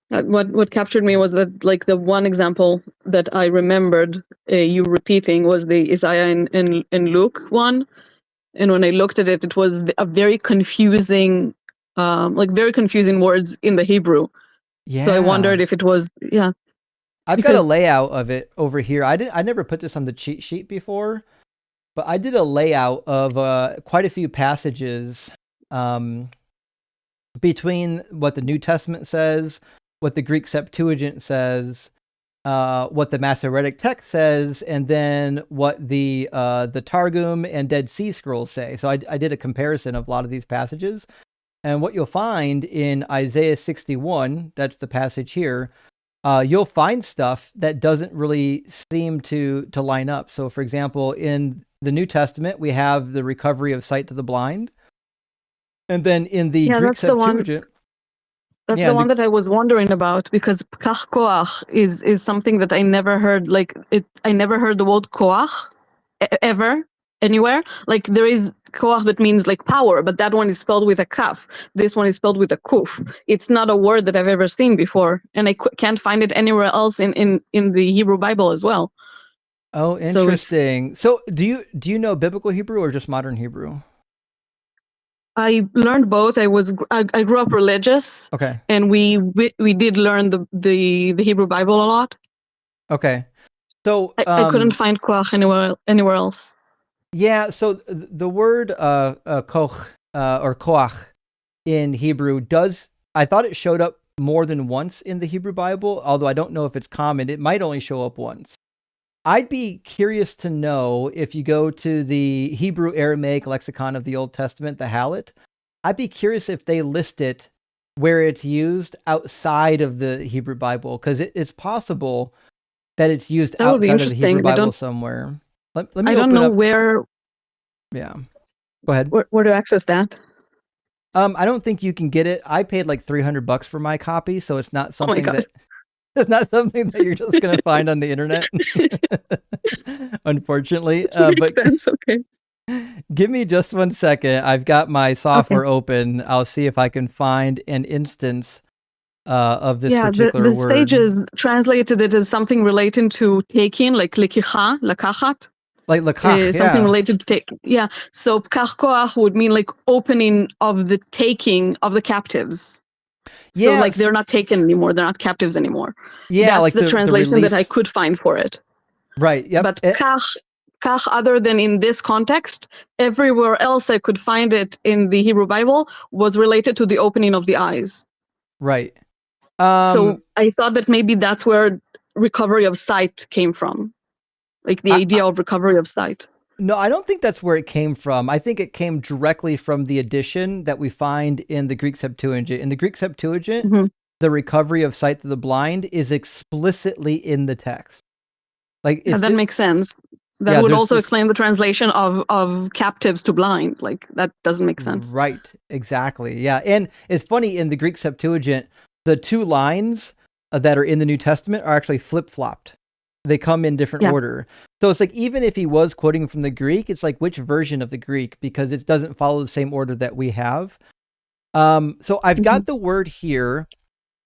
What captured me was that like the one example that I remembered you repeating was the Isaiah in Luke one, and when I looked at it, it was a very confusing, like very confusing words in the Hebrew. So I
Yeah.
wondered if it was
I've got a
because
layout of it over here. I never put this on the cheat sheet before, but I did a layout of quite a few passages um, between what the New Testament says, what the Greek Septuagint says, what the Masoretic text says, and then what the Targum and Dead Sea Scrolls say. So I did a comparison of a lot of these passages, and what you'll find in Isaiah 61, that's the passage here, you'll find stuff that doesn't really seem to line up. So, for example, in the New Testament, we have the recovery of sight to the blind, and then in the
yeah,
Greek Septuagint,
that's
yeah,
the one that I was wondering about because kach koach is something that I never heard like it. I never heard the word koach ever anywhere. Like there is koach that means like power, but that one is spelled with a kaf. This one is spelled with a kuf. It's not a word that I've ever seen before, and I can't find it anywhere else in the Hebrew Bible as well.
oh,
So it's
interesting. So, do you know biblical Hebrew or just modern Hebrew?
I learned both. I grew up religious,
Okay,
and we did learn the Hebrew Bible a lot.
okay. So,
I couldn't find koach anywhere else.
yeah. So the word koch or koach in Hebrew does. I thought it showed up more than once in the Hebrew Bible, although I don't know if it's common. It might only show up once. I'd be curious to know if you go to the Hebrew Aramaic lexicon of the Old Testament, the Hallet. I'd be curious if they list it where it's used outside of the Hebrew Bible, because it's possible that it's used
That would be
outside of the Hebrew
interesting. I
Bible
don't
somewhere. Let
I
me
don't
open
know
up.
where
Yeah, go ahead.
where to access that.
I don't think you can get it. I paid like $300 for my copy, so it's not
Oh my
something
god.
that it's not something that you're just gonna find on the internet. Unfortunately,
That makes
but
sense. Okay.
give me just 1 second. I've got my
Okay.
software open. I'll see if I can find an instance of this
Yeah,
particular
the
word,
sages translated it as something relating to taking, like likicha, lakachat.
like lakach.
Something
Yeah,
related to take. Yeah. So pkach koach would mean like opening of the taking of the captives. So like
yes,
they're not taken anymore. They're not captives anymore.
yeah,
That's
like
the
the
translation that I
release.
could find for it.
Right. Yep.
But kach, other than in this context, everywhere else I could find it in the Hebrew Bible was related to the opening of the eyes.
Right.
So
Um.
I thought that maybe that's where recovery of sight came from, like the
I
idea of recovery of sight.
No, I don't think that's where it came from. I think it came directly from the addition that we find in the Greek Septuagint. In the Greek Septuagint,
Hmm.
the recovery of sight to the blind is explicitly in the text. Like
Yeah,
it's
that
just,
makes sense. That
yeah,
would
there's
also
just
explain the translation of captives to blind. Like that doesn't make sense.
right, exactly. Yeah. And it's funny in the Greek Septuagint, the two lines that are in the New Testament are actually flip-flopped. They come in different
Yeah.
order. So it's like even if he was quoting from the Greek, it's like which version of the Greek because it doesn't follow the same order that we have. So I've
Hmm.
got the word here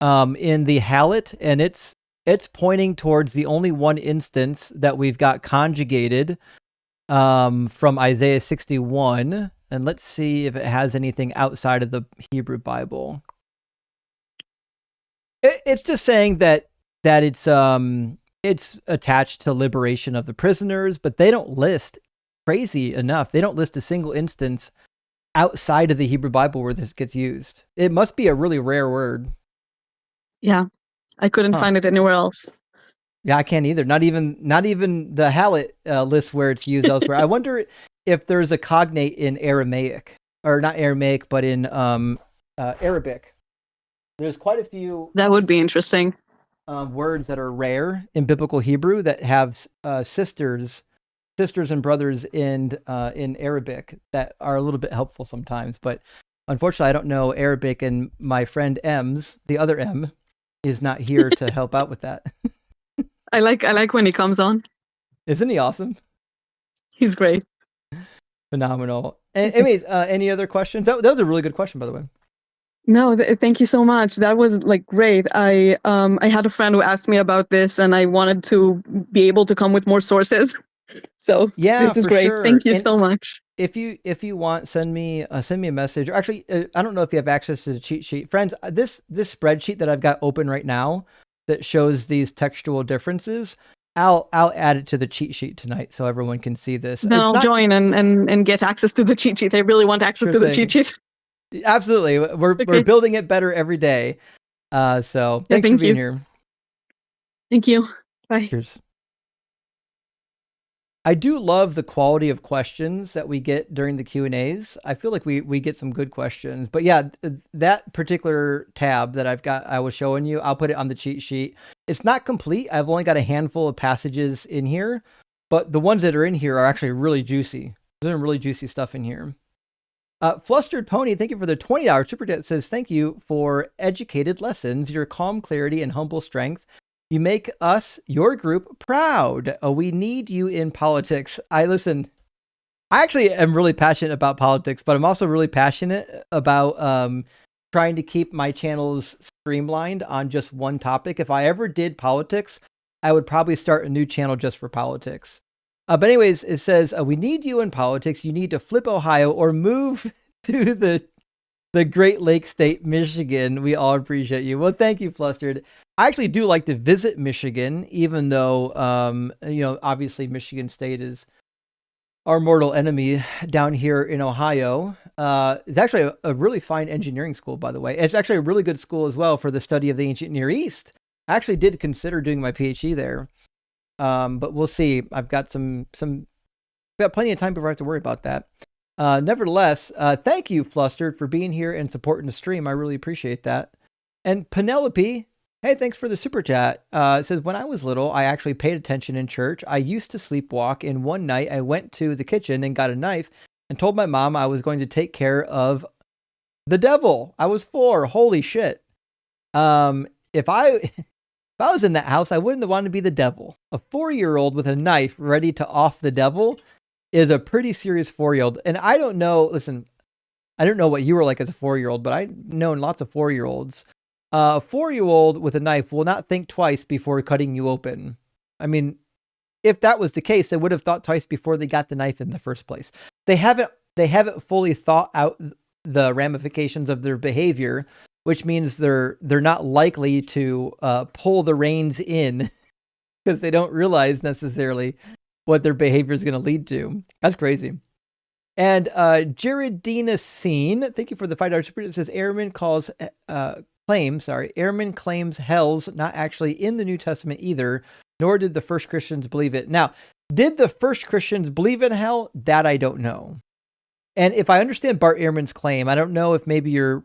in the Hallet, and it's pointing towards the only one instance that we've got conjugated from Isaiah 61. And let's see if it has anything outside of the Hebrew Bible. It's just saying that it's attached to liberation of the prisoners, but they don't list, crazy enough, they don't list a single instance outside of the Hebrew Bible where this gets used. It must be a really rare word.
Yeah, I couldn't
Huh.
find it anywhere else.
Yeah, I can't either. Not even the Hallet lists where it's used elsewhere. I wonder if there's a cognate in Aramaic, or not Aramaic, but in Arabic. There's quite a few
That would be interesting.
words that are rare in biblical Hebrew that have sisters and brothers in Arabic that are a little bit helpful sometimes. But unfortunately, I don't know Arabic, and my friend M's, the other M, is not here to help out with that.
I like when he comes on.
Isn't he awesome?
He's great.
Phenomenal. Anyways, any other questions? That was a really good question, by the way.
No, thank you so much. That was like great. I had a friend who asked me about this, and I wanted to be able to come with more sources. So
Yeah,
this is
for
great.
sure.
Thank you
And
so much.
if you want, send me a message. Or actually, I don't know if you have access to the cheat sheet, friends. This spreadsheet that I've got open right now that shows these textual differences. I'll add it to the cheat sheet tonight so everyone can see this.
Then
It's
I'll
not
join and get access to the cheat sheet. I really want access
sure
to the cheat
thing.
sheet.
Absolutely. We're
Okay.
building it better every day. So
Yeah,
thanks for
thank
being
you.
here.
Thank you. Bye.
Cheers. I do love the quality of questions that we get during the Q&As. I feel like we get some good questions. But yeah, that particular tab that I was showing you, I'll put it on the cheat sheet. It's not complete. I've only got a handful of passages in here, but the ones that are in here are actually really juicy. There's some really juicy stuff in here. Flustered Pony, thank you for the $20 super chat. Says, thank you for educated lessons, your calm clarity and humble strength. You make us, your group, proud. We need you in politics. I actually am really passionate about politics, but I'm also really passionate about trying to keep my channels streamlined on just one topic. If I ever did politics, I would probably start a new channel just for politics. But anyways, it says, we need you in politics. You need to flip Ohio or move to the Great Lakes State, Michigan. We all appreciate you. Well, thank you, Flustered. I actually do like to visit Michigan, even though, obviously Michigan State is our mortal enemy down here in Ohio. It's actually a really fine engineering school, by the way. It's actually a really good school as well for the study of the ancient Near East. I actually did consider doing my PhD there. But we'll see. I've got got plenty of time before I have to worry about that. Nevertheless, thank you, Flustered, for being here and supporting the stream. I really appreciate that. And Penelope, hey, thanks for the super chat. It says, when I was little, I actually paid attention in church. I used to sleepwalk, and one night I went to the kitchen and got a knife and told my mom I was going to take care of the devil. I was 4. Holy shit. If I was in that house, I wouldn't have wanted to be the devil. A 4-year-old with a knife ready to off the devil is a pretty serious 4-year-old. And I don't know, listen, I don't know what you were like as a 4-year-old, but I've known lots of 4-year-olds. A 4-year-old with a knife will not think twice before cutting you open. I mean, if that was the case, they would have thought twice before they got the knife in the first place. They haven't fully thought out the ramifications of their behavior, which means they're not likely to pull the reins in because they don't realize necessarily what their behavior is going to lead to. That's crazy. And Jaredina Scene, thank you for the $5 super. It says Ehrman claims hell's not actually in the New Testament either, nor did the first Christians believe it. Now, did the first Christians believe in hell? That I don't know. And if I understand Bart Ehrman's claim, I don't know if maybe you're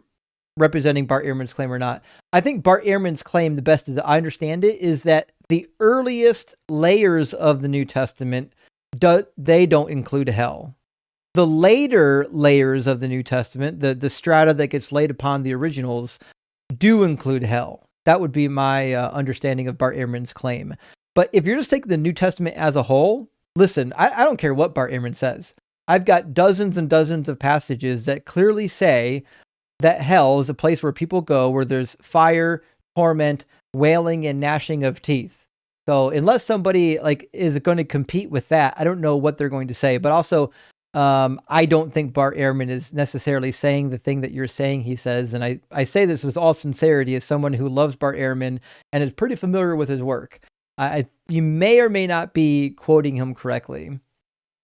representing Bart Ehrman's claim or not. I think Bart Ehrman's claim, the best as I understand it, is that the earliest layers of the New Testament, they don't include hell. The later layers of the New Testament, the strata that gets laid upon the originals, do include hell. That would be my understanding of Bart Ehrman's claim. But if you're just taking the New Testament as a whole, listen, I don't care what Bart Ehrman says. I've got dozens and dozens of passages that clearly say that hell is a place where people go where there's fire, torment, wailing, and gnashing of teeth. So unless somebody is going to compete with that, I don't know what they're going to say. But also, I don't think Bart Ehrman is necessarily saying the thing that you're saying he says. And I say this with all sincerity as someone who loves Bart Ehrman and is pretty familiar with his work. You may or may not be quoting him correctly.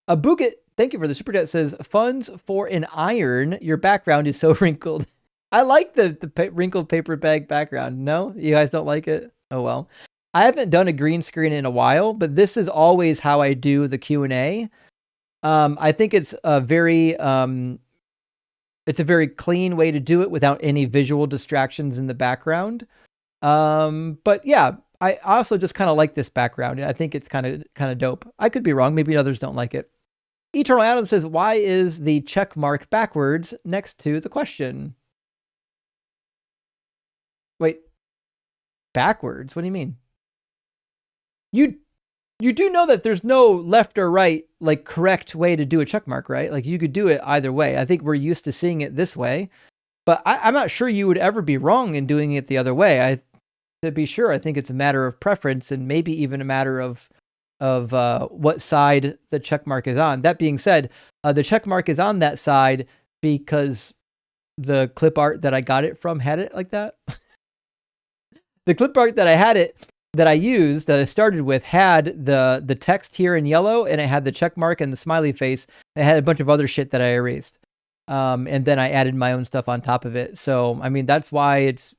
Buget, thank you for the super chat. Says, funds for an iron. Your background is so wrinkled. I like the wrinkled paper bag background. No? You guys don't like it? Oh, well. I haven't done a green screen in a while, but this is always how I do the Q&A. I think it's a very It's a very clean way to do it without any visual distractions in the background. But yeah, I also just kind of like this background. I think it's kind of dope. I could be wrong. Maybe others don't like it. Eternal Adam says, why is the check mark backwards next to the question? Wait, backwards? What do you mean? You do know that there's no left or right, like, correct way to do a check mark, right? Like, you could do it either way. I think we're used to seeing it this way, but I'm not sure you would ever be wrong in doing it the other way. To be sure, I think it's a matter of preference and maybe even a matter of what side the check mark is on. That being said, the check mark is on that side because the clip art that I got it from had it like that. The clip art that I used, that I started with, had the text here in yellow, and it had the check mark and the smiley face. It had a bunch of other shit that I erased. And then I added my own stuff on top of it. So, I mean, that's why it's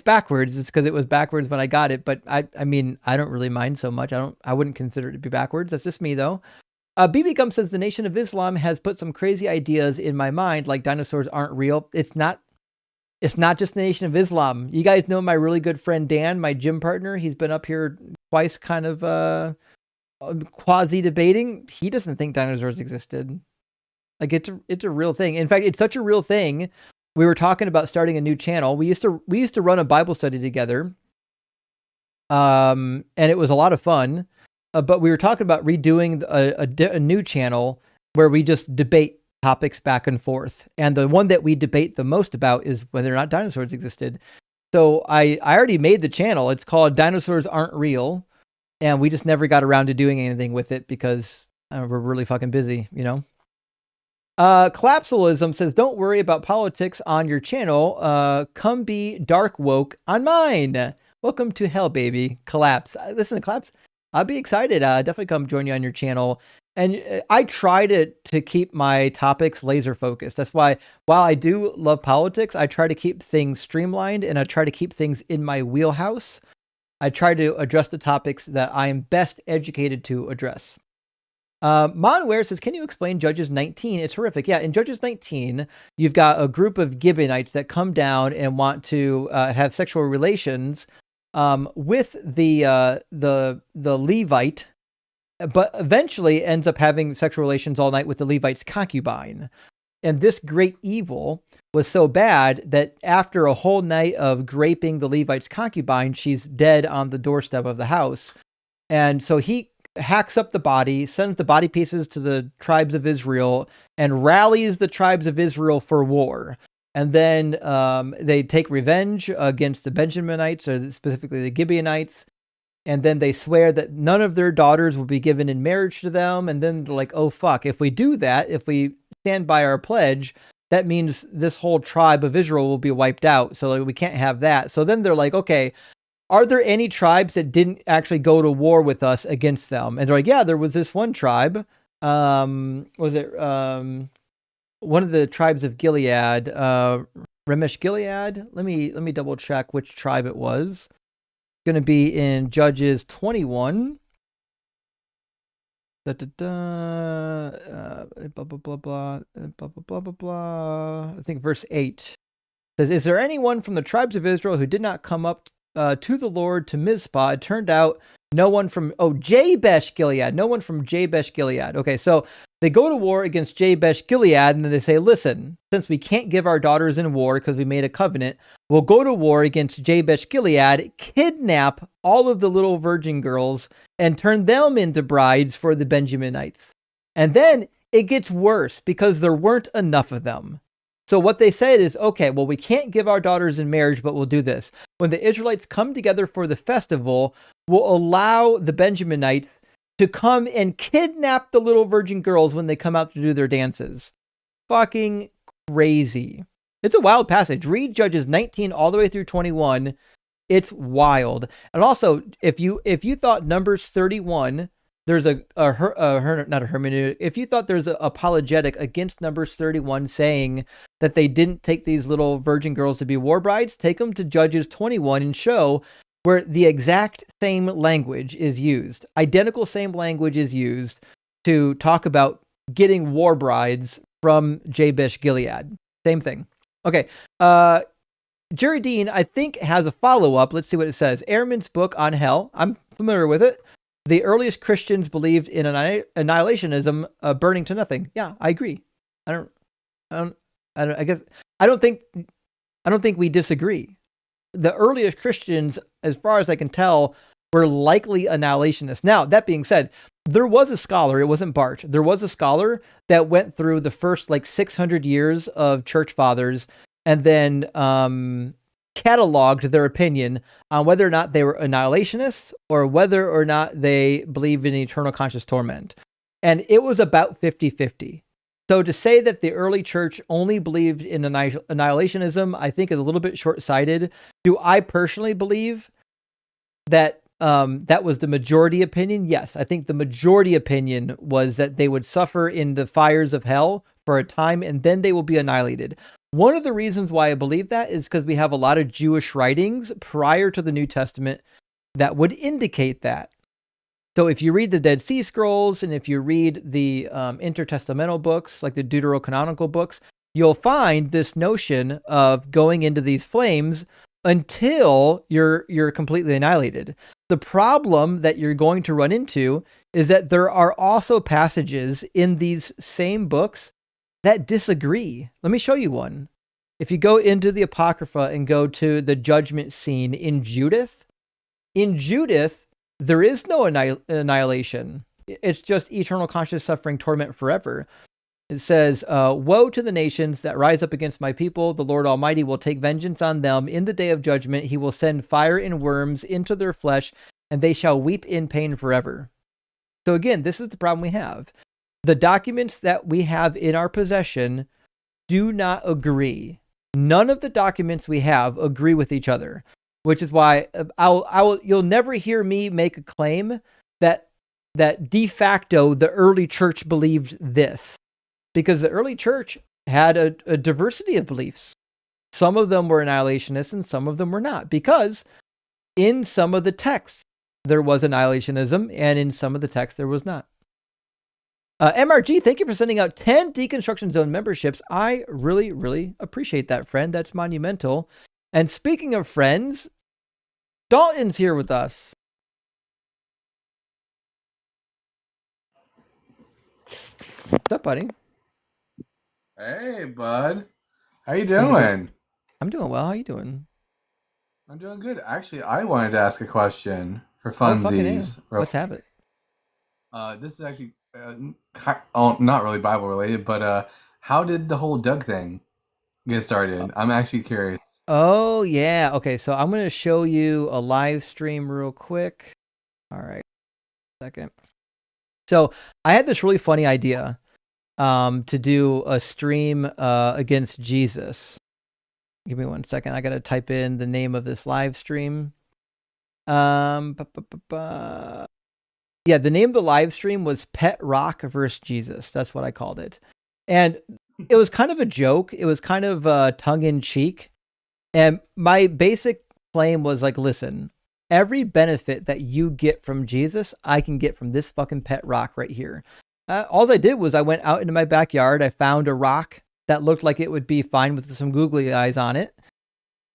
backwards. It's because it was backwards when I got it. But I mean, I don't really mind so much. I wouldn't consider it to be backwards. That's just me, though. BB Gum says the Nation of Islam has put some crazy ideas in my mind, like dinosaurs aren't real. It's not just the Nation of Islam. You guys know my really good friend Dan, my gym partner. He's been up here twice, kind of quasi debating. He doesn't think dinosaurs existed. Like, it's a real thing. In fact, it's such a real thing. We were talking about starting a new channel. We used to run a Bible study together, and it was a lot of fun. But we were talking about redoing a new channel where we just debate topics back and forth. And the one that we debate the most about is whether or not dinosaurs existed. So I already made the channel. It's called Dinosaurs Aren't Real. And we just never got around to doing anything with it because we're really fucking busy, you know? Collapsalism says, don't worry about politics on your channel. Come be dark woke on mine. Welcome to hell, baby. Collapse. Listen to Collapse. I'll be excited. Definitely come join you on your channel. And I try to keep my topics laser focused. That's why, while I do love politics, I try to keep things streamlined and I try to keep things in my wheelhouse. I try to address the topics that I am best educated to address. Monware says, can you explain Judges 19? It's horrific. Yeah, in Judges 19, you've got a group of Gibeonites that come down and want to have sexual relations with the Levite, but eventually ends up having sexual relations all night with the Levite's concubine. And this great evil was so bad that after a whole night of graping the Levite's concubine, she's dead on the doorstep of the house. And so he hacks up the body, sends the body pieces to the tribes of Israel, and rallies the tribes of Israel for war. And then they take revenge against the Benjaminites, or specifically the Gibeonites. And then they swear that none of their daughters will be given in marriage to them. And then they're like, oh, fuck, if we do that, if we stand by our pledge, that means this whole tribe of Israel will be wiped out. So we can't have that. So then they're like, okay, are there any tribes that didn't actually go to war with us against them? And they're like, yeah, there was this one tribe. Was it one of the tribes of Gilead, Ramesh Gilead? Let me double check which tribe it was. Going to be in Judges 21. Blah, blah, blah, blah, blah, blah, blah, blah. I think verse 8 says, is there anyone from the tribes of Israel who did not come up to the Lord to Mizpah? It turned out no one from, Jabesh Gilead. No one from Jabesh Gilead. Okay, so they go to war against Jabesh Gilead, and then they say, listen, since we can't give our daughters in war because we made a covenant, we'll go to war against Jabesh Gilead, kidnap all of the little virgin girls, and turn them into brides for the Benjaminites. And then it gets worse because there weren't enough of them. So what they said is, okay, well, we can't give our daughters in marriage, but we'll do this. When the Israelites come together for the festival, we'll allow the Benjaminites to come and kidnap the little virgin girls when they come out to do their dances. Fucking crazy. It's a wild passage. Read Judges 19 all the way through 21. It's wild. And also, if you thought Numbers 31, there's not a hermeneutic. If you thought there's an apologetic against Numbers 31 saying that they didn't take these little virgin girls to be war brides, take them to Judges 21 and show where the exact same language is used. Identical same language is used to talk about getting war brides from Jabesh Gilead. Same thing. Okay. Jerry Dean, I think, has a follow-up. Let's see what it says. Ehrman's book on hell. I'm familiar with it. The earliest Christians believed in annihilationism, burning to nothing. Yeah, I agree. I don't think we disagree. The earliest Christians, as far as I can tell, were likely annihilationists. Now, that being said, there was a scholar, it wasn't Bart, there was a scholar that went through the first 600 years of church fathers and then cataloged their opinion on whether or not they were annihilationists or whether or not they believed in eternal conscious torment. And it was about 50-50. So to say that the early church only believed in annihilationism, I think is a little bit short-sighted. Do I personally believe that that was the majority opinion? Yes, I think the majority opinion was that they would suffer in the fires of hell for a time and then they will be annihilated. One of the reasons why I believe that is because we have a lot of Jewish writings prior to the New Testament that would indicate that. So if you read the Dead Sea Scrolls and if you read the intertestamental books, like the deuterocanonical books, you'll find this notion of going into these flames until you're completely annihilated. The problem that you're going to run into is that there are also passages in these same books that disagree. Let me show you one. If you go into the Apocrypha and go to the judgment scene in Judith, there is no annihilation. It's just eternal conscious suffering, torment forever. It says, woe to the nations that rise up against my people. The Lord Almighty will take vengeance on them in the day of judgment. He will send fire and worms into their flesh, and they shall weep in pain forever. So again, this is the problem we have. The documents that we have in our possession do not agree. None of the documents we have agree with each other, which is why you'll never hear me make a claim that de facto the early church believed this. Because the early church had a diversity of beliefs. Some of them were annihilationists and some of them were not. Because in some of the texts, there was annihilationism, and in some of the texts, there was not. MRG, thank you for sending out 10 Deconstruction Zone memberships. I really, really appreciate that, friend. That's monumental. And speaking of friends, Dalton's here with us. What's up, buddy?
Hey, bud. How you doing?
I'm doing well. How you doing?
I'm doing good. Actually, I wanted to ask a question for
fucking
funsies.
Let's have it.
This is actually not really Bible related, but how did the whole Doug thing get started? I'm actually curious.
Oh, yeah. Okay, so I'm going to show you a live stream real quick. All right. Second. So I had this really funny idea to do a stream against Jesus. Give me 1 second. I got to type in the name of this live stream. Yeah, the name of the live stream was Pet Rock versus Jesus. That's what I called it. And it was kind of a joke. It was kind of tongue in cheek. And my basic claim was listen, every benefit that you get from Jesus, I can get from this fucking pet rock right here. All I did was I went out into my backyard. I found a rock that looked like it would be fine with some googly eyes on it.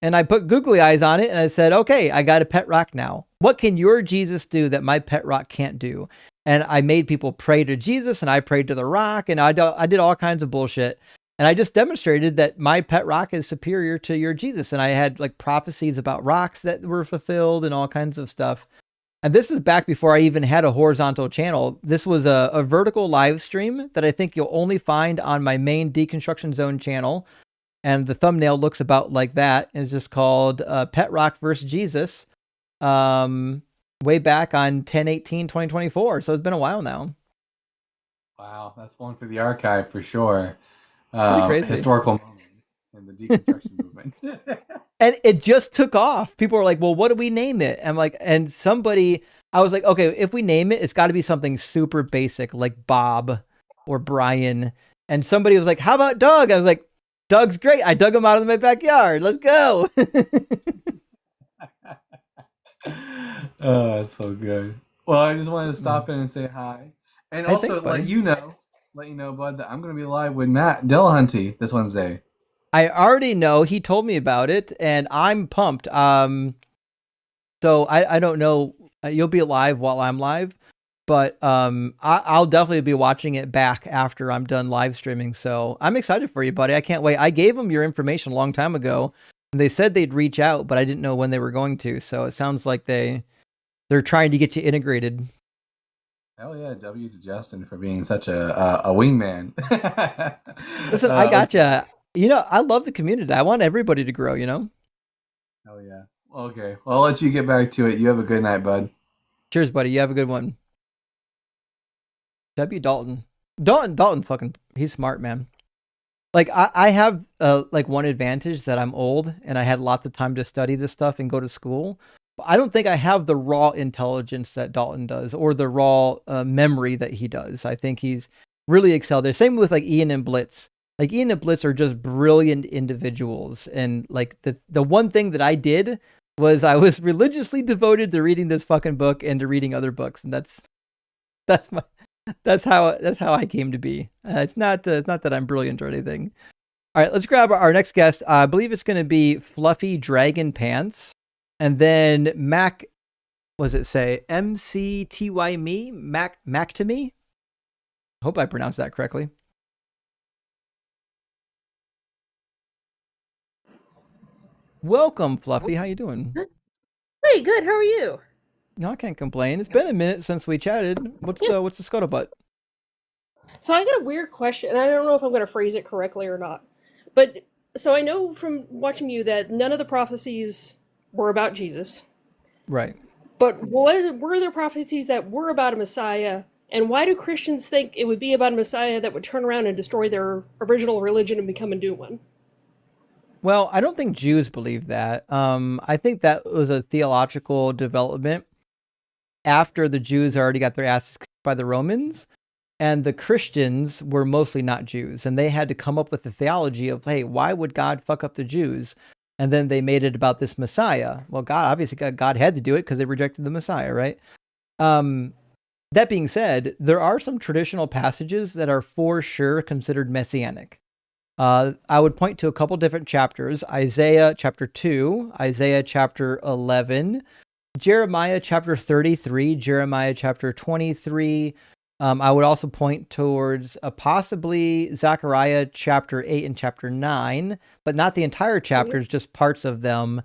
And I put googly eyes on it and I said, okay, I got a pet rock now. What can your Jesus do that my pet rock can't do? And I made people pray to Jesus and I prayed to the rock and I did all kinds of bullshit. And I just demonstrated that my pet rock is superior to your Jesus. And I had prophecies about rocks that were fulfilled and all kinds of stuff. And this is back before I even had a horizontal channel. This was a vertical live stream that I think you'll only find on my main Deconstruction Zone channel. And the thumbnail looks about like that. It's just called Pet Rock versus Jesus. Way back on 10/18/2024. So it's been a while now.
Wow, that's one for the archive for sure.
Pretty crazy.
Historical moment in the deconstruction movement.
And it just took off. People were like, well, what do we name it? I'm like, and I was like, okay, if we name it, it's got to be something super basic like Bob or Brian. And somebody was like, how about Doug? I was like, Doug's great. I dug him out of my backyard. Let's go.
Oh, that's so good. Well, I just wanted to stop in and say hi. And
Hey,
also
thanks, buddy.
let you know let you know, bud, that I'm going to be live with Matt Dillahunty this Wednesday.
I already know. He told me about it, and I'm pumped. So I don't know. You'll be live while I'm live, but I'll definitely be watching it back after I'm done live streaming. So I'm excited for you, buddy. I can't wait. I gave them your information a long time ago, and they said they'd reach out, but I didn't know when they were going to. So it sounds like they're trying to get you integrated.
Hell yeah, W to Justin for being such a wingman.
Listen, I gotcha. You know, I love the community. I want everybody to grow, you know?
Hell yeah. Okay, well, I'll let you get back to it. You have a good night, bud.
Cheers, buddy. You have a good one. W. Dalton. Dalton's fucking, he's smart, man. Like, I have, like, one advantage that I'm old, and I had lots of time to study this stuff and go to school. But I don't think I have the raw intelligence that Dalton does, or the raw memory that he does. I think he's really excelled there. Same with, like, Ian and Blitz. Like, Ian and Blitz are just brilliant individuals. And, like, the one thing that I did was I was religiously devoted to reading this fucking book and to reading other books. And that's how I came to be. It's not that I'm brilliant or anything. All right, let's grab our next guest. I believe it's going to be Fluffy Dragon Pants. And then Mac, was it say MCTY me? Mac to me? I hope I pronounced that correctly. Welcome, Fluffy. How you doing?
Hey, good. How are you?
No, I can't complain. It's been a minute since we chatted. What's the scuttlebutt?
So I got a weird question, and I don't know if I'm going to phrase it correctly or not. But so I know from watching you that none of the prophecies were about Jesus.
Right.
But what were there prophecies that were about a Messiah? And why do Christians think it would be about a Messiah that would turn around and destroy their original religion and become a new one?
Well, I don't think Jews believe that. I think that was a theological development after the Jews already got their asses kicked by the Romans, and the Christians were mostly not Jews, and they had to come up with the theology of, hey, why would God fuck up the Jews? And then they made it about this Messiah. Well, God had to do it because they rejected the Messiah, right? That being said, there are some traditional passages that are for sure considered messianic. I would point to a couple different chapters: Isaiah chapter 2, Isaiah chapter 11, Jeremiah chapter 33, Jeremiah chapter 23. I would also point towards possibly Zechariah chapter 8 and chapter 9, but not the entire chapters, just parts of them.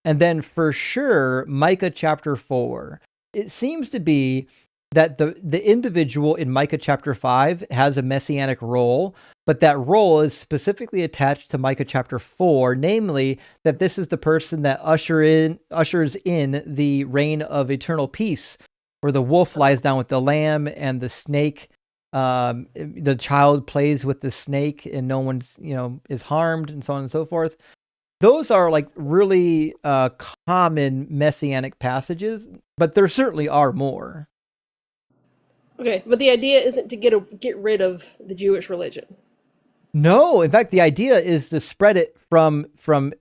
And then for sure, Micah chapter 4. It seems to be that the individual in Micah chapter 5 has a messianic role, but that role is specifically attached to Micah chapter 4, namely that this is the person that ushers in the reign of eternal peace, where the wolf lies down with the lamb and the snake, the child plays with the snake and no one's, is harmed, and so on and so forth. Those are like really common messianic passages, but there certainly are more.
Okay, but the idea isn't to get rid of the Jewish religion.
No, in fact, the idea is to spread it from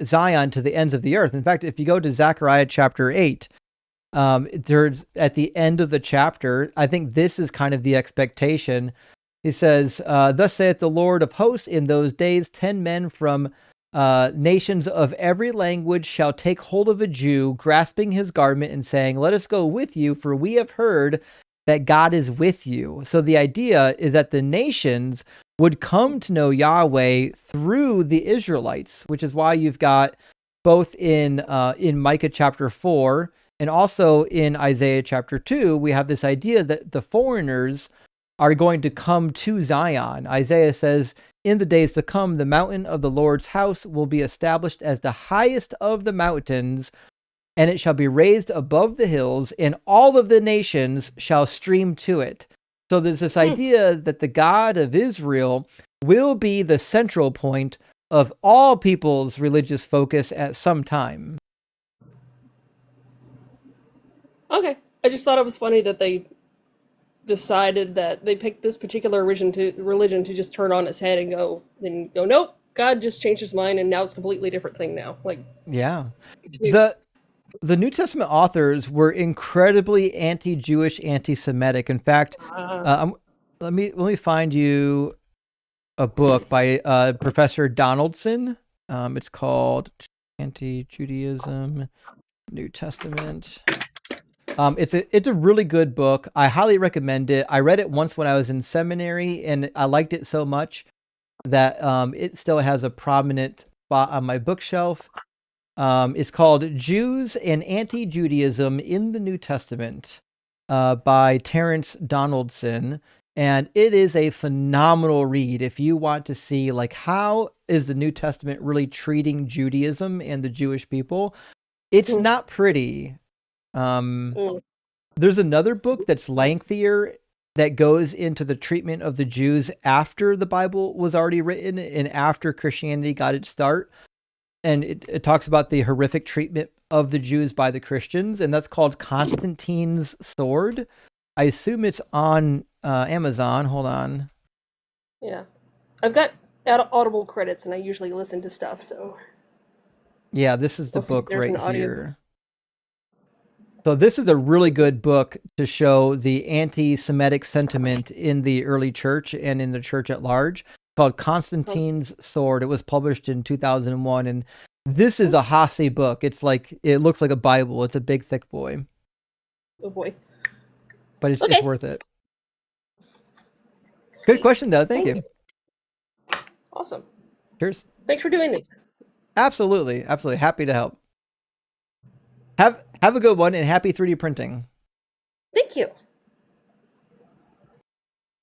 Zion to the ends of the earth. In fact, if you go to Zechariah chapter 8, there's at the end of the chapter, I think this is kind of the expectation. He says, "Thus saith the Lord of hosts, in those days 10 men from nations of every language shall take hold of a Jew, grasping his garment and saying, 'Let us go with you, for we have heard that God is with you.'" So the idea is that the nations would come to know Yahweh through the Israelites, which is why you've got both in Micah chapter 4 and also in Isaiah chapter 2, we have this idea that the foreigners are going to come to Zion. Isaiah says, "In the days to come, the mountain of the Lord's house will be established as the highest of the mountains, and it shall be raised above the hills, and all of the nations shall stream to it." So there's this idea that the God of Israel will be the central point of all people's religious focus at some time.
Okay, I just thought it was funny that they decided that they picked this particular religion to just turn on its head and go, nope, God just changed his mind and now it's a completely different thing now. Like,
yeah, the New Testament authors were incredibly anti-Jewish, anti-Semitic. In fact, I'm let me find you a book by Professor Donaldson. It's called Anti-Judaism, New Testament. It's a really good book. I highly recommend it. I read it once when I was in seminary, and I liked it so much that it still has a prominent spot on my bookshelf. It's called Jews and Anti-Judaism in the New Testament by Terence Donaldson. And it is a phenomenal read if you want to see like how is the New Testament really treating Judaism and the Jewish people. It's not pretty. There's another book that's lengthier that goes into the treatment of the Jews after the Bible was already written and after Christianity got its start. And it talks about the horrific treatment of the Jews by the Christians, and that's called Constantine's Sword. I assume it's on Amazon. Hold on.
Yeah. I've got Audible credits, and I usually listen to stuff, so...
Yeah, this is the book
there's an
right
audio.
here. So this is a really good book to show the anti-Semitic sentiment in the early church and in the church at large, called Constantine's Sword. It was published in 2001, and this is a Hasse book. It's like, it looks like a Bible. It's a big, thick boy.
Oh boy.
But it's
Okay.
worth it. Good question, though. Thank you.
Awesome.
Cheers.
Thanks for doing these.
Absolutely. Absolutely. Happy to help. Have a good one, and happy 3D printing.
Thank you.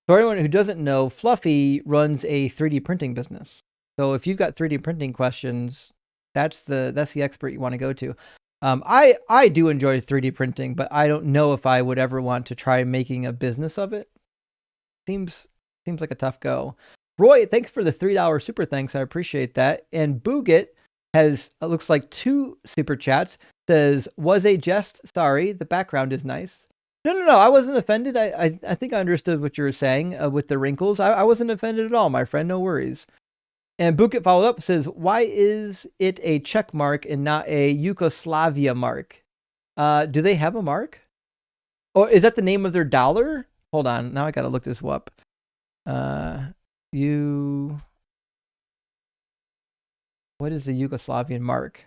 For anyone who doesn't know, Fluffy runs a 3D printing business. So if you've got 3D printing questions, that's the expert you want to go to. I do enjoy 3D printing, but I don't know if I would ever want to try making a business of it. Seems like a tough go. Roy, thanks for the $3 super thanks. I appreciate that. And Booget has, it looks like 2 super chats. Says, was a jest. Sorry, the background is nice. No. I wasn't offended. I think I understood what you were saying with the wrinkles. I wasn't offended at all, my friend. No worries. And Bukit followed up, says, why is it a Czech mark and not a Yugoslavia mark? Do they have a mark? Or is that the name of their dollar? Hold on. Now I got to look this up. What is the Yugoslavian mark?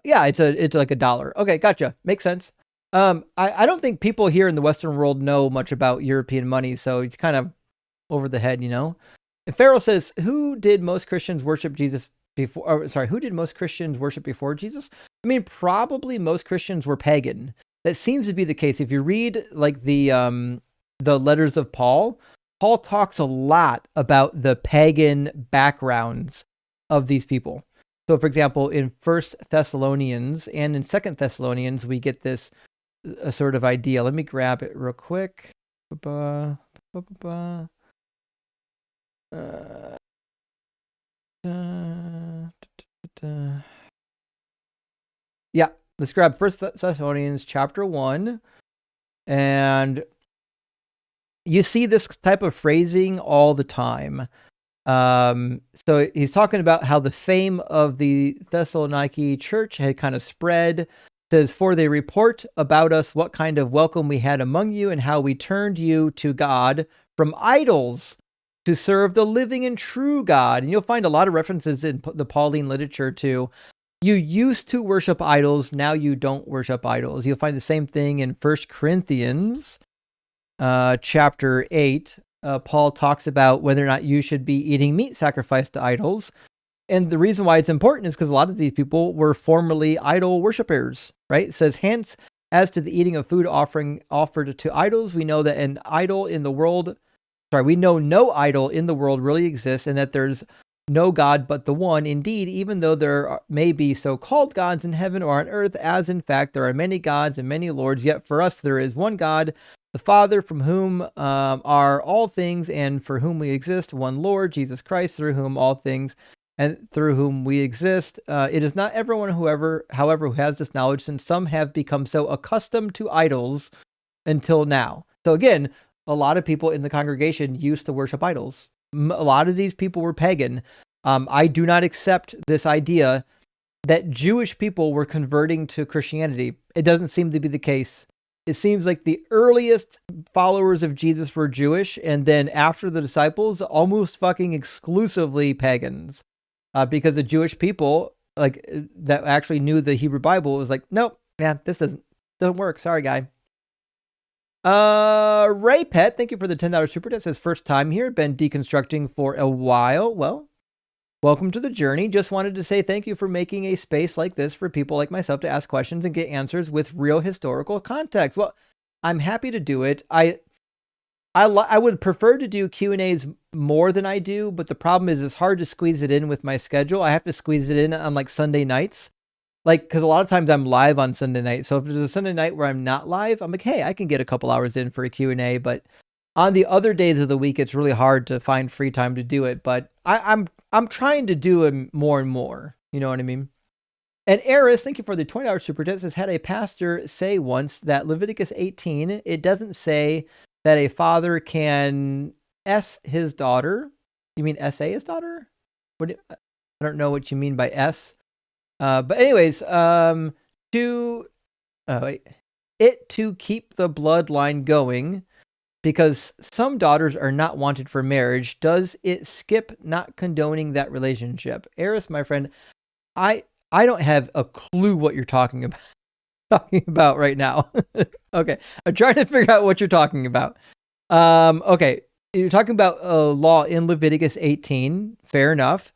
Yeah, it's like a dollar. Okay, gotcha. Makes sense. I don't think people here in the Western world know much about European money, so it's kind of over the head, you know. And Farrell says, who did most Christians worship Jesus before? Who did most Christians worship before Jesus? I mean, probably most Christians were pagan. That seems to be the case. If you read like the letters of Paul talks a lot about the pagan backgrounds of these people. So, for example, in 1 Thessalonians and in 2 Thessalonians, we get this sort of idea. Let me grab it real quick. Yeah, let's grab 1 Thessalonians chapter 1. And you see this type of phrasing all the time. So he's talking about how the fame of the Thessaloniki church had kind of spread. It says, for they report about us what kind of welcome we had among you and how we turned you to God from idols to serve the living and true God. And you'll find a lot of references in the Pauline literature to, you used to worship idols, now you don't worship idols. You'll find the same thing in 1 Corinthians chapter 8. Paul talks about whether or not you should be eating meat sacrificed to idols. And the reason why it's important is because a lot of these people were formerly idol worshipers, right? It says, hence, as to the eating of food offered to idols, we know that we know no idol in the world really exists, and that there's no God but the one. Indeed, even though there may be so-called gods in heaven or on earth, as in fact there are many gods and many lords, yet for us there is one God, the Father, from whom are all things and for whom we exist, one Lord, Jesus Christ, through whom all things and through whom we exist. It is not everyone, however, who has this knowledge, since some have become so accustomed to idols until now. So again, a lot of people in the congregation used to worship idols. A lot of these people were pagan. I do not accept this idea that Jewish people were converting to Christianity. It doesn't seem to be the case. it seems like the earliest followers of Jesus were Jewish, and then after the disciples, almost fucking exclusively pagans, because the Jewish people that actually knew the Hebrew Bible was like, nope, man, this doesn't work. Sorry, guy. Ray Pet, thank you for the $10 super chat. Says first time here, been deconstructing for a while. Well, welcome to the journey. Just wanted to say thank you for making a space like this for people like myself to ask questions and get answers with real historical context. Well, I'm happy to do it. I would prefer to do Q&As more than I do, but the problem is it's hard to squeeze it in with my schedule. I have to squeeze it in on like Sunday nights. Because a lot of times I'm live on Sunday night. So if there's a Sunday night where I'm not live, I'm like, hey, I can get a couple hours in for a Q&A. But on the other days of the week, it's really hard to find free time to do it. But I'm trying to do it more and more. You know what I mean? And Eris, thank you for the $20 super chat. Says, had a pastor say once that Leviticus 18, it doesn't say that a father can S his daughter. You mean SA his daughter? I don't know what you mean by S. But anyways, to keep the bloodline going, because some daughters are not wanted for marriage, does it skip not condoning that relationship? Eris, my friend, I don't have a clue what you're talking about right now. Okay, I'm trying to figure out what you're talking about. Okay, you're talking about a law in Leviticus 18. Fair enough.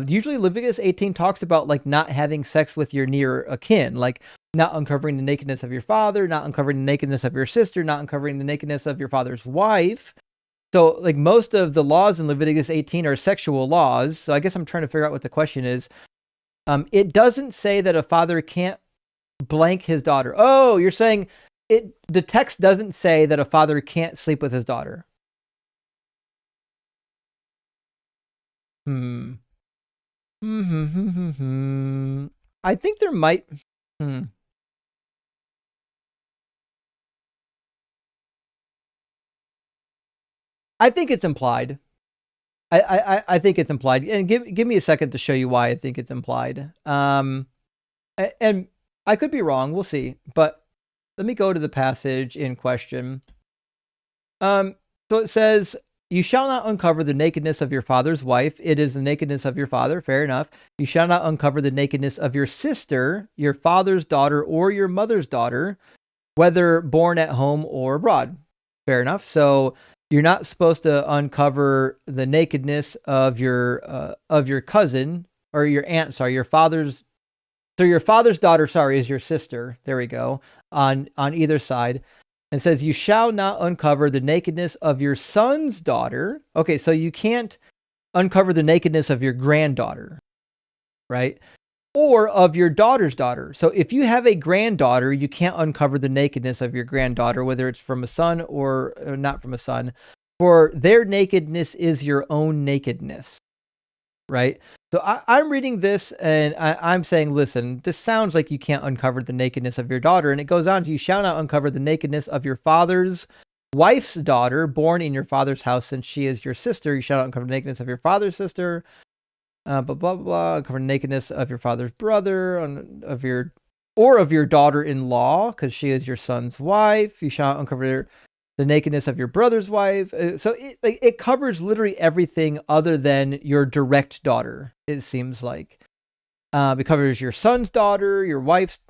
Usually Leviticus 18 talks about like not having sex with your near akin, like not uncovering the nakedness of your father, not uncovering the nakedness of your sister, not uncovering the nakedness of your father's wife. So like most of the laws in Leviticus 18 are sexual laws. So I guess I'm trying to figure out what the question is. It doesn't say that a father can't blank his daughter. Oh, you're saying the text doesn't say that a father can't sleep with his daughter. I think there might. I think it's implied. I think it's implied, and give me a second to show you why I think it's implied. And I could be wrong. We'll see. But let me go to the passage in question. So it says, you shall not uncover the nakedness of your father's wife. It is the nakedness of your father. Fair enough. You shall not uncover the nakedness of your sister, your father's daughter, or your mother's daughter, whether born at home or abroad. Fair enough. So you're not supposed to uncover the nakedness of your cousin or your aunt. Sorry, your father's. So your father's daughter, is your sister. There we go. On either side. And says, you shall not uncover the nakedness of your son's daughter. Okay, so you can't uncover the nakedness of your granddaughter, right? Or of your daughter's daughter. So if you have a granddaughter, you can't uncover the nakedness of your granddaughter, whether it's from a son or not from a son. For their nakedness is your own nakedness, right? So I'm reading this and I'm saying, listen, this sounds like you can't uncover the nakedness of your daughter. And it goes on to, you shall not uncover the nakedness of your father's wife's daughter born in your father's house, since she is your sister. You shall not uncover the nakedness of your father's sister, blah, blah, blah, blah. Uncover the nakedness of your father's brother, of your daughter-in-law, because she is your son's wife. You shall not uncover the nakedness of your brother's wife. So it covers literally everything other than your direct daughter, it seems like. It covers your son's daughter, your wife's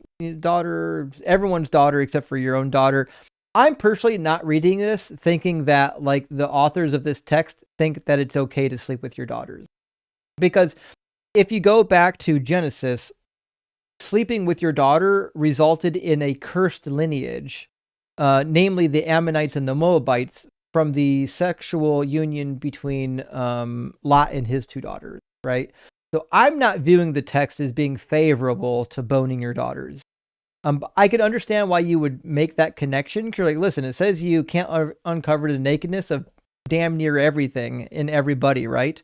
daughter, everyone's daughter except for your own daughter. I'm personally not reading this thinking that like the authors of this text think that it's okay to sleep with your daughters. Because if you go back to Genesis, sleeping with your daughter resulted in a cursed lineage. Namely the Ammonites and the Moabites, from the sexual union between Lot and his two daughters, right? So I'm not viewing the text as being favorable to boning your daughters. I could understand why you would make that connection. Because you're like, listen, it says you can't uncover the nakedness of damn near everything in everybody, right?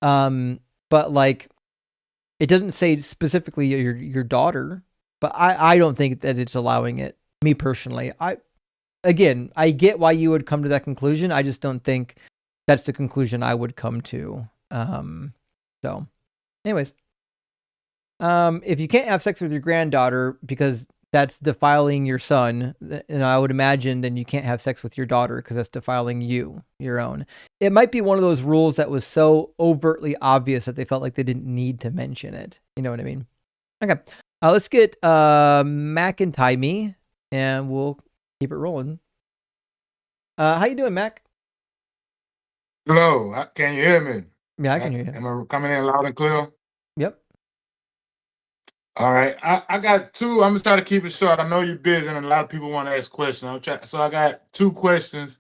But like, it doesn't say specifically your daughter. But I don't think that it's allowing it. Me personally, I get why you would come to that conclusion. I just don't think that's the conclusion I would come to. So anyways, if you can't have sex with your granddaughter because that's defiling your son. And I would imagine then you can't have sex with your daughter because that's defiling your own. It might be one of those rules that was so overtly obvious that they felt like they didn't need to mention it. You know what I mean? Okay. Let's get Mac and Timey, and we'll keep it rolling. How you doing, Mac?
Hello, can you hear me?
Yeah, I can hear you.
Am I coming in loud and clear?
Yep.
All right, I got two. I'm gonna try to keep it short. I know you're busy and a lot of people want to ask questions. So I got two questions.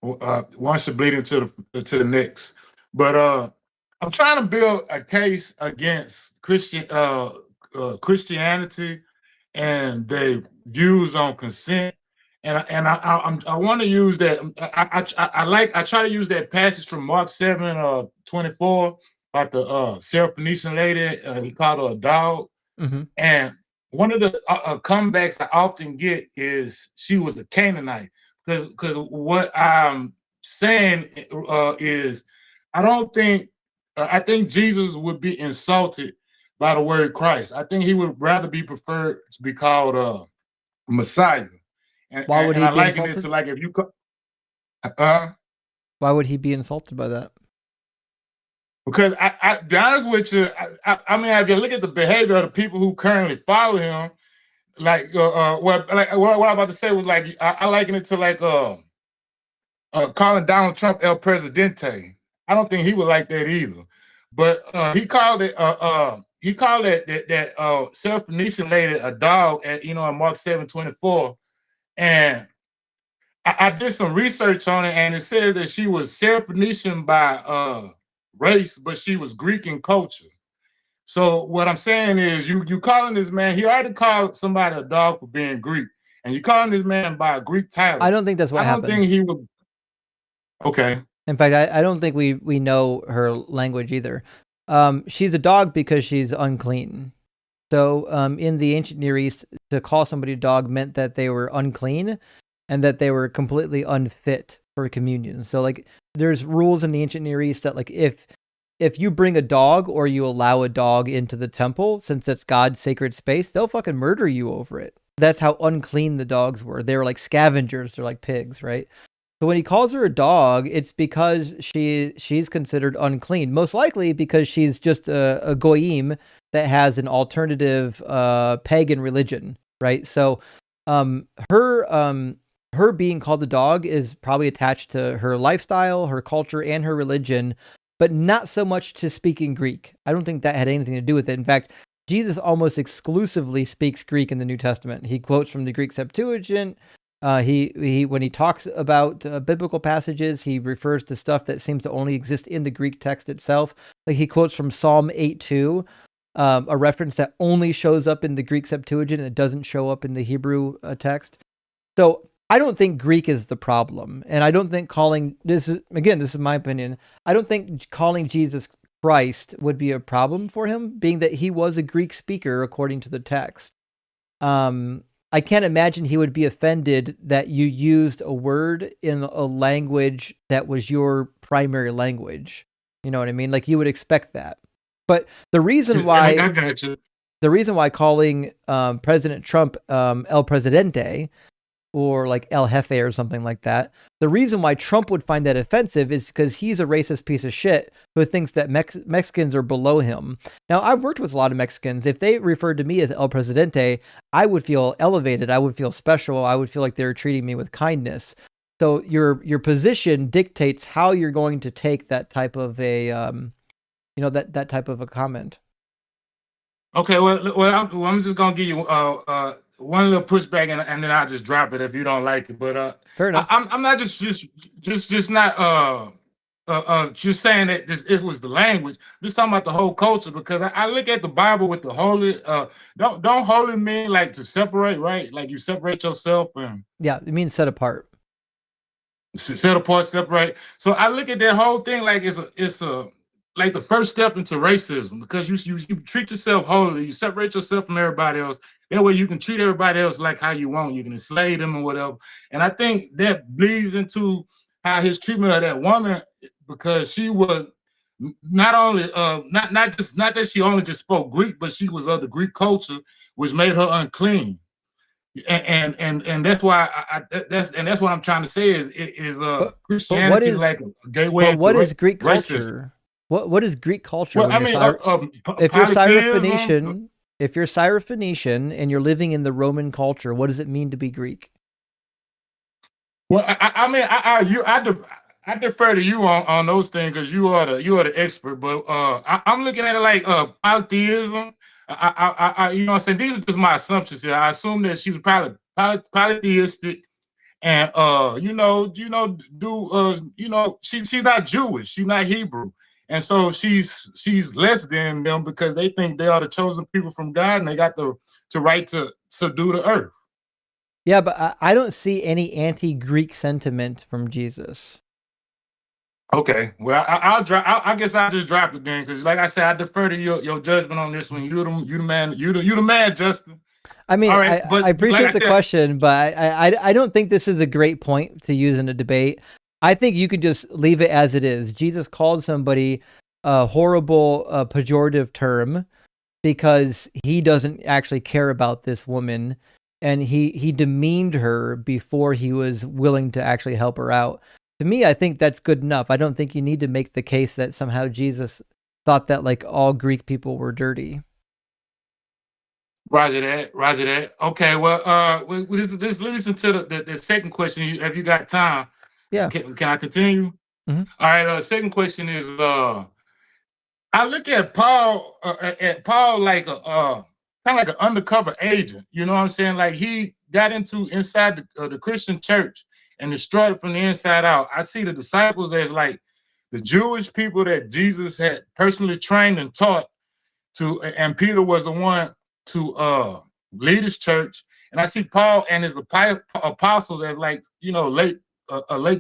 One should bleed into the next. But I'm trying to build a case against Christianity and their views on consent. And I want to use that. I try to use that passage from Mark 7:24 about the Syrophoenician lady. He called her a dog.
Mm-hmm.
And one of the comebacks I often get is she was a Canaanite. Because what I'm saying is I think Jesus would be insulted by the word Christ. I think he would rather be preferred to be called Messiah. And,
Why would he
I
be
liken
insulted?
it to like if you
Why would he be insulted by that?
Because I be honest with you, I mean, if you look at the behavior of the people who currently follow him, like what I'm about to say was like I liken it to like calling Donald Trump El Presidente. I don't think he would like that either. But he called it that Syrophoenician lady a dog at in Mark 7:24. And I did some research on it, and it says that she was Syrophoenician by race, but she was Greek in culture. So what I'm saying is you calling this man, he already called somebody a dog for being Greek, and you calling this man by a Greek title.
I don't think that's what happened.
I don't think he would. Okay.
In fact, I don't think we know her language either. She's a dog because she's unclean. So in the ancient Near East, to call somebody a dog meant that they were unclean and that they were completely unfit for communion. So like there's rules in the ancient Near East that like if you bring a dog or you allow a dog into the temple, since it's God's sacred space, they'll fucking murder you over it. That's how unclean the dogs were. They were like scavengers. They're like pigs, right? So when he calls her a dog, it's because she's considered unclean. Most likely because she's just a goyim that has an alternative pagan religion, right? So her being called a dog is probably attached to her lifestyle, her culture, and her religion, but not so much to speaking Greek. I don't think that had anything to do with it. In fact, Jesus almost exclusively speaks Greek in the New Testament. He quotes from the Greek Septuagint. He when he talks about biblical passages, he refers to stuff that seems to only exist in the Greek text itself. Like he quotes from Psalm 8:2, a reference that only shows up in the Greek Septuagint and it doesn't show up in the Hebrew text. So I don't think Greek is the problem, and I don't think this is my opinion. I don't think calling Jesus Christ would be a problem for him, being that he was a Greek speaker according to the text. I can't imagine he would be offended that you used a word in a language that was your primary language. You know what I mean? Like you would expect that. But the reason why calling President Trump El Presidente or like El Jefe or something like that, the reason why Trump would find that offensive is because he's a racist piece of shit who thinks that Mexicans are below him. Now, I've worked with a lot of Mexicans. If they referred to me as El Presidente, I would feel elevated. I would feel special. I would feel like they're treating me with kindness. So your position dictates how you're going to take that type of a, that type of a comment.
Okay, well, I'm just gonna give you one little pushback, and then I'll just drop it if you don't like it. But
fair enough.
I'm not just not just saying that it was the language. I'm just talking about the whole culture, because I look at the Bible with the holy. Don't holy mean like to separate, right? Like you separate yourself and
yeah, it means set apart.
Set apart, separate. So I look at that whole thing like it's a like the first step into racism, because you treat yourself holy, you separate yourself from everybody else. That way you can treat everybody else like how you want. You can enslave them or whatever. And I think that bleeds into how his treatment of that woman, because she was not only not that she only just spoke Greek, but she was of the Greek culture, which made her unclean. And that's why that's what I'm trying to say is
But
Christianity is like a gateway
but
into
what is Greek
racism.
culture? What is Greek culture
Well,
when
I
you're
mean,
if you're
polytheism.
Syrophoenician and you're living in the Roman culture, what does it mean to be Greek?
Well, I mean, I defer to you on those things because you are the expert. But I'm looking at it like polytheism. You know what I'm saying? These are just my assumptions here. I assume that she was probably polytheistic, and she's not Jewish, she's not Hebrew, and so she's less than them because they think they are the chosen people from God and they got the right to subdue the earth.
Yeah, but I don't see any anti-Greek sentiment from Jesus.
Okay, well, I guess I'll just drop it then, because like I said, I defer to your judgment on this one. You the man, you the man, Justin.
I mean,
All right, but
I appreciate
like I
the
said,
question, but I don't think this is a great point to use in a debate. I think you could just leave it as it is. Jesus called somebody a horrible, pejorative term because he doesn't actually care about this woman, and he demeaned her before he was willing to actually help her out. To me, I think that's good enough. I don't think you need to make the case that somehow Jesus thought that like all Greek people were dirty.
Roger that. Okay, well, this leads into the second question. Have you got time?
Yeah.
Can I continue?
Mm-hmm.
All right. Second question is, I look at Paul like a kind of like an undercover agent. You know what I'm saying? Like he got inside the Christian church and destroyed it from the inside out. I see the disciples as like the Jewish people that Jesus had personally trained and taught to, and Peter was the one to lead his church. And I see Paul and his apostles as like, late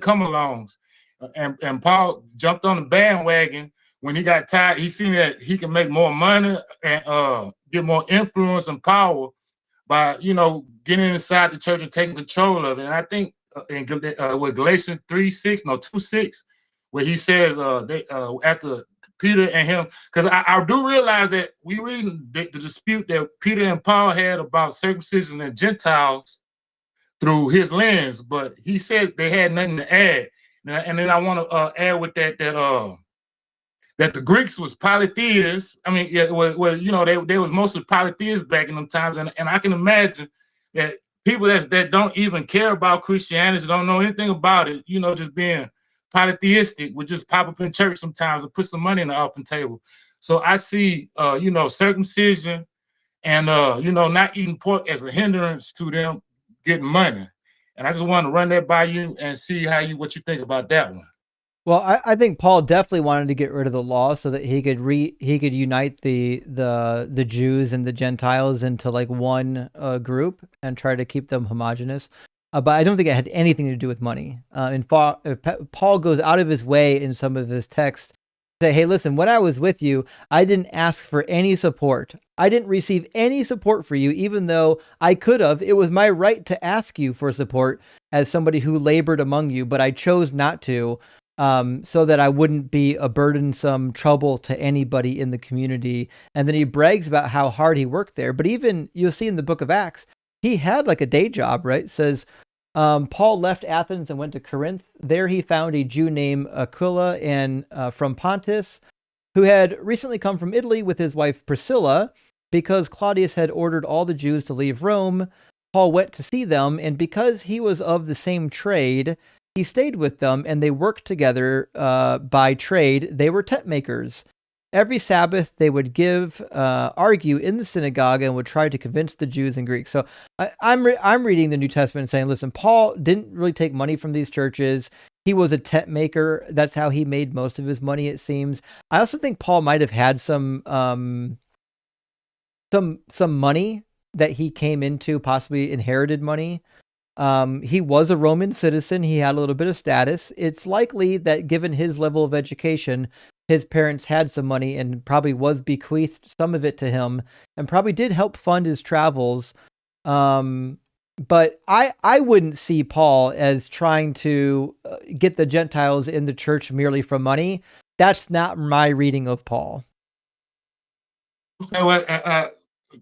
come-alongs. And Paul jumped on the bandwagon when he got tired. He seen that he can make more money and get more influence and power by, getting inside the church and taking control of it. And I think with Galatians 2:6, where he says after Peter and him, because I do realize that we read the dispute that Peter and Paul had about circumcision and Gentiles through his lens, but he said they had nothing to add. And then I want to add with that the Greeks was polytheists. I mean, yeah, they was mostly polytheists back in them times, and I can imagine that people that don't even care about Christianity, don't know anything about it, just being polytheistic, would just pop up in church sometimes and put some money in the offering table. So I see, circumcision and not eating pork as a hindrance to them getting money. And I just want to run that by you and see what you think about that one.
Well, I think Paul definitely wanted to get rid of the law so that he could unite the Jews and the Gentiles into like one group and try to keep them homogenous. But I don't think it had anything to do with money. And Paul goes out of his way in some of his texts to say, hey, listen, when I was with you, I didn't ask for any support. I didn't receive any support for you, even though I could have. It was my right to ask you for support as somebody who labored among you, but I chose not to. So that I wouldn't be a burdensome trouble to anybody in the community. And then he brags about how hard he worked there. But even you'll see in the book of Acts, he had like a day job, right? It says, Paul left Athens and went to Corinth. There he found a Jew named Aquila and from Pontus, who had recently come from Italy with his wife Priscilla. Because Claudius had ordered all the Jews to leave Rome, Paul went to see them. And because he was of the same trade, he stayed with them, and they worked together by trade. They were tent makers. Every Sabbath, they would argue in the synagogue and would try to convince the Jews and Greeks. So I'm reading the New Testament and saying, listen, Paul didn't really take money from these churches. He was a tent maker. That's how he made most of his money, it seems. I also think Paul might have had some money that he came into, possibly inherited money. He was a Roman citizen. He had a little bit of status. It's likely that given his level of education, his parents had some money and probably was bequeathed some of it to him and probably did help fund his travels. But I wouldn't see Paul as trying to get the Gentiles in the church merely for money. That's not my reading of Paul.
Okay, well,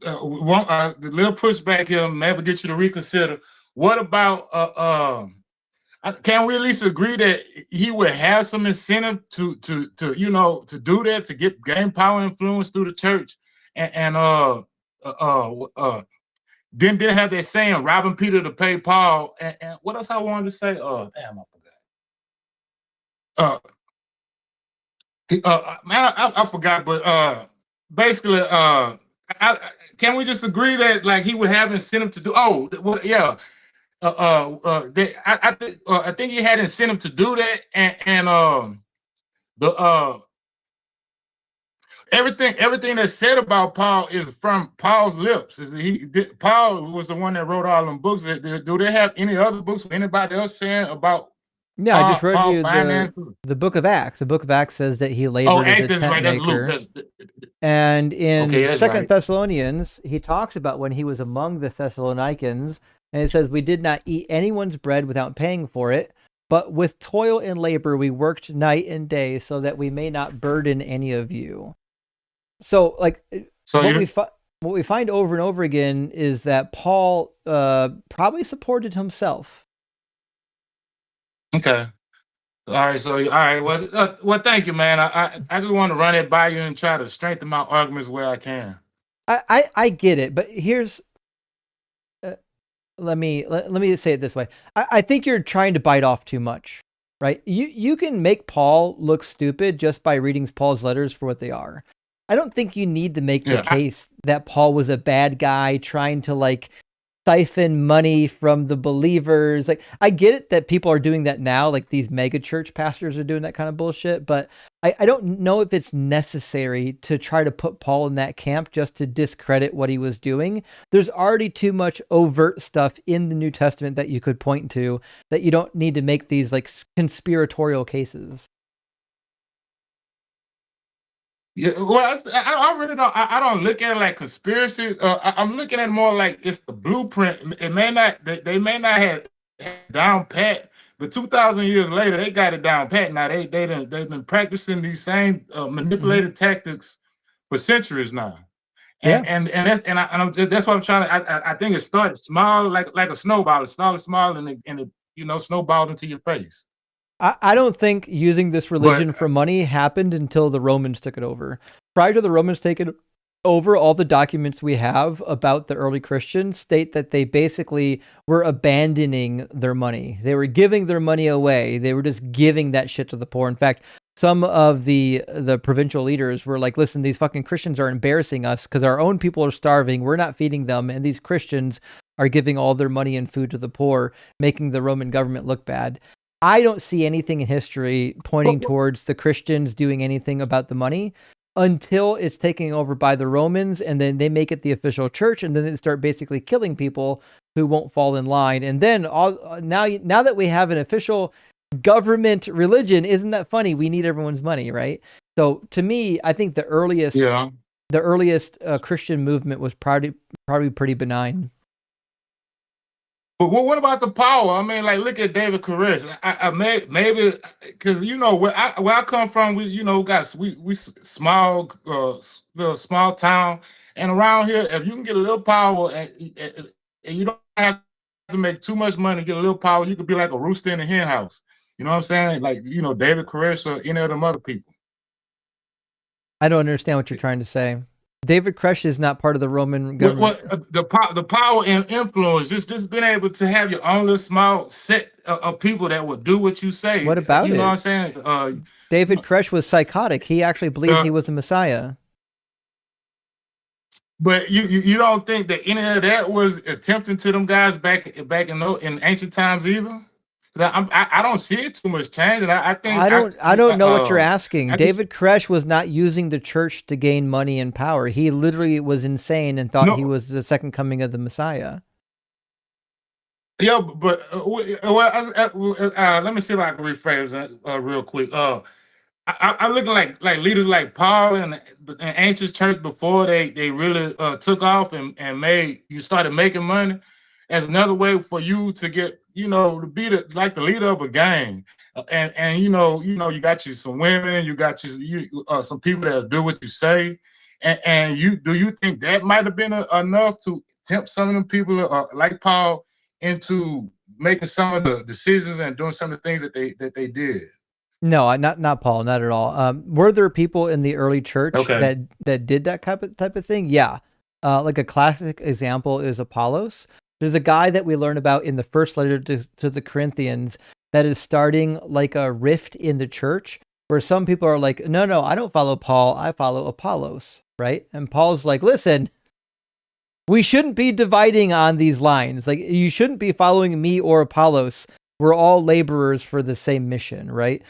the little pushback here, maybe get you to reconsider. What about can we at least agree that he would have some incentive to do that, to gain power influence through the church, and didn't have that saying robbing Peter to pay Paul, and what else I wanted to say? Damn, I forgot. Man, I forgot, but basically, can we just agree that like he would have incentive to do? Oh, well, yeah. I think he had incentive to do that, and the everything that's said about Paul is from Paul's lips. Paul was the one that wrote all them books. Do they have any other books from anybody else saying about?
Yeah, I just read
Paul
you the book of Acts. The book of Acts says that he labored as a tent maker. And in Second Thessalonians, he talks about when he was among the Thessalonians, and it says, "We did not eat anyone's bread without paying for it, but with toil and labor we worked night and day, so that we may not burden any of you." So, like, what we find over and over again is that Paul probably supported himself.
Okay. All right. Well, thank you, man. I just want to run it by you and try to strengthen my arguments where I can.
I get it, but here's let me say it this way. I think you're trying to bite off too much, right? You can make Paul look stupid just by reading Paul's letters for what they are. I don't think you need to make the case that Paul was a bad guy trying to like siphon money from the believers. Like, I get it that people are doing that now, like these mega church pastors are doing that kind of bullshit, but I don't know if it's necessary to try to put Paul in that camp just to discredit what he was doing. There's already too much overt stuff in the New Testament that you could point to, that you don't need to make these like conspiratorial cases.
Yeah, well, I really don't. I don't look at it like conspiracy. I'm looking at it more like it's the blueprint. It may not. They may not have down pat, but 2,000 years later, they got it down pat. Now they've been practicing these same manipulated tactics for centuries now. And that's what I'm trying to. I think it started small, like a snowball. It started small, and it snowballed into your face.
I don't think using this religion for money happened until the Romans took it over. Prior to the Romans taking over, all the documents we have about the early Christians state that they basically were abandoning their money. They were giving their money away. They were just giving that shit to the poor. In fact, some of the provincial leaders were like, listen, these fucking Christians are embarrassing us because our own people are starving. We're not feeding them. And these Christians are giving all their money and food to the poor, making the Roman government look bad. I don't see anything in history pointing towards the Christians doing anything about the money until it's taken over by the Romans, and then they make it the official church, and then they start basically killing people who won't fall in line. And then now that we have an official government religion, isn't that funny? We need everyone's money, right? So to me, I think the earliest Christian movement was probably pretty benign.
But what about the power? I mean, like, look at David Koresh. I maybe because where I come from, we got we small little small town, and around here, if you can get a little power and you don't have to make too much money to get a little power, you could be like a rooster in a hen house. You know what I'm saying? Like David Koresh or any of them other people.
I don't understand what you're trying to say. David Koresh is not part of the Roman government.
The power and influence, just being able to have your own little small set of people that will do what you say.
What about
you
it?
know what I'm saying?
David Koresh was psychotic. He actually believed he was the Messiah.
But you don't think that any of that was attempting to them guys back in ancient times either? I don't see it too much changing. I
don't know what you're asking. David Koresh was not using the church to gain money and power. He literally was insane and thought he was the second coming of the Messiah.
Yeah, but let me see if I can rephrase that real quick. I'm looking like leaders like Paul and ancient church before they really took off and started making money as another way for you to get to be the leader of a gang, and you got some women, you got some people that do what you say, And you think that might have been enough to tempt some of them people like Paul into making some of the decisions and doing some of the things that they did?
No, not Paul, not at all. Were there people in the early church
Okay.
that did that type of thing? Yeah. Like a classic example is Apollos. There's a guy that we learn about in the first letter to the Corinthians that is starting like a rift in the church where some people are like, no, I don't follow Paul, I follow Apollos, right? And Paul's like, listen, we shouldn't be dividing on these lines. Like, you shouldn't be following me or Apollos. We're all laborers for the same mission, right?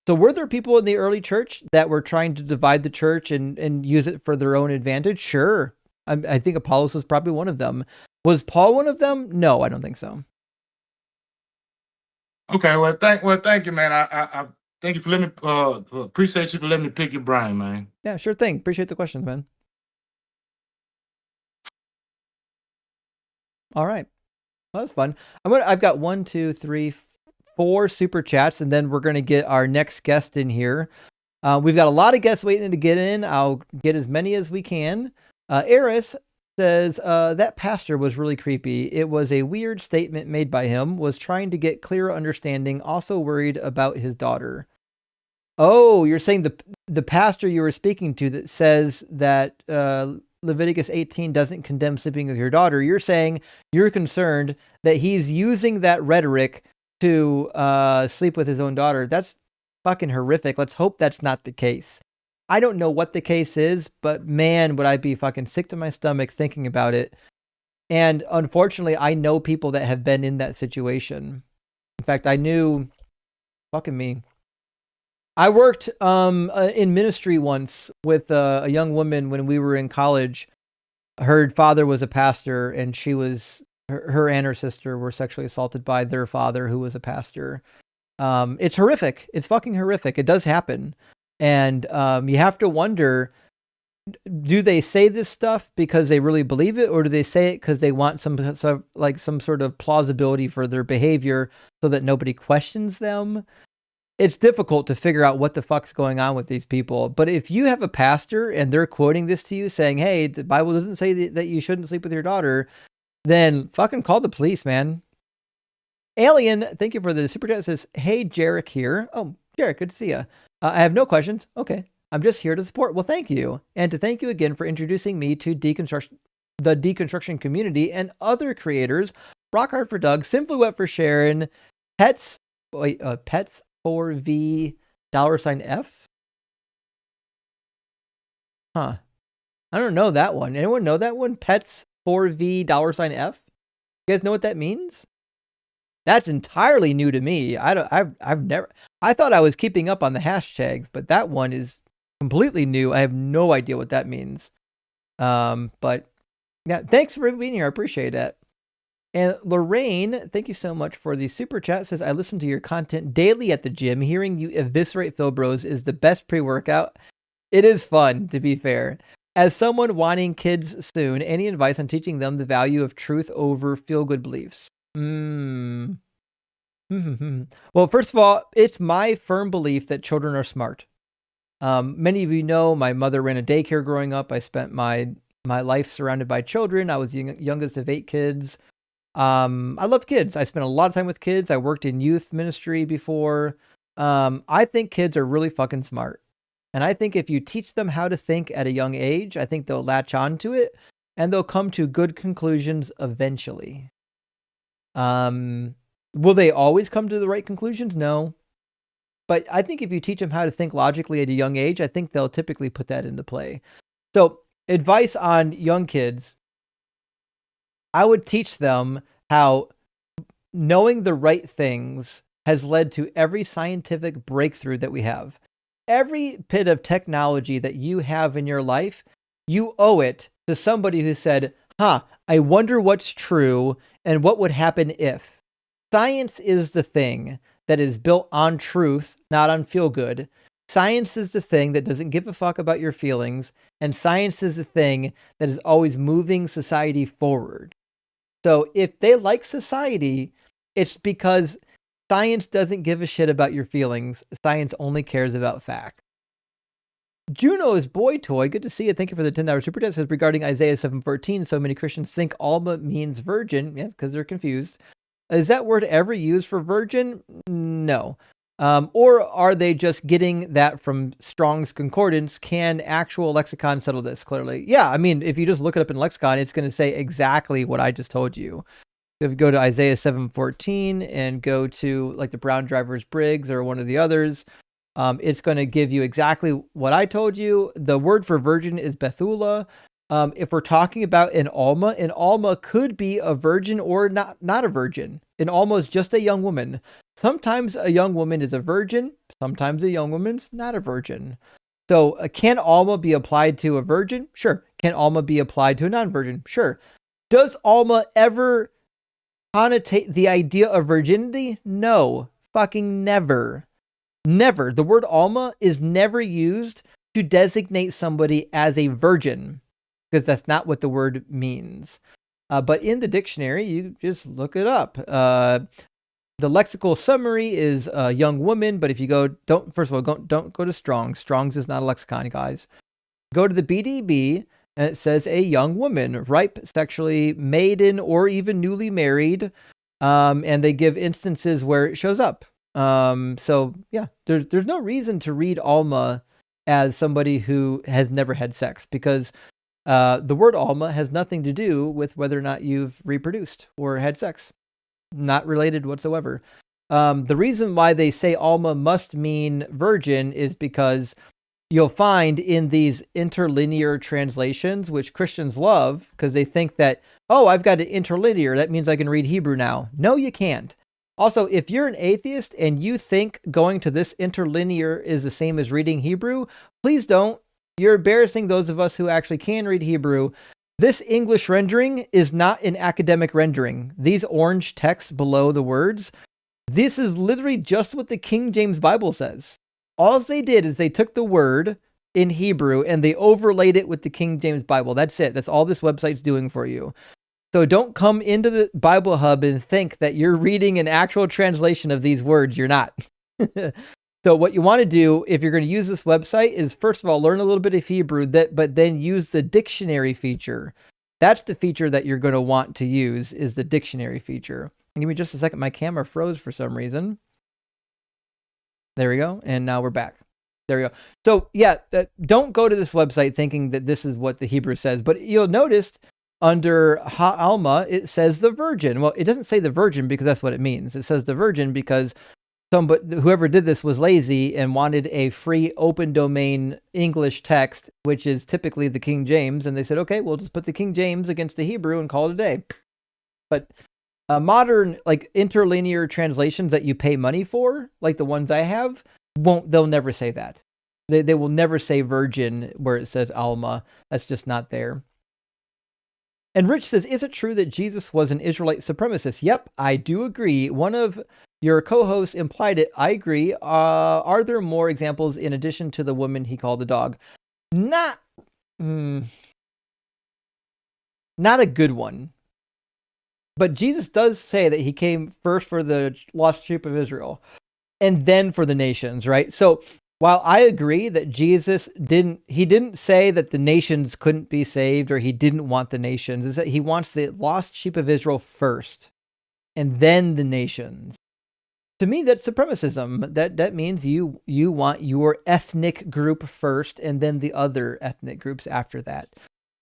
So were there people in the early church that were trying to divide the church and use it for their own advantage? Sure. I think Apollos was probably one of them. Was Paul one of them? No, I don't think so.
Okay, well, thank you, man. I thank you for letting me. Appreciate you for letting me pick your brain, man.
Yeah, sure thing. Appreciate the questions, man. All right, well, that's fun. I've got 1, 2, 3, 4 super chats, and then we're gonna get our next guest in here. We've got a lot of guests waiting to get in. I'll get as many as we can. Eris says, that pastor was really creepy. It was a weird statement made by him, was trying to get clearer understanding, also worried about his daughter. Oh, you're saying the pastor you were speaking to that says that Leviticus 18 doesn't condemn sleeping with your daughter. You're saying you're concerned that he's using that rhetoric to sleep with his own daughter. That's fucking horrific. Let's hope that's not the case. I don't know what the case is, but man, would I be fucking sick to my stomach thinking about it. And unfortunately, I know people that have been in that situation. In fact, I knew fucking me. I worked in ministry once with a young woman when we were in college. Her father was a pastor, and her and her sister were sexually assaulted by their father, who was a pastor. It's horrific. It's fucking horrific. It does happen. And you have to wonder, do they say this stuff because they really believe it, or do they say it because they want some sort of plausibility for their behavior so that nobody questions them? It's difficult to figure out what the fuck's going on with these people. But if you have a pastor and they're quoting this to you saying, hey, the Bible doesn't say that you shouldn't sleep with your daughter, then fucking call the police, man. Alien, thank you for the super chat. It says, hey, Jarek here. Oh, Jarek, good to see you. I have no questions. Okay. I'm just here to support. Well, thank you. And to thank you again for introducing me to the deconstruction community and other creators. Rock hard for Doug, Simply Wet for Sharon, Pets 4V $F. Huh. I don't know that one. Anyone know that one? Pets 4V $F. You guys know what that means? That's entirely new to me. I've never. I thought I was keeping up on the hashtags, but that one is completely new. I have no idea what that means. But yeah, thanks for being here. I appreciate it. And Lorraine, thank you so much for the super chat. Says, I listen to your content daily at the gym. Hearing you eviscerate Phil Bros is the best pre-workout. It is fun, to be fair. As someone wanting kids soon, any advice on teaching them the value of truth over feel-good beliefs? Well, first of all, it's my firm belief that children are smart. Many of you know my mother ran a daycare growing up. I spent my life surrounded by children. I was the youngest of 8 kids. I love kids. I spent a lot of time with kids. I worked in youth ministry before. I think kids are really fucking smart. And I think if you teach them how to think at a young age, I think they'll latch on to it and they'll come to good conclusions eventually. Will they always come to the right conclusions? No. But I think if you teach them how to think logically at a young age, I think they'll typically put that into play. So, advice on young kids, I would teach them how knowing the right things has led to every scientific breakthrough that we have. Every bit of technology that you have in your life, you owe it to somebody who said, I wonder what's true and what would happen if. Science is the thing that is built on truth, not on feel good. Science is the thing that doesn't give a fuck about your feelings. And science is the thing that is always moving society forward. So if they like society, it's because science doesn't give a shit about your feelings. Science only cares about fact. Juno's Boy Toy, good to see you. Thank you for the $10 super chat. Says regarding Isaiah 7:14, so many Christians think Alma means virgin, yeah, because they're confused. Is that word ever used for virgin? No. Or are they just getting that from Strong's Concordance? Can actual lexicon settle this clearly? Yeah, I mean, if you just look it up in lexicon, it's going to say exactly what I just told you. If you go to Isaiah 7:14 and go to like the Brown Drivers Briggs or one of the others, it's going to give you exactly what I told you. The word for virgin is Bethula. If we're talking about an Alma could be a virgin or not a virgin. An Alma is just a young woman. Sometimes a young woman is a virgin. Sometimes a young woman's not a virgin. So can Alma be applied to a virgin? Sure. Can Alma be applied to a non-virgin? Sure. Does Alma ever connotate the idea of virginity? No. Fucking never. Never. The word Alma is never used to designate somebody as a virgin, because that's not what the word means. But in the dictionary, you just look it up. The lexical summary is a young woman, but if you go, don't go to Strong's. Strong's is not a lexicon, guys. Go to the BDB, and it says a young woman, ripe, sexually, maiden, or even newly married. And they give instances where it shows up. So yeah, there's no reason to read Alma as somebody who has never had sex, because the word Alma has nothing to do with whether or not you've reproduced or had sex. Not related whatsoever. The reason why they say Alma must mean virgin is because you'll find in these interlinear translations, which Christians love because they think that, oh, I've got an interlinear, that means I can read Hebrew now. No, you can't. Also, if you're an atheist and you think going to this interlinear is the same as reading Hebrew, please don't. You're embarrassing those of us who actually can read Hebrew. This English rendering is not an academic rendering. These orange texts below the words, this is literally just what the King James Bible says. All they did is they took the word in Hebrew and they overlaid it with the King James Bible. That's it. That's all this website's doing for you. So don't come into the Bible Hub and think that you're reading an actual translation of these words. You're not. So what you want to do if you're going to use this website is, first of all, learn a little bit of Hebrew, but then use the dictionary feature. That's the feature that you're going to want to use, is the dictionary feature. Give me just a second. My camera froze for some reason. There we go. And now we're back. There we go. So yeah, don't go to this website thinking that this is what the Hebrew says, but you'll notice under Ha-Alma, it says the virgin. Well, it doesn't say the virgin because that's what it means. It says the virgin because whoever did this was lazy and wanted a free open domain English text, which is typically the King James. And they said, okay, we'll just put the King James against the Hebrew and call it a day. But modern like interlinear translations that you pay money for, like the ones I have, they'll never say that. They will never say virgin where it says Alma. That's just not there. And Rich says, is it true that Jesus was an Israelite supremacist? Yep, I do agree. One of your co-hosts implied it. I agree. Are there more examples in addition to the woman he called a dog? Not a good one. But Jesus does say that he came first for the lost sheep of Israel and then for the nations, right? So while I agree that Jesus didn't say that the nations couldn't be saved or he didn't want the nations, is that he wants the lost sheep of Israel first and then the nations. To me, that's supremacism. That means you want your ethnic group first and then the other ethnic groups after that.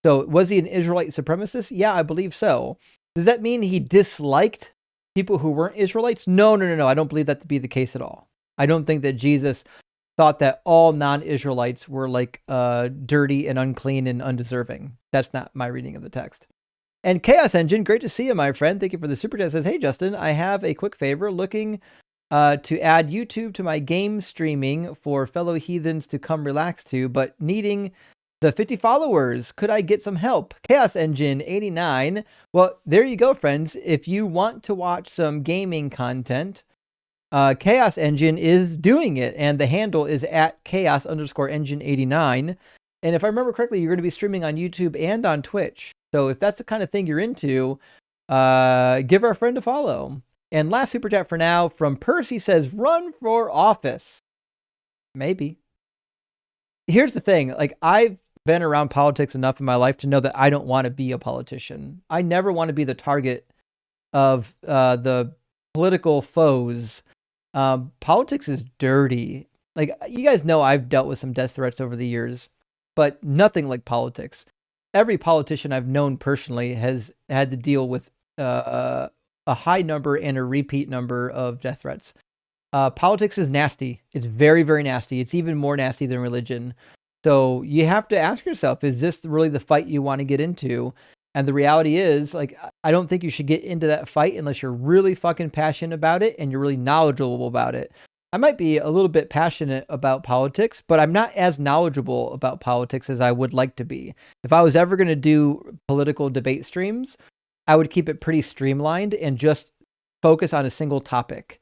So was he an Israelite supremacist? Yeah, I believe so. Does that mean he disliked people who weren't Israelites? No. I don't believe that to be the case at all. I don't think that Jesus thought that all non-Israelites were like dirty and unclean and undeserving. That's not my reading of the text. And Chaos Engine, great to see you, my friend. Thank you for the super chat. Says, hey, Justin, I have a quick favor. Looking to add YouTube to my game streaming for fellow heathens to come relax to, but needing the 50 followers. Could I get some help? Chaos Engine 89. Well, there you go, friends. If you want to watch some gaming content, Chaos Engine is doing it, and the handle is at chaos_engine89. And if I remember correctly, you're going to be streaming on YouTube and on Twitch. So if that's the kind of thing you're into, give our friend a follow. And last super chat for now from Percy says, run for office. Maybe. here's the thing. Like, I've been around politics enough in my life to know that I don't want to be a politician. I never want to be the target of the political foes. Politics is dirty. Like, you guys know I've dealt with some death threats over the years, but nothing like politics. Every politician I've known personally has had to deal with a high number and a repeat number of death threats. Politics is nasty. It's very, very nasty. It's even more nasty than religion. So you have to ask yourself, is this really the fight you want to get into? And the reality is, like, I don't think you should get into that fight unless you're really fucking passionate about it and you're really knowledgeable about it. I might be a little bit passionate about politics, but I'm not as knowledgeable about politics as I would like to be. If I was ever going to do political debate streams, I would keep it pretty streamlined and just focus on a single topic,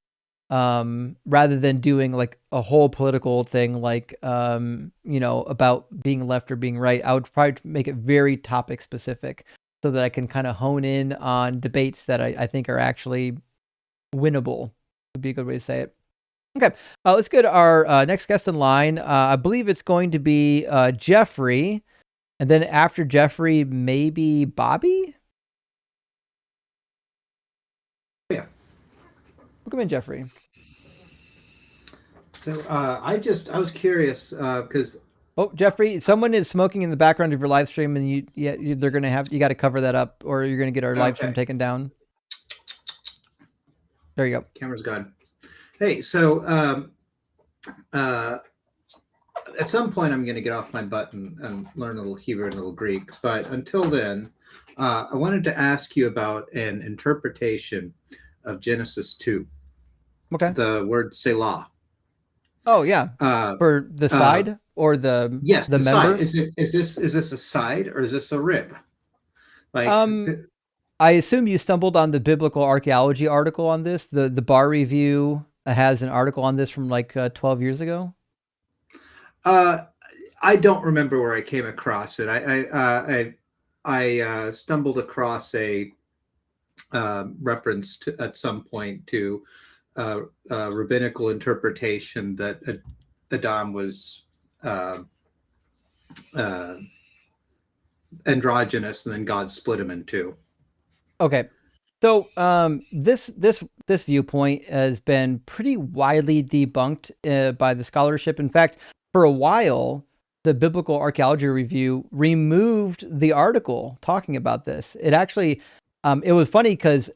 rather than doing like a whole political thing, like, about being left or being right. I would probably make it very topic specific so that I can kind of hone in on debates that I think are actually winnable, would be a good way to say it. Okay, let's go to our next guest in line. I believe it's going to be Jeffrey, and then after Jeffrey, maybe Bobby?
Yeah.
Welcome in, Jeffrey.
So I was curious because
Jeffrey, someone is smoking in the background of your live stream, and you got to cover that up, or you're gonna get our live stream taken down. There you go.
Camera's gone. Hey, so at some point I'm going to get off my butt and learn a little Hebrew and a little Greek. But until then, I wanted to ask you about an interpretation of Genesis 2.
Okay.
The word Selah.
Oh yeah. For the side or the
yes,
the
side.
member.
Is this a side or is this a rib? Like
I assume you stumbled on the biblical archaeology article on this. The Bar Review has an article on this from like 12 years ago.
I don't remember where I came across it. I stumbled across a reference at some point to rabbinical interpretation that Adam was androgynous, and then God split him in two.
Okay. So this viewpoint has been pretty widely debunked by the scholarship. In fact, for a while, the Biblical Archaeology Review removed the article talking about this. It actually, it was funny because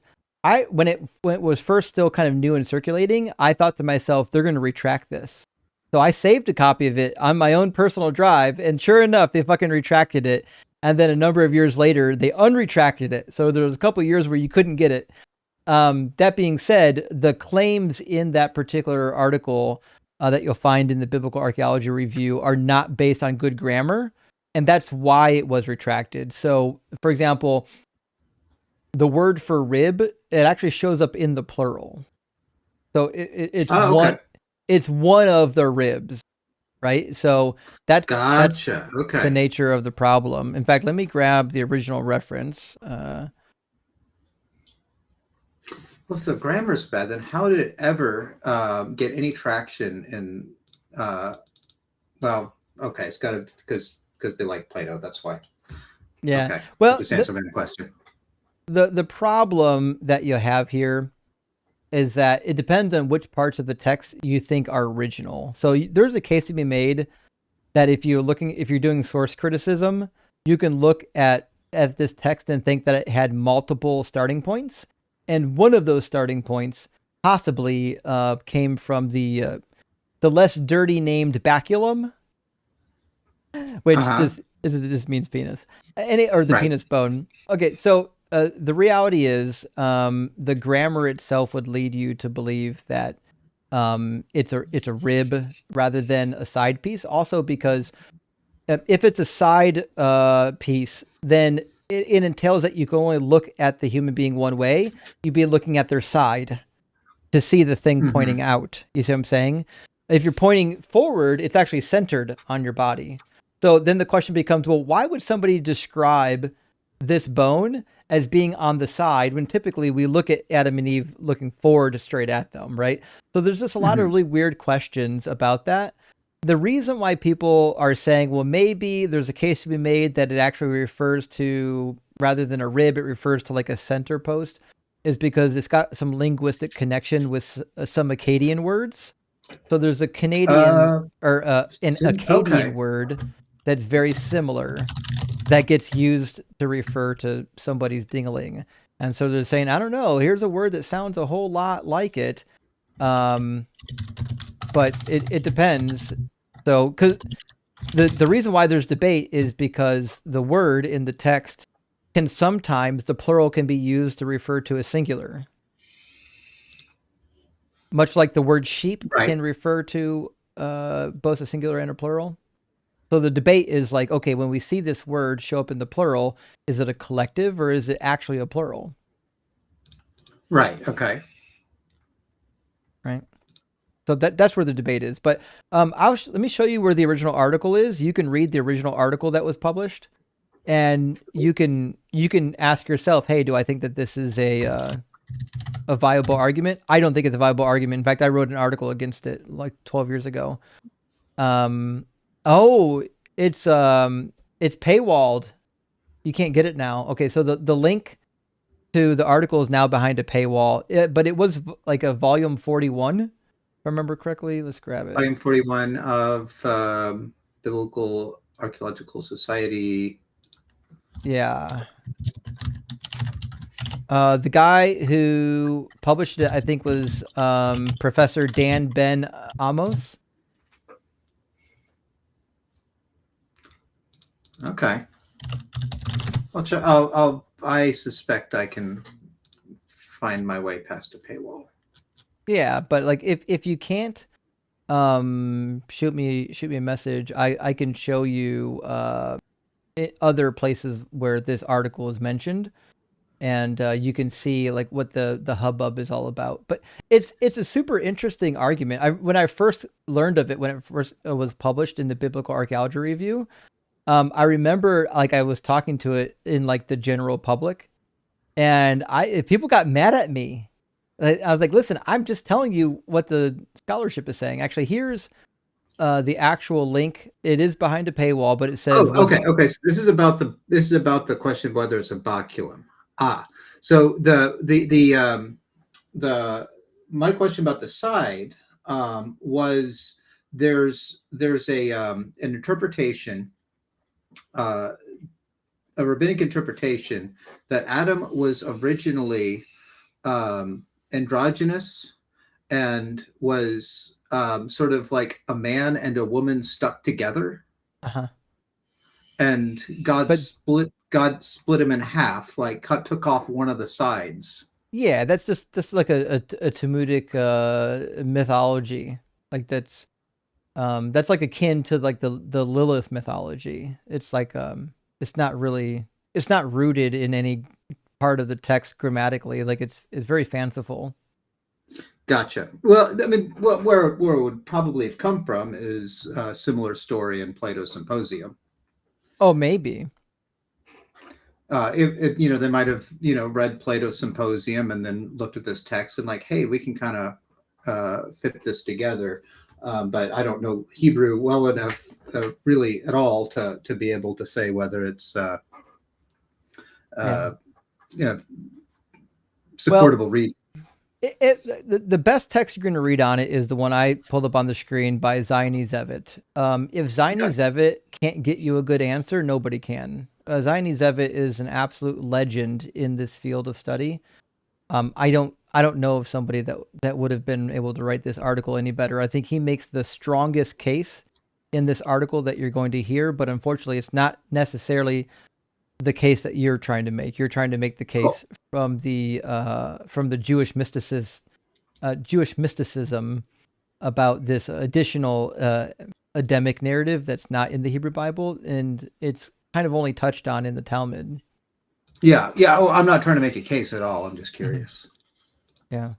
when it was first still kind of new and circulating, I thought to myself, they're going to retract this. So I saved a copy of it on my own personal drive, and sure enough, they fucking retracted it. And then a number of years later, they unretracted it. So there was a couple of years where you couldn't get it. That being said, the claims in that particular article that you'll find in the Biblical Archaeology Review are not based on good grammar. And that's why it was retracted. So, for example, the word for rib, it actually shows up in the plural. So it's one of the ribs. Right. So that's the nature of the problem. In fact, let me grab the original reference.
Well, if the grammar's bad, then how did it ever get any traction in it's got to because they like Plato, that's why.
Yeah.
Okay.
Well,
just answer my question.
The problem that you have here is that it depends on which parts of the text you think are original. So there's a case to be made that if you're doing source criticism, you can look at this text and think that it had multiple starting points. And one of those starting points possibly came from the less dirty named baculum, which just means penis, or the penis bone. Okay, so the reality is the grammar itself would lead you to believe that it's a rib rather than a side piece. Also, because if it's a side piece, then it entails that you can only look at the human being one way. You'd be looking at their side to see the thing pointing out. You see what I'm saying? If you're pointing forward, it's actually centered on your body. So then the question becomes, well, why would somebody describe this bone as being on the side when typically we look at Adam and Eve looking forward straight at them, right? So there's just a lot of really weird questions about that. the reason why people are saying, well, maybe there's a case to be made that it actually refers to, rather than a rib, it refers to like a center post, is because it's got some linguistic connection with some Akkadian words. So there's a Canadian or an Akkadian word that's very similar that gets used to refer to somebody's dingling. And so they're saying, I don't know, here's a word that sounds a whole lot like it. But it depends. So, because the reason why there's debate is because the word in the text can sometimes, the plural can be used to refer to a singular. Much like the word sheep can refer to both a singular and a plural. So the debate is like, okay, when we see this word show up in the plural, is it a collective or is it actually a plural?
Right. Okay.
Right. So that's where the debate is. But let me show you where the original article is. You can read the original article that was published, and you can ask yourself, hey, do I think that this is a viable argument? I don't think it's a viable argument. In fact, I wrote an article against it like 12 years ago. Oh, it's paywalled. You can't get it now. Okay, so the link to the article is now behind a paywall. But it was like a volume 41, if I remember correctly. Let's grab it.
Volume 41 of Biblical Archaeological Society.
Yeah. The guy who published it, I think, was Professor Dan Ben Amos.
Okay. I suspect I can find my way past a paywall.
Yeah, but like if you can't, shoot me a message. I can show you other places where this article is mentioned, and you can see like what the hubbub is all about. But it's a super interesting argument. When I first learned of it, when it first was published in the Biblical Archaeology Review, I remember like I was talking to it in like the general public, and people got mad at me. I was like, listen, I'm just telling you what the scholarship is saying. Actually, here's the actual link. It is behind a paywall, but it says,
okay. So this is about the question of whether it's a baculum. So my question about the side was there's an interpretation, a rabbinic interpretation, that Adam was originally androgynous and was sort of like a man and a woman stuck together. And God split him in half, like took off one of the sides.
Yeah, that's just like a Talmudic mythology. Like that's like akin to like the Lilith mythology. It's like it's not rooted in any part of the text grammatically. Like it's very fanciful.
Gotcha. Well, I mean, where it would probably have come from is a similar story in Plato's Symposium.
Oh, maybe.
They might have read Plato's Symposium and then looked at this text and like, hey, we can kind of fit this together. But I don't know Hebrew well enough, really at all, to be able to say whether it's supportable read.
The best text you're going to read on it is the one I pulled up on the screen by Zayni Zevit. If Zayni Zevit can't get you a good answer, nobody can. Zayni Zevit is an absolute legend in this field of study. I don't know of somebody that would have been able to write this article any better. I think he makes the strongest case in this article that you're going to hear, but unfortunately, it's not necessarily the case that you're trying to make. You're trying to make the case from the Jewish mysticism about this additional Adamic narrative that's not in the Hebrew Bible, and it's kind of only touched on in the Talmud.
Yeah. Oh, I'm not trying to make a case at all. I'm just curious.
Yeah.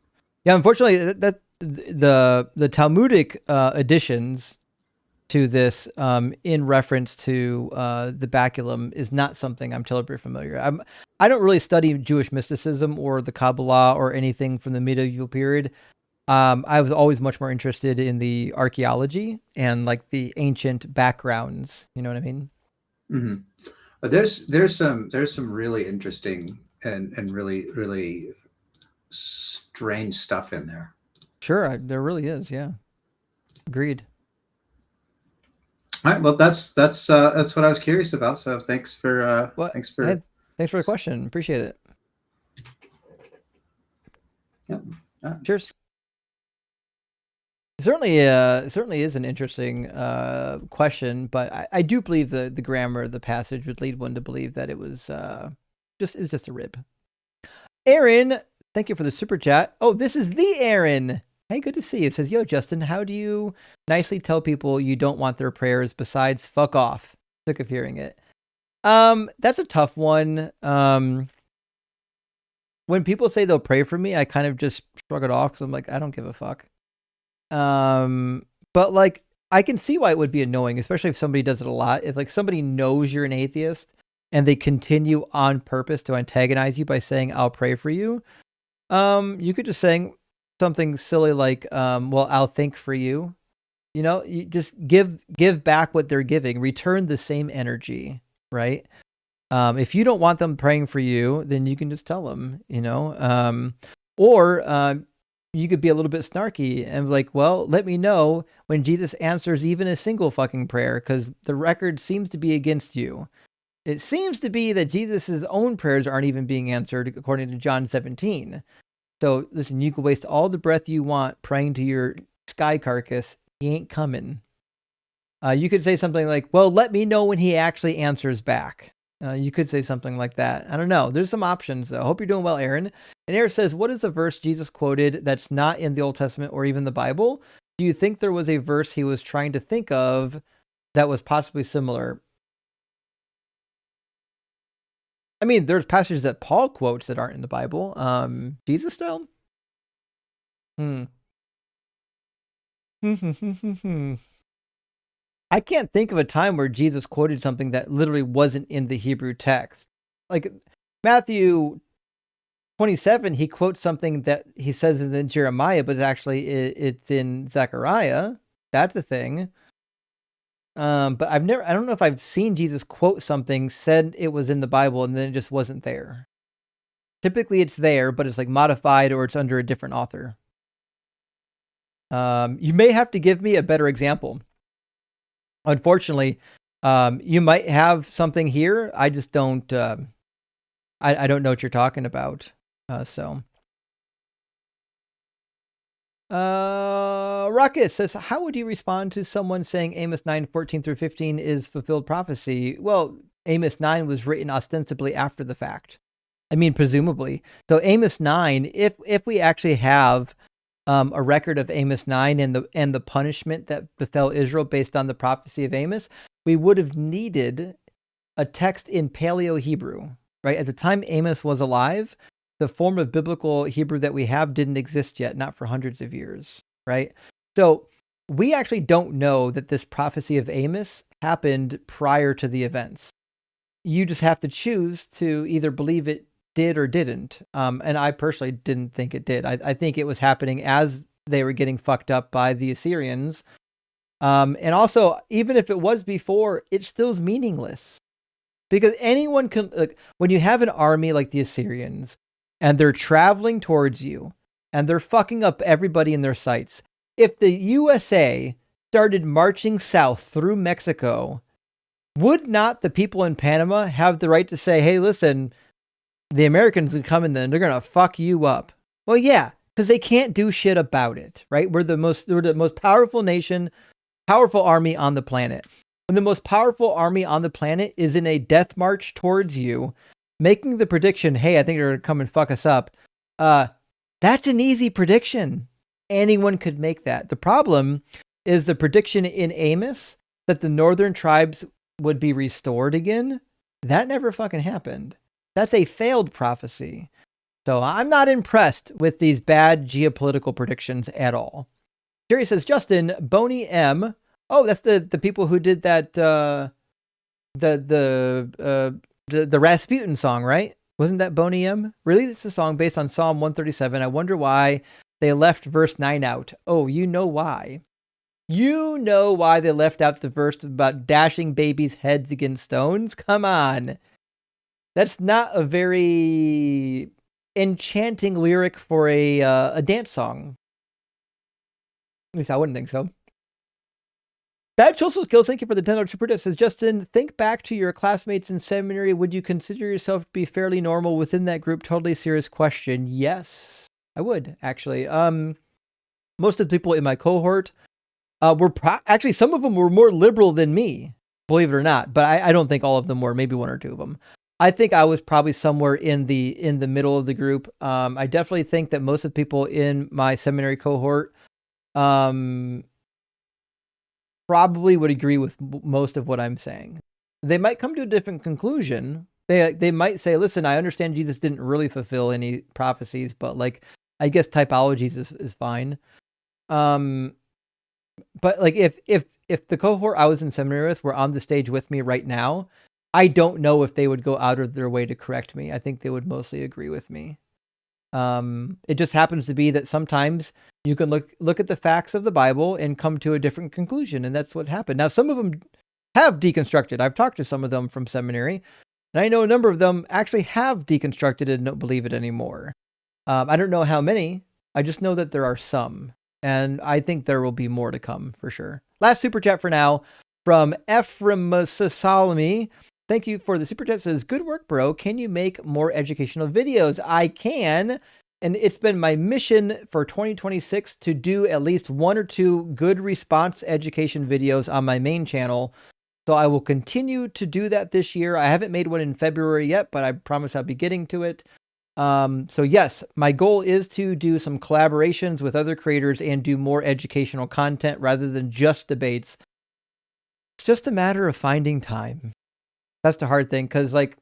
Unfortunately, that the Talmudic additions to this in reference to the baculum is not something I'm terribly familiar. I don't really study Jewish mysticism or the Kabbalah or anything from the medieval period. I was always much more interested in the archaeology and like the ancient backgrounds. You know what I mean?
Hmm. But there's some really interesting and really strange stuff in there.
Sure, there really is. Yeah, agreed.
All right, well, that's what I was curious about. So
Well,
thanks
hey,
for
thanks for the question. Appreciate it.
yeah.
Cheers. Certainly is an interesting question, but I do believe the grammar of the passage would lead one to believe that it was just a rib. Aaron, thank you for the super chat. Oh, this is the Aaron. Hey, good to see you. It says, yo, Justin, how do you nicely tell people you don't want their prayers besides fuck off? Sick of hearing it. That's a tough one. When people say they'll pray for me, I kind of just shrug it off because I'm like, I don't give a fuck. But like, I can see why it would be annoying, especially if somebody does it a lot. If like somebody knows you're an atheist and they continue on purpose to antagonize you by saying, I'll pray for you. You could just saying something silly like, well, I'll think for you. You know, you just give back what they're giving, return the same energy, right? If you don't want them praying for you, then you can just tell them, you know, or you could be a little bit snarky and like, well, let me know when Jesus answers even a single fucking prayer, because the record seems to be against you. It seems to be that Jesus' own prayers aren't even being answered according to John 17. So listen, you can waste all the breath you want praying to your sky carcass. He ain't coming. You could say something like, well, let me know when he actually answers back. You could say something like that. I don't know. There's some options, though. I hope you're doing well, Aaron. And Aaron says, what is the verse Jesus quoted that's not in the Old Testament or even the Bible? Do you think there was a verse he was trying to think of that was possibly similar? I mean, there's passages that Paul quotes that aren't in the Bible. Jesus style? I can't think of a time where Jesus quoted something that literally wasn't in the Hebrew text. Like Matthew 27, he quotes something that he says in Jeremiah, but actually it's in Zechariah. That's a thing. But I don't know if I've seen Jesus quote something, said it was in the Bible, and then it just wasn't there. Typically it's there, but it's like modified or it's under a different author. You may have to give me a better example. Unfortunately, you might have something here. I just don't, I don't know what you're talking about. Ruckus says, how would you respond to someone saying Amos 9:14-15 is fulfilled prophecy? Well, Amos 9 was written ostensibly after the fact. I mean, presumably. So Amos 9, if we actually have a record of Amos 9 and the punishment that befell Israel based on the prophecy of Amos, we would have needed a text in Paleo Hebrew, right? At the time Amos was alive, the form of biblical Hebrew that we have didn't exist yet, not for hundreds of years, right? So we actually don't know that this prophecy of Amos happened prior to the events. You just have to choose to either believe it did or didn't. And I personally didn't think it did. I think it was happening as they were getting fucked up by the Assyrians. And also, even if it was before, it still is meaningless. Because anyone can, like, when you have an army like the Assyrians, and they're traveling towards you, and they're fucking up everybody in their sights, if the USA started marching south through Mexico, would not the people in Panama have the right to say, hey, listen, the Americans are coming, then they're going to fuck you up? Well, yeah, because they can't do shit about it, right? We're the most powerful nation, powerful army on the planet. When the most powerful army on the planet is in a death march towards you, making the prediction, hey, I think they're going to come and fuck us up. That's an easy prediction. Anyone could make that. The problem is the prediction in Amos that the northern tribes would be restored again. That never fucking happened. That's a failed prophecy. So I'm not impressed with these bad geopolitical predictions at all. Jerry says, Justin, Boney M. Oh, that's the people who did that, the Rasputin song, right? Wasn't that Boney M? Really? This is a song based on Psalm 137. I wonder why they left verse 9 out. Oh, you know why. You know why they left out the verse about dashing babies' heads against stones? Come on. That's not a very enchanting lyric for a dance song. At least I wouldn't think so. Bad social skills. Thank you for the $10 super chat. Says Justin, think back to your classmates in seminary. Would you consider yourself to be fairly normal within that group? Totally serious question. Yes, I would actually. Most of the people in my cohort were actually, some of them were more liberal than me, believe it or not. But I don't think all of them were. Maybe one or two of them. I think I was probably somewhere in the middle of the group. I definitely think that most of the people in my seminary cohort probably would agree with most of what I'm saying. They might come to a different conclusion. They might say, listen, I understand Jesus didn't really fulfill any prophecies, but like, I guess typologies is fine. But like if the cohort I was in seminary with were on the stage with me right now, I don't know if they would go out of their way to correct me. I think they would mostly agree with me. It just happens to be that sometimes you can look at the facts of the Bible and come to a different conclusion, and that's what happened. Now, some of them have deconstructed. I've talked to some of them from seminary, and I know a number of them actually have deconstructed and don't believe it anymore. I don't know how many. I just know that there are some, and I think there will be more to come for sure. Last super chat for now from Ephraim Salami. Thank you for the super chat. Says, good work, bro. Can you make more educational videos? I can. And it's been my mission for 2026 to do at least 1 or 2 good response education videos on my main channel. So I will continue to do that this year. I haven't made one in February yet, but I promise I'll be getting to it. So yes, my goal is to do some collaborations with other creators and do more educational content rather than just debates. It's just a matter of finding time. That's the hard thing, because like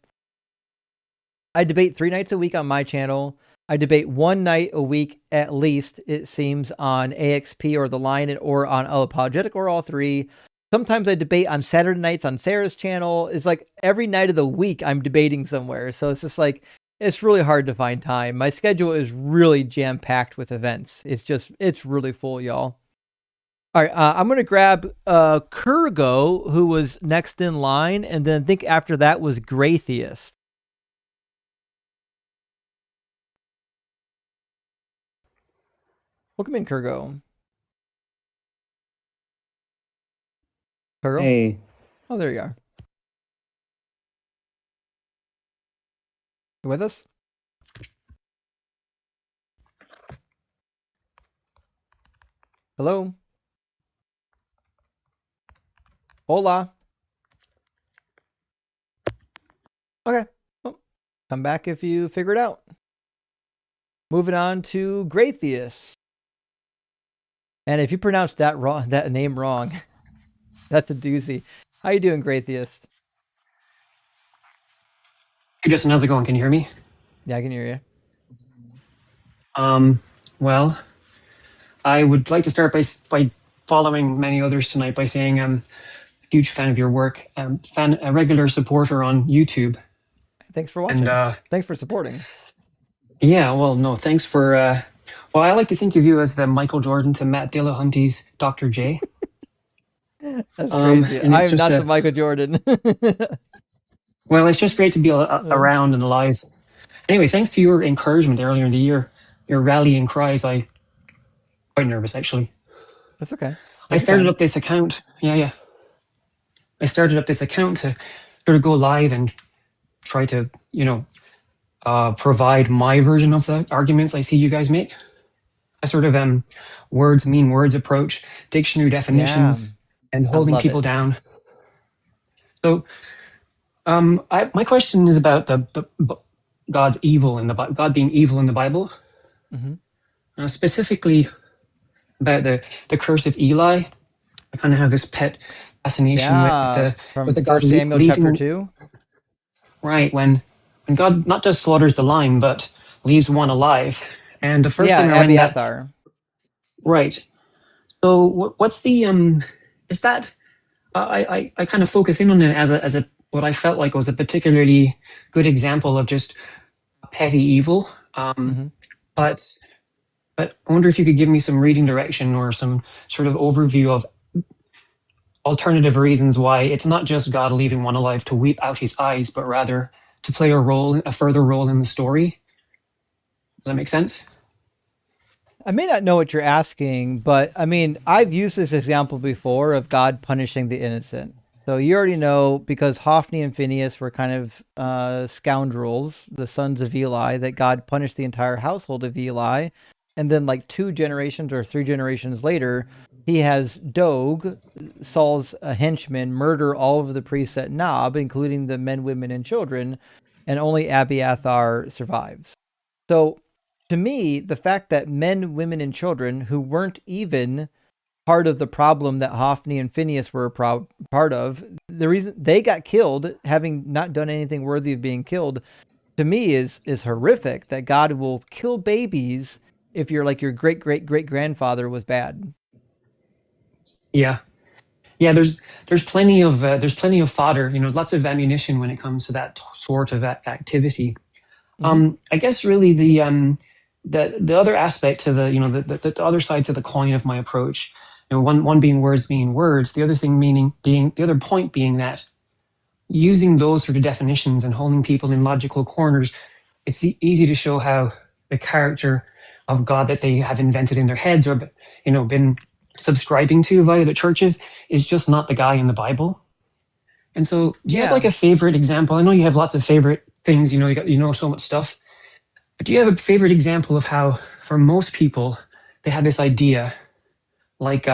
I debate 3 nights a week on my channel. I debate 1 night a week at least, it seems, on AXP or The Line or on Unapologetic or all 3. Sometimes I debate on Saturday nights on Sarah's channel. It's like every night of the week I'm debating somewhere. So it's just like, it's really hard to find time. My schedule is really jam-packed with events. It's really full, y'all. All right, I'm going to grab Kurgo, who was next in line, and then I think after that was Graytheist. Welcome in, Kurgo. Kurgo?
Hey.
Oh, there you are. You with us? Hello? Hola. Okay. Well, come back if you figure it out. Moving on to Graytheist. And if you pronounce that name wrong, that's a doozy. How you doing, Graytheist?
Hey Justin, how's it going? Can you hear me?
Yeah, I can hear you.
Well, I would like to start by following many others tonight by saying I'm a huge fan of your work. A regular supporter on YouTube.
Thanks for watching.
And
thanks for supporting.
Yeah, well, no, thanks for. Well, I like to think of you as the Michael Jordan to Matt Dillahunty's Dr. J.
That's crazy.
And it's
I'm
just
not the Michael Jordan.
Well, it's just great to be around and alive. Anyway, thanks to your encouragement earlier in the year, your rallying cries, I quite nervous actually.
That's okay.
I started up this account. Yeah. I started up this account to sort of go live and try to, provide my version of the arguments I see you guys make. A sort of words mean words approach, dictionary definitions, and holding people down. So, my question is about the God's evil in the God being evil in the Bible, specifically about the curse of Eli. I kind of have this pet fascination with the God
Samuel
leaving,
chapter 2.
Right, when God not just slaughters the line, but leaves one alive. And the first thing I read that, right. So what's the is that I kind of focus in on it as a what I felt like was a particularly good example of just petty evil. But But I wonder if you could give me some reading direction or some sort of overview of alternative reasons why it's not just God leaving one alive to weep out his eyes, but rather to play a further role in the story. Does that make sense?
I may not know what you're asking, but I mean, I've used this example before of God punishing the innocent. So you already know, because Hophni and Phinehas were kind of scoundrels, the sons of Eli, that God punished the entire household of Eli. And then like 2 generations or 3 generations later, he has Doeg, Saul's henchman, murder all of the priests at Nob, including the men, women, and children, and only Abiathar survives. So to me, the fact that men, women, and children who weren't even part of the problem that Hophni and Phinehas were part of, the reason they got killed, having not done anything worthy of being killed, to me is horrific. That God will kill babies if you're like your great great great grandfather was bad.
Yeah. Yeah, there's plenty of fodder, lots of ammunition when it comes to that sort of activity. I guess really the other aspect to the other side to the coin of my approach, one being words mean words, the other point being that using those sort of definitions and holding people in logical corners, it's easy to show how the character of God that they have invented in their heads or been subscribing to via the churches is just not the guy in the Bible. And so do you have like a favorite example? I know you have lots of favorite things, you know so much stuff. But do you have a favorite example of how, for most people, they have this idea, like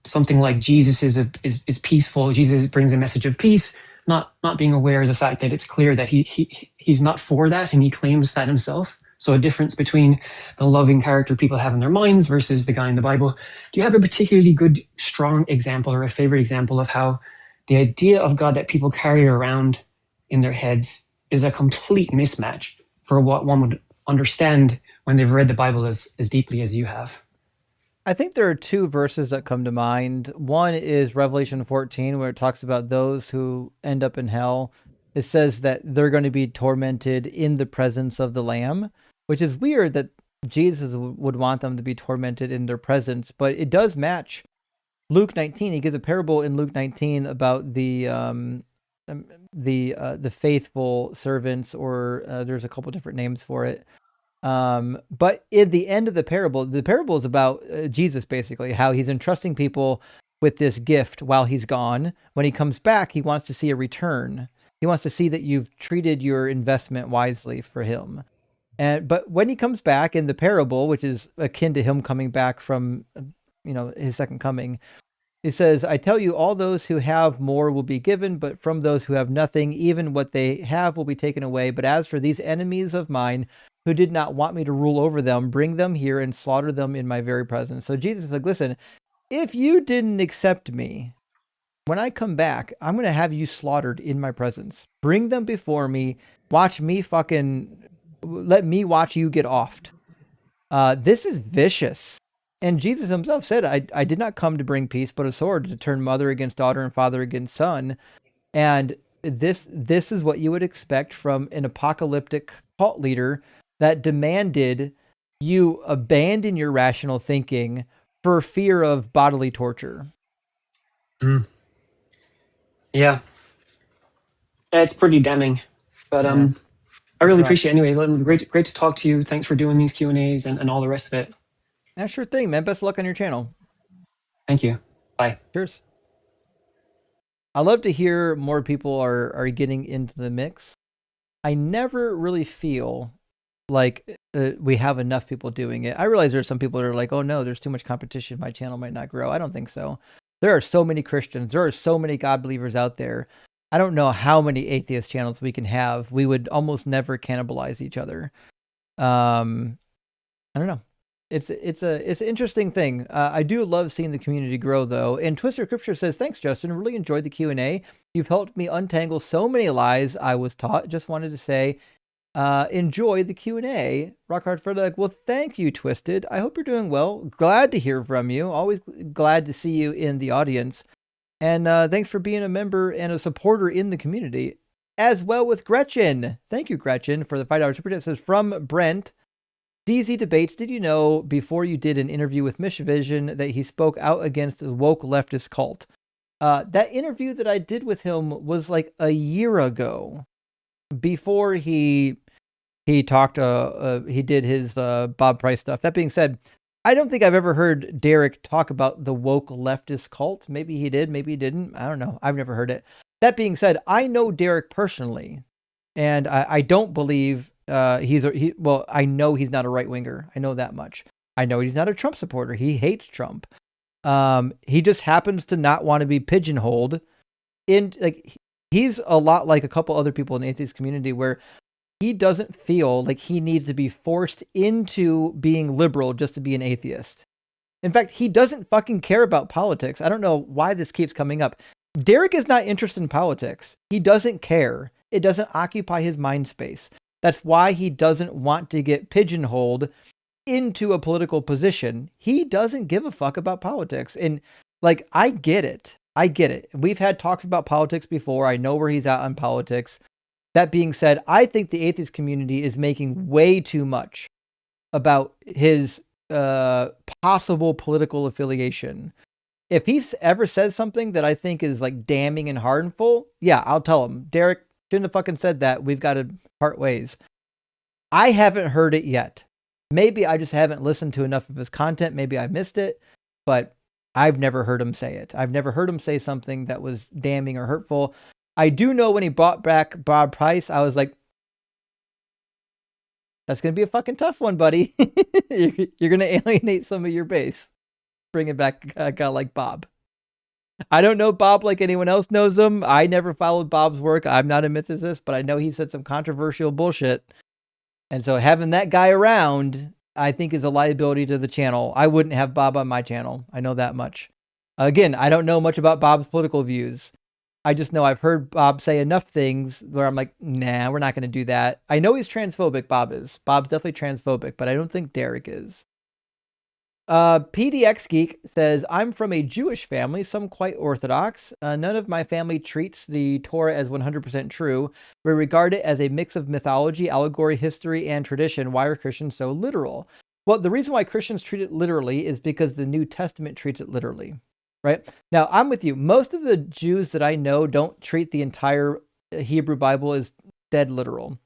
something like Jesus is peaceful. Jesus brings a message of peace, not being aware of the fact that it's clear that he's not for that, and he claims that himself. So a difference between the loving character people have in their minds versus the guy in the Bible. Do you have a particularly good, strong example or a favorite example of how the idea of God that people carry around in their heads is a complete mismatch for what one would understand when they've read the Bible as deeply as you have?
I think there are 2 verses that come to mind. One is Revelation 14, where it talks about those who end up in hell. It says that they're going to be tormented in the presence of the Lamb, which is weird that Jesus would want them to be tormented in their presence, but it does match Luke 19. He gives a parable in Luke 19 about the faithful servants, or there's a couple different names for it. But in the end of the parable is about Jesus, basically, how he's entrusting people with this gift while he's gone. When he comes back, he wants to see a return. He wants to see that you've treated your investment wisely for him. But when he comes back in the parable, which is akin to him coming back from, his second coming, he says, I tell you, all those who have more will be given, but from those who have nothing, even what they have will be taken away. But as for these enemies of mine, who did not want me to rule over them, bring them here and slaughter them in my very presence. So Jesus is like, listen, if you didn't accept me, when I come back, I'm going to have you slaughtered in my presence. Bring them before me. Watch me let me watch you get offed. This is vicious. And Jesus himself said, I did not come to bring peace, but a sword, to turn mother against daughter and father against son. And this is what you would expect from an apocalyptic cult leader that demanded you abandon your rational thinking for fear of bodily torture.
Yeah. It's pretty damning. But I really appreciate it. Anyway, great to talk to you. Thanks for doing these Q&As and all the rest of it.
Yeah, sure thing, man. Best of luck on your channel.
Thank you. Bye.
Cheers. I love to hear more people are getting into the mix. I never really feel like we have enough people doing it. I realize there's some people that are like, oh no, there's too much competition. My channel might not grow. I don't think so. There are so many Christians. There are so many God believers out there. I don't know how many atheist channels we can have. We would almost never cannibalize each other. I don't know. It's an interesting thing. I do love seeing the community grow, though. And Twister Scripture says, thanks, Justin. Really enjoyed the Q&A. You've helped me untangle so many lies I was taught. Just wanted to say, enjoy the Q&A. Rockhard Frederick, well, thank you, Twisted. I hope you're doing well. Glad to hear from you. Always glad to see you in the audience. And thanks for being a member and a supporter in the community, as well with Gretchen. Thank you, Gretchen, for the $5 super chat. It says, from Brent, DZ Debates, did you know before you did an interview with Mishvision that he spoke out against the woke leftist cult? That interview that I did with him was like a year ago, before he talked, he did his Bob Price stuff. That being said, I don't think I've ever heard Derek talk about the woke leftist cult. Maybe he did, maybe he didn't. I don't know. I've never heard it. That being said, I know Derek personally, and I don't believe well, I know he's not a right winger. I know that much. I know he's not a Trump supporter. He hates Trump. He just happens to not want to be pigeonholed in, like, he's a lot like a couple other people in the atheist community where he doesn't feel like he needs to be forced into being liberal just to be an atheist. In fact, he doesn't fucking care about politics. I don't know why this keeps coming up. Derek is not interested in politics. He doesn't care. It doesn't occupy his mind space. That's why he doesn't want to get pigeonholed into a political position. He doesn't give a fuck about politics. And like, I get it. I get it. We've had talks about politics before. I know where he's at on politics. That being said, I think the atheist community is making way too much about his possible political affiliation. If he's ever says something that I think is like damning and harmful, yeah, I'll tell him, Derek, shouldn't have fucking said that. We've got to part ways. I haven't heard it yet. Maybe I just haven't listened to enough of his content. Maybe I missed it, but I've never heard him say it. I've never heard him say something that was damning or hurtful. I do know when he brought back Bob Price, I was like, that's going to be a fucking tough one, buddy. You're going to alienate some of your base. Bringing back a guy like Bob. I don't know Bob like anyone else knows him. I never followed Bob's work. I'm not a mythicist, but I know he said some controversial bullshit. And so having that guy around, I think, is a liability to the channel. I wouldn't have Bob on my channel. I know that much. Again, I don't know much about Bob's political views. I just know I've heard Bob say enough things where I'm like, nah, we're not going to do that. I know he's transphobic, Bob is. Bob's definitely transphobic, but I don't think Derek is. PDX Geek says, I'm from a Jewish family, some quite Orthodox. None of my family treats the Torah as 100% true. We regard it as a mix of mythology, allegory, history, and tradition. Why are Christians so literal? Well, the reason why Christians treat it literally is because the New Testament treats it literally. Right? Now, I'm with you. Most of the Jews that I know don't treat the entire Hebrew Bible as dead literal.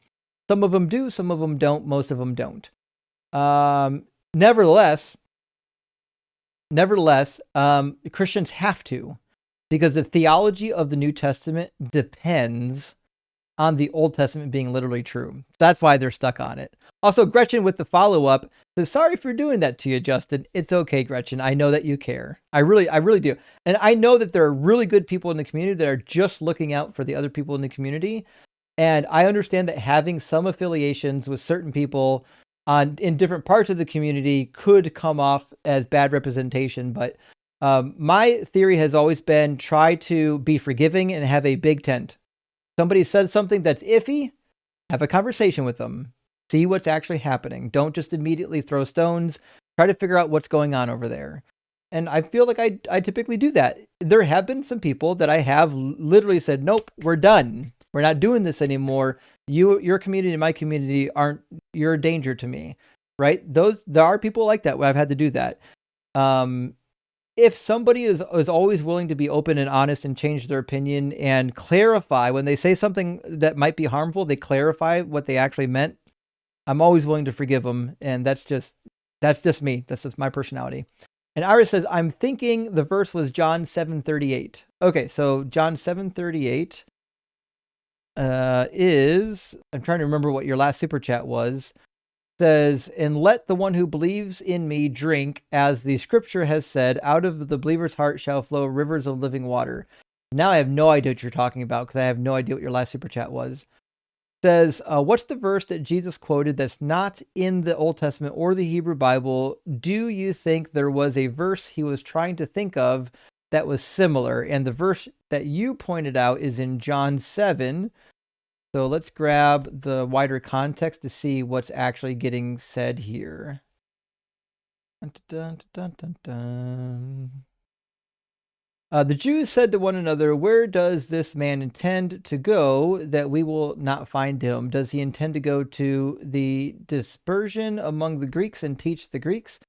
Some of them do, some of them don't, most of them don't. Nevertheless, Christians have to, because the theology of the New Testament depends on the Old Testament being literally true. That's why they're stuck on it. Also, Gretchen with the follow-up says, sorry for doing that to you, Justin. It's okay, Gretchen. I know that you care. I really do. And I know that there are really good people in the community that are just looking out for the other people in the community. And I understand that having some affiliations with certain people in different parts of the community could come off as bad representation. But my theory has always been try to be forgiving and have a big tent. Somebody says something that's iffy, have a conversation with them. See what's actually happening. Don't just immediately throw stones. Try to figure out what's going on over there. And I feel like I typically do that. There have been some people that I have literally said, nope, we're done. We're not doing this anymore. Your community and my community you're a danger to me. Right? There are people like that where I've had to do that. If somebody is always willing to be open and honest and change their opinion and clarify when they say something that might be harmful, they clarify what they actually meant. I'm always willing to forgive them. And that's just me. That's just my personality. And Iris says, I'm thinking the verse was John 7:38. Okay. So John 7:38 is, I'm trying to remember what your last super chat was. Says, and let the one who believes in me drink, as the scripture has said, out of the believer's heart shall flow rivers of living water. Now I have no idea what you're talking about because I have no idea what your last super chat was. Says, what's the verse that Jesus quoted that's not in the Old Testament or the Hebrew Bible? Do you think there was a verse he was trying to think of that was similar? And the verse that you pointed out is in John 7. So let's grab the wider context to see what's actually getting said here. Dun, dun, dun, dun, dun. The Jews said to one another, "Where does this man intend to go that we will not find him? Does he intend to go to the dispersion among the Greeks and teach the Greeks?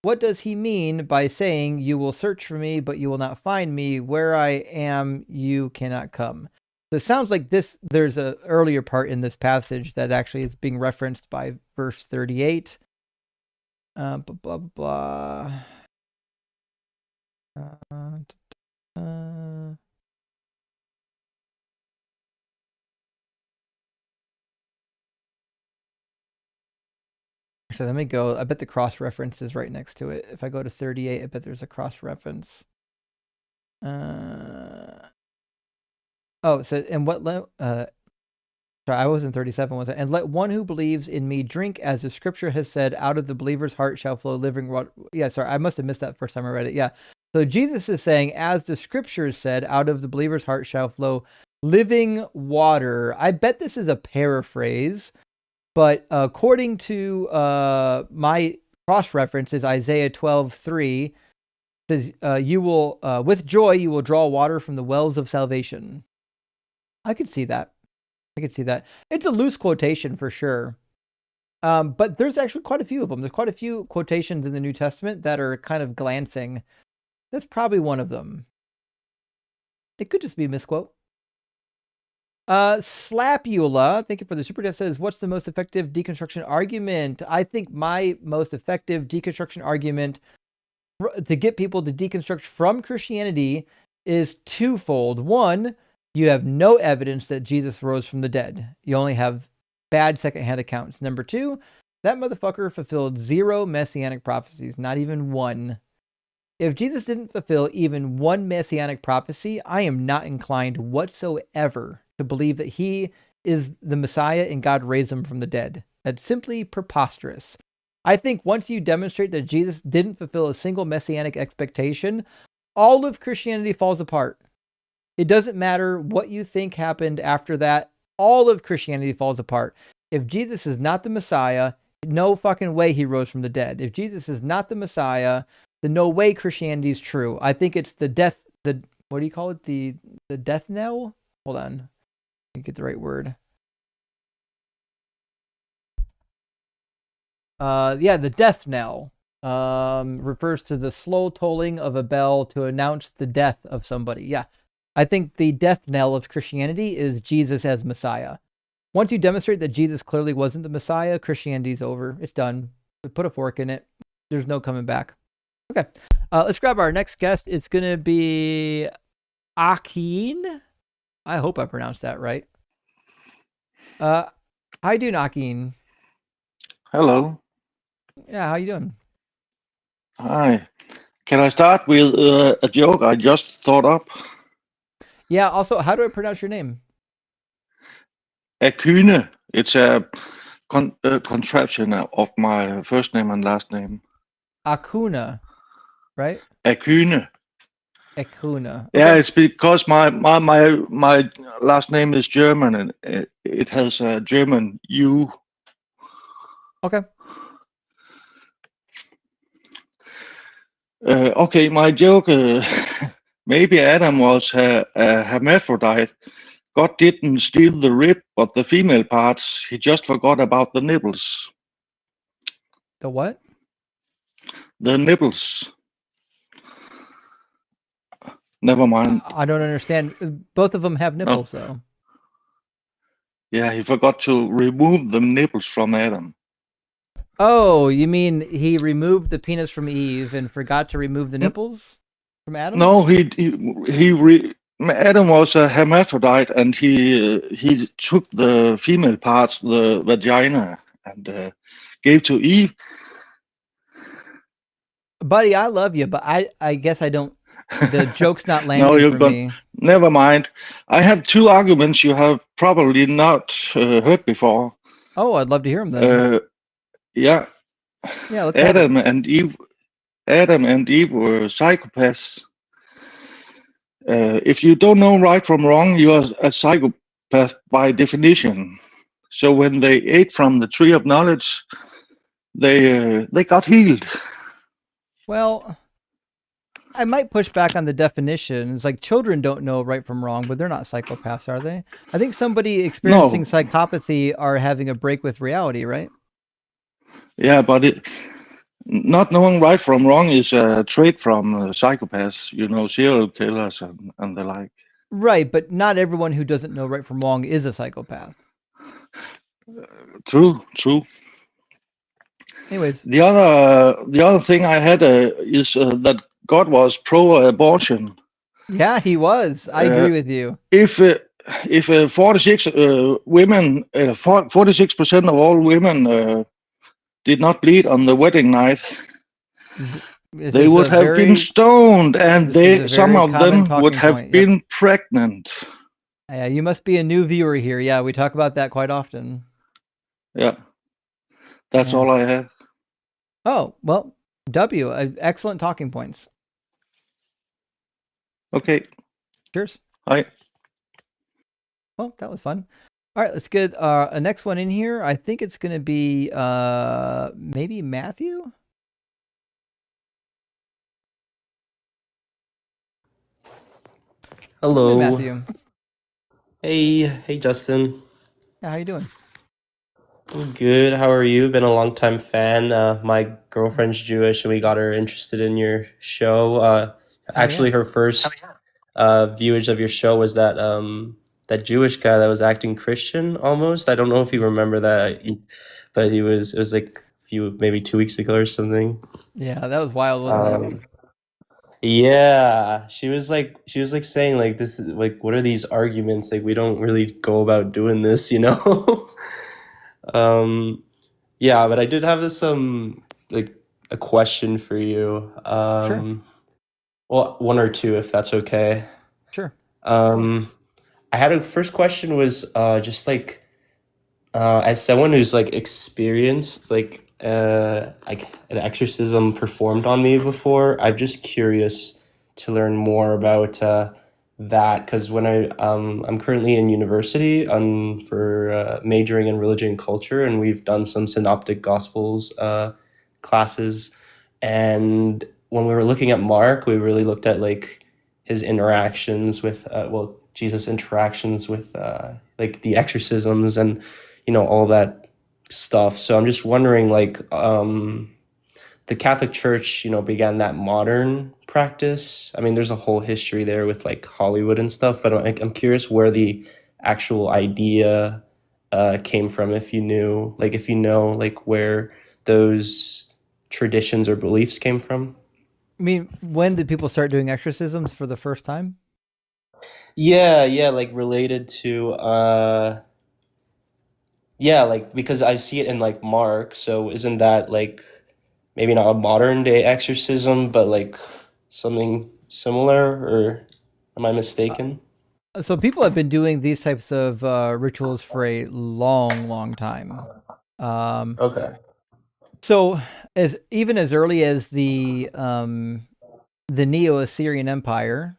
What does he mean by saying, 'You will search for me, but you will not find me. Where I am, you cannot come'?" So it sounds like there's an earlier part in this passage that actually is being referenced by verse 38. Blah, blah, blah. Actually, let me go. I bet the cross reference is right next to it. If I go to 38, I bet there's a cross reference. Oh, so and what? Sorry, I was in 37. Was it? And let one who believes in me drink, as the scripture has said, out of the believer's heart shall flow living water. Yeah, sorry, I must have missed that first time I read it. Yeah. So Jesus is saying, as the scriptures said, out of the believer's heart shall flow living water. I bet this is a paraphrase, but according to my cross reference is Isaiah 12:3. Says, "You will with joy you will draw water from the wells of salvation." I could see that. It's a loose quotation for sure. But there's actually quite a few of them. There's quite a few quotations in the New Testament that are kind of glancing. That's probably one of them. It could just be a misquote. Slapula, thank you for the super chat, says, "What's the most effective deconstruction argument?" I think my most effective deconstruction argument to get people to deconstruct from Christianity is twofold. One, you have no evidence that Jesus rose from the dead. You only have bad secondhand accounts. Number two, that motherfucker fulfilled 0 messianic prophecies, not even one. If Jesus didn't fulfill even one messianic prophecy, I am not inclined whatsoever to believe that he is the Messiah and God raised him from the dead. That's simply preposterous. I think once you demonstrate that Jesus didn't fulfill a single messianic expectation, all of Christianity falls apart. It doesn't matter what you think happened after that. All of Christianity falls apart. If Jesus is not the Messiah, no fucking way he rose from the dead. If Jesus is not the Messiah, then no way Christianity is true. I think it's the what do you call it? The death knell? Hold on. Let me get the right word. The death knell refers to the slow tolling of a bell to announce the death of somebody. Yeah. I think the death knell of Christianity is Jesus as Messiah. Once you demonstrate that Jesus clearly wasn't the Messiah, Christianity's over. It's done. Put a fork in it. There's no coming back. Okay. Let's grab our next guest. It's going to be Akin. I hope I pronounced that right. How you doing, Akin?
Hello.
Yeah, how you doing?
Hi. Can I start with a joke I just thought up?
Yeah, also, how do I pronounce your name?
Akyne. It's a contraction of my first name and last name.
Acuna, right?
Akyne.
Acuna. Okay.
Yeah, it's because my last name is German and it has a German U.
Okay.
Okay, my joke. Maybe Adam was a hermaphrodite. God didn't steal the rib, but the female parts. He just forgot about the nipples.
The what?
The nipples. Never mind.
I don't understand. Both of them have nipples, though.
Yeah, he forgot to remove the nipples from Adam.
Oh, you mean he removed the penis from Eve and forgot to remove the nipples from Adam?
No, Adam was a hermaphrodite, and he took the female parts, the vagina, and gave to Eve.
Buddy, I love you, but I guess I don't. The joke's not landing for me.
Never mind. I have 2 arguments you have probably not heard before.
Oh, I'd love to hear them then.
Yeah.
Let's
Adam and Eve were psychopaths. If you don't know right from wrong, you are a psychopath by definition. So when they ate from the tree of knowledge, they got healed.
Well, I might push back on the definition. It's like children don't know right from wrong, but they're not psychopaths, are they? I think somebody experiencing psychopathy are having a break with reality, right?
Yeah, but not knowing right from wrong is a trait from psychopaths, serial killers and the like.
Right, but not everyone who doesn't know right from wrong is a psychopath.
True.
Anyways,
the other thing I had is that God was pro-abortion.
Yeah, he was. I agree with you.
If 46% of all women did not bleed on the wedding night, they would have been stoned, and some of them would have been pregnant.
Yeah, you must be a new viewer here. Yeah, we talk about that quite often.
Yeah, that's all I have.
Oh, well, excellent talking points.
Okay.
Cheers.
Hi.
Well, that was fun. All right, let's get a next one in here. I think it's going to be maybe Matthew.
Hello.
Hey, Matthew.
Hey, Justin.
Yeah, how you doing?
I'm good. How are you? Been a long time fan. My girlfriend's Jewish, and we got her interested in your show. Actually, her first viewage of your show was that Jewish guy that was acting Christian almost. I don't know if you remember that, but it was like maybe 2 weeks ago or something.
Yeah, that was wild, wasn't it?
Yeah, she was like saying like, this is like, what are these arguments? Like, we don't really go about doing this, Yeah, but I did have like a question for you.
Sure.
Well, one or two, if that's okay.
Sure.
I had a first question was just like, as someone who's like experienced like an exorcism performed on me before, I'm just curious to learn more about that, because when I'm currently in university for majoring in religion and culture, and we've done some synoptic gospels classes, and when we were looking at Mark, we really looked at like his interactions with Jesus' interactions with like the exorcisms and all that stuff. So I'm just wondering, like, the Catholic Church, began that modern practice. I mean, there's a whole history there with like Hollywood and stuff, but I'm curious where the actual idea came from, if you know, like where those traditions or beliefs came from.
I mean, when did people start doing exorcisms for the first time?
Yeah, like related to like, because I see it in like Mark, so isn't that like maybe not a modern day exorcism, but like something similar, or am I mistaken?
So people have been doing these types of rituals for a long time.
Okay.
So even as early as the Neo-Assyrian Empire,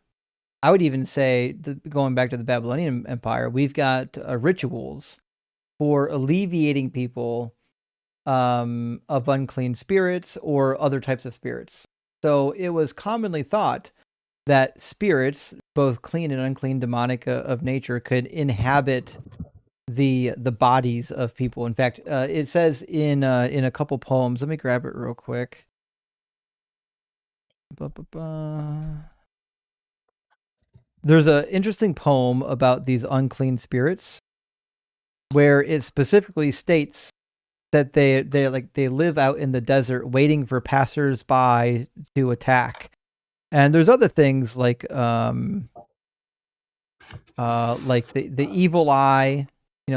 I would even say going back to the Babylonian Empire, we've got rituals for alleviating people of unclean spirits or other types of spirits. So it was commonly thought that spirits, both clean and unclean, demonic of nature, could inhabit the bodies of people. In fact, it says in a couple poems. Let me grab it real quick. There's an interesting poem about these unclean spirits, where it specifically states that they live out in the desert waiting for passers-by to attack. And there's other things like the evil eye,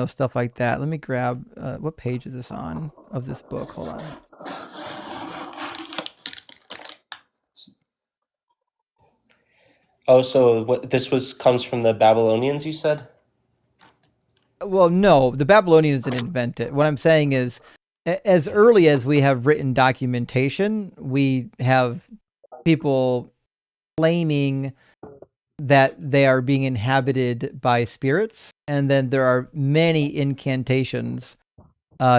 stuff like that. Let me grab what page is this on of this book? Hold on.
Oh, so comes from the Babylonians, you said?
Well, no, the Babylonians didn't invent it. What I'm saying is, as early as we have written documentation, we have people claiming that they are being inhabited by spirits, and then there are many incantations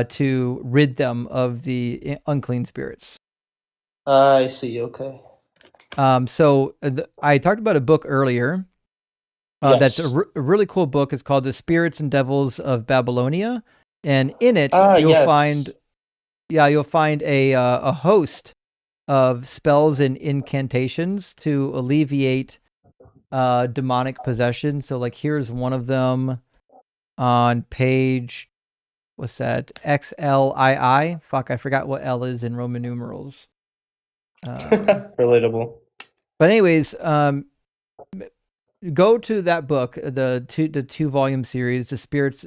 to rid them of the unclean spirits.
I see. Okay.
I talked about a book earlier. That's a really cool book. It's called The Spirits and Devils of Babylonia. And in it, you'll find a host of spells and incantations to alleviate demonic possession. So like here's one of them on page, what's that? XLII. Fuck, I forgot what L is in Roman numerals.
Relatable.
But anyways, go to that book, the 2-volume series, The Spirits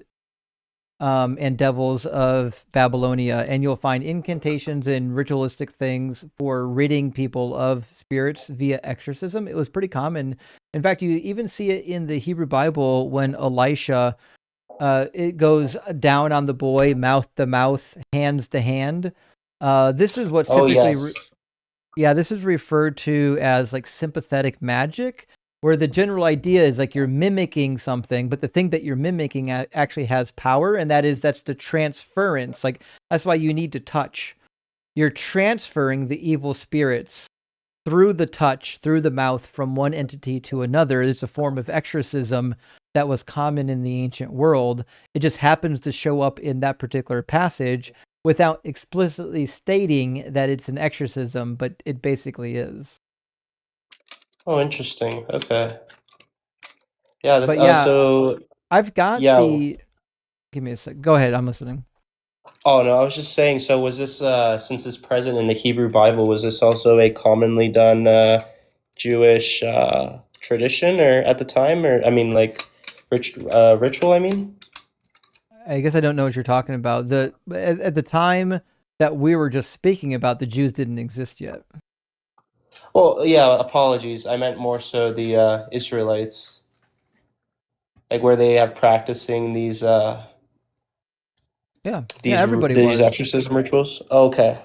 and Devils of Babylonia, and you'll find incantations and ritualistic things for ridding people of spirits via exorcism. It was pretty common. In fact, you even see it in the Hebrew Bible when Elisha, it goes down on the boy, mouth to mouth, hands to hand. This is what's typically, this is referred to as like sympathetic magic, where the general idea is like you're mimicking something, but the thing that you're mimicking actually has power, and that's the transference. Like that's why you need to touch. You're transferring the evil spirits through the touch, through the mouth, from one entity to another. It's a form of exorcism that was common in the ancient world. It just happens to show up in that particular passage without explicitly stating that it's an exorcism, but it basically is.
Oh, interesting. Okay. Yeah.
But I've got the. Give me a sec. Go ahead. I'm listening.
Oh no, I was just saying. So was this since it's present in the Hebrew Bible? Was this also a commonly done Jewish tradition, or at the time, or I mean, like ritual? I mean.
I guess I don't know what you're talking about. At the time that we were just speaking about, the Jews didn't exist yet.
Well, yeah, apologies. I meant more so the Israelites, like where they have practicing these
everybody
these
was.
exorcism rituals. Oh, okay.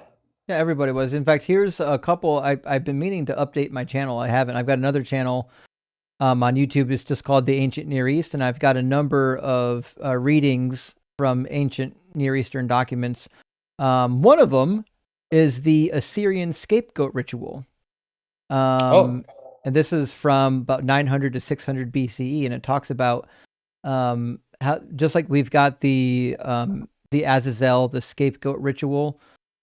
Yeah, everybody was. In fact, here's a couple. I've been meaning to update my channel. I haven't. I've got another channel on YouTube. It's just called The Ancient Near East, and I've got a number of readings from ancient Near Eastern documents. One of them is the Assyrian scapegoat ritual. And this is from about 900 to 600 BCE, and it talks about how, just like we've got the Azazel, the scapegoat ritual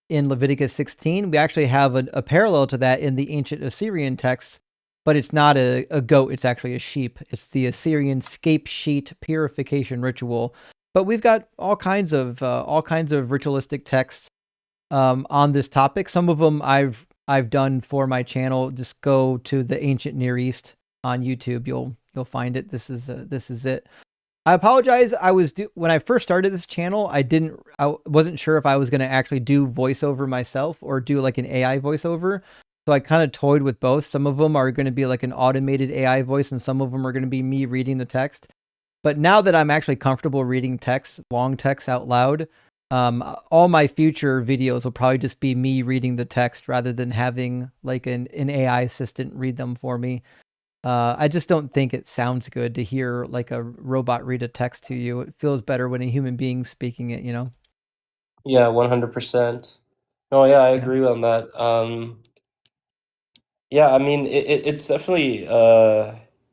in Leviticus 16, we actually have a parallel to that in the ancient Assyrian texts, but it's not a goat, it's actually a sheep. It's the Assyrian scape sheet purification ritual. But we've got all kinds of ritualistic texts on this topic. Some of them I've done for my channel. Just go to the Ancient Near East on YouTube. You'll find it. This is it. I apologize. When I first started this channel, I wasn't sure if I was going to actually do voiceover myself or do like an AI voiceover. So I kind of toyed with both. Some of them are going to be like an automated AI voice, and some of them are going to be me reading the text. But now that I'm actually comfortable reading text, long text out loud, all my future videos will probably just be me reading the text rather than having like an AI assistant read them for me. I just don't think it sounds good to hear like a robot read a text to you. It feels better when a human being speaking it, you know?
Yeah, 100%. No, yeah, I agree on that. Yeah, I mean, it's definitely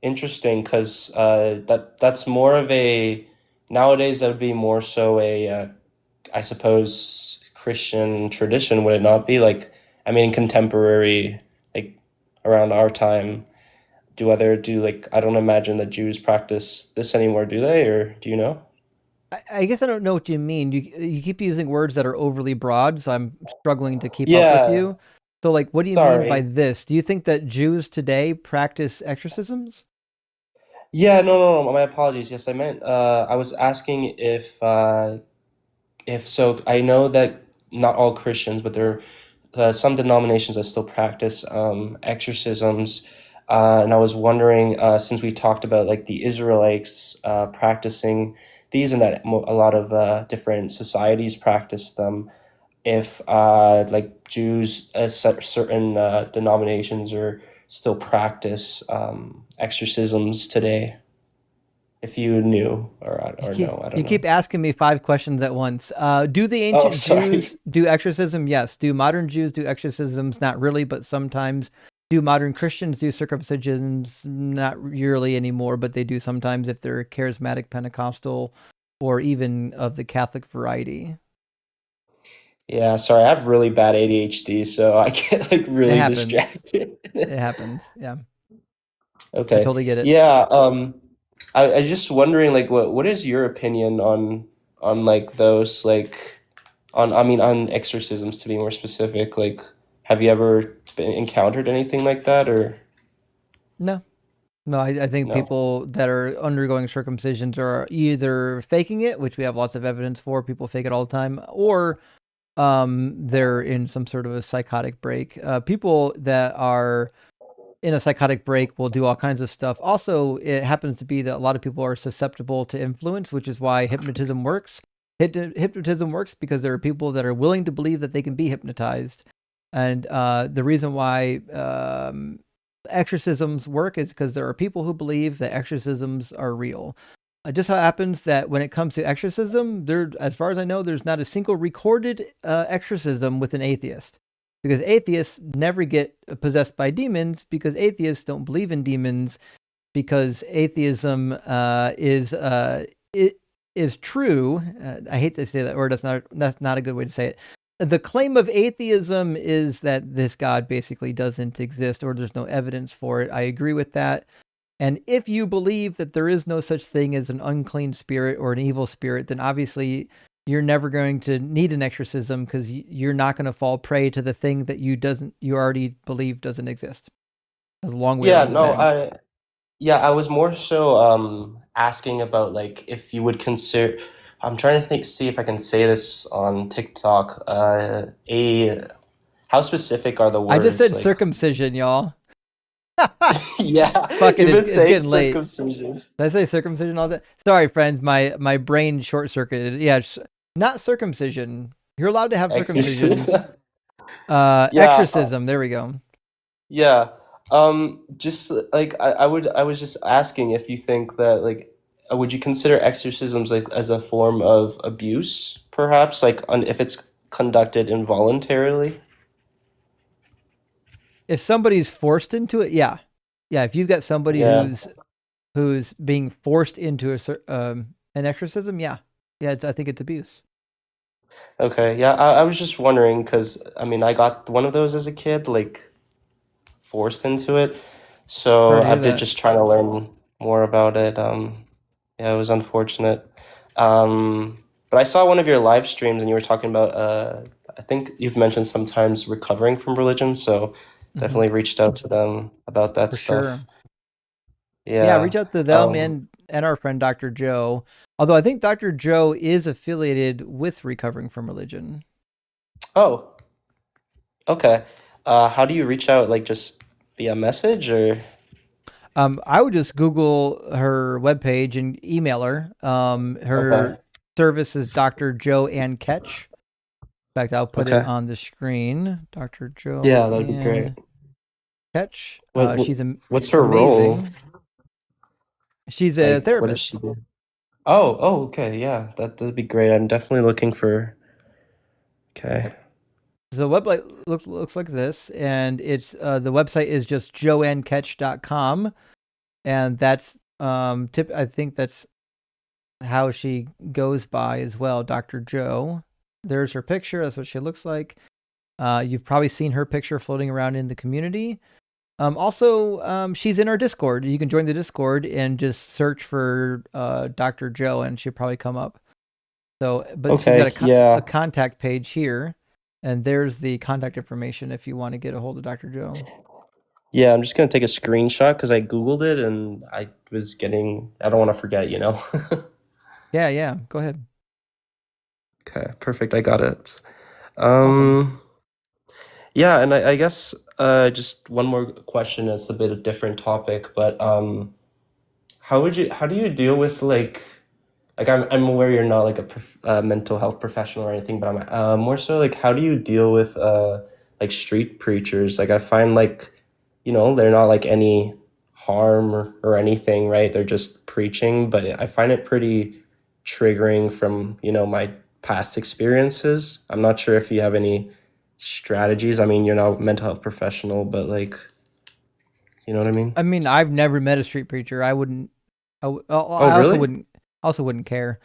interesting because that's more of a nowadays that would be more so a I suppose Christian tradition, would it not be? Like, I mean, contemporary, like around our time, I don't imagine that Jews practice this anymore, do they? Or do you know?
I guess I don't know what you mean. You keep using words that are overly broad, so I'm struggling to keep up with you. So like, what do you mean by this? Do you think that Jews today practice exorcisms?
Yeah, no, my apologies. Yes, I meant, I was asking if so. I know that not all Christians, but there are some denominations that still practice exorcisms. And I was wondering, since we talked about like the Israelites practicing these, and that a lot of different societies practice them, if like Jews, certain denominations or still practice exorcisms today. If you knew or no, I don't know.
You keep asking me 5 questions at once. Do the ancient Jews do exorcism? Yes. Do modern Jews do exorcisms? Not really, but sometimes. Do modern Christians do circumcisions? Not really anymore, but they do sometimes if they're charismatic Pentecostal or even of the Catholic variety.
Yeah, sorry, I have really bad ADHD, so I get like
It
really
happens.
distracted.
It happens. Yeah. I
Okay.
totally get it.
Yeah, I was just wondering like what is your opinion on like those like on I mean on exorcisms to be more specific? Like have you ever encountered anything like that or
No. No, I think
no?
people that are undergoing circumcisions are either faking it, which we have lots of evidence for. People fake it all the time, or they're in some sort of a psychotic break. People that are in a psychotic break will do all kinds of stuff. Also, it happens to be that a lot of people are susceptible to influence, which is why hypnotism works. Hypnotism works because there are people that are willing to believe that they can be hypnotized. And the reason why exorcisms work is because there are people who believe that exorcisms are real. It just so happens that when it comes to exorcism, as far as I know, there's not a single recorded exorcism with an atheist. Because atheists never get possessed by demons because atheists don't believe in demons because atheism is true. I hate to say that word. That's not a good way to say it. The claim of atheism is that this God basically doesn't exist or there's no evidence for it. I agree with that. And if you believe that there is no such thing as an unclean spirit or an evil spirit, then obviously you're never going to need an exorcism because you're not going to fall prey to the thing that you already believe doesn't exist. That's a long way
Yeah,
around the
no,
bend.
I was more so asking about like if you would consider I'm trying to see if I can say this on TikTok. A how specific are the
I just
words
said
like
circumcision, y'all.
yeah,
Fuck it,
you've been
it's
saying
getting late.
circumcision.
Did I say circumcision all day? Sorry, friends, my brain short circuited. Yeah, not circumcision. You're allowed to have circumcisions.
Exorcism. Yeah,
Exorcism. There we go.
yeah. Just like I was just asking if you think that like would you consider exorcisms like as a form of abuse, perhaps, like if it's conducted involuntarily?
If somebody's forced into it, yeah. If you've got somebody
Yeah.
who's being forced into an exorcism, yeah, I think it's abuse.
Okay. Yeah, I was just wondering because I mean I got one of those as a kid, like forced into it. So
Sorry to hear
I've been
that.
just trying to learn more about it. Yeah, it was unfortunate. But I saw one of your live streams and you were talking about I think you've mentioned sometimes recovering from religion, so definitely reached out to them about that
For
stuff.
sure. Yeah,
Yeah.
reach out to them and our friend Dr. Joe. Although I think Dr. Joe is affiliated with Recovering from Religion.
Oh, okay. How do you reach out? Like just via message or?
I would just Google her webpage and email her. Her service is Dr. Joe Ann Ketch. In fact, I'll put it
Okay.
on the screen. Dr. Joe
Yeah, that'd be great.
Ann Ketch.
What's her
amazing.
role?
She's a
Like, what does
therapist.
she do? Oh, okay, yeah, that'd be great. I'm definitely looking for. Okay.
The website looks like this, and it's the website is just joannketch.com, and that's I think that's how she goes by as well, Dr. Joe. There's her picture. That's what she looks like. You've probably seen her picture floating around in the community. Also, she's in our Discord. You can join the Discord and just search for Dr. Joe, and she'll probably come up. So, but she's got a contact page here, and there's the contact information if you want to get a hold of Dr. Joe.
Yeah, I'm just gonna take a screenshot because I Googled it and I don't want to forget, you know?
Yeah, go ahead.
Okay, perfect. I got it.
Awesome.
Yeah, and I guess just one more question. It's a bit of different topic, but how do you deal with like I'm aware you're not like a mental health professional or anything, but I'm more so like how do you deal with like street preachers? Like I find like they're not like any harm or anything, right? They're just preaching, but I find it pretty triggering from my past experiences. I'm not sure if you have any strategies. I mean, you're not a mental health professional, but like You know what I mean?
I mean, I've never met a street preacher. I wouldn't. I
really?
also wouldn't care.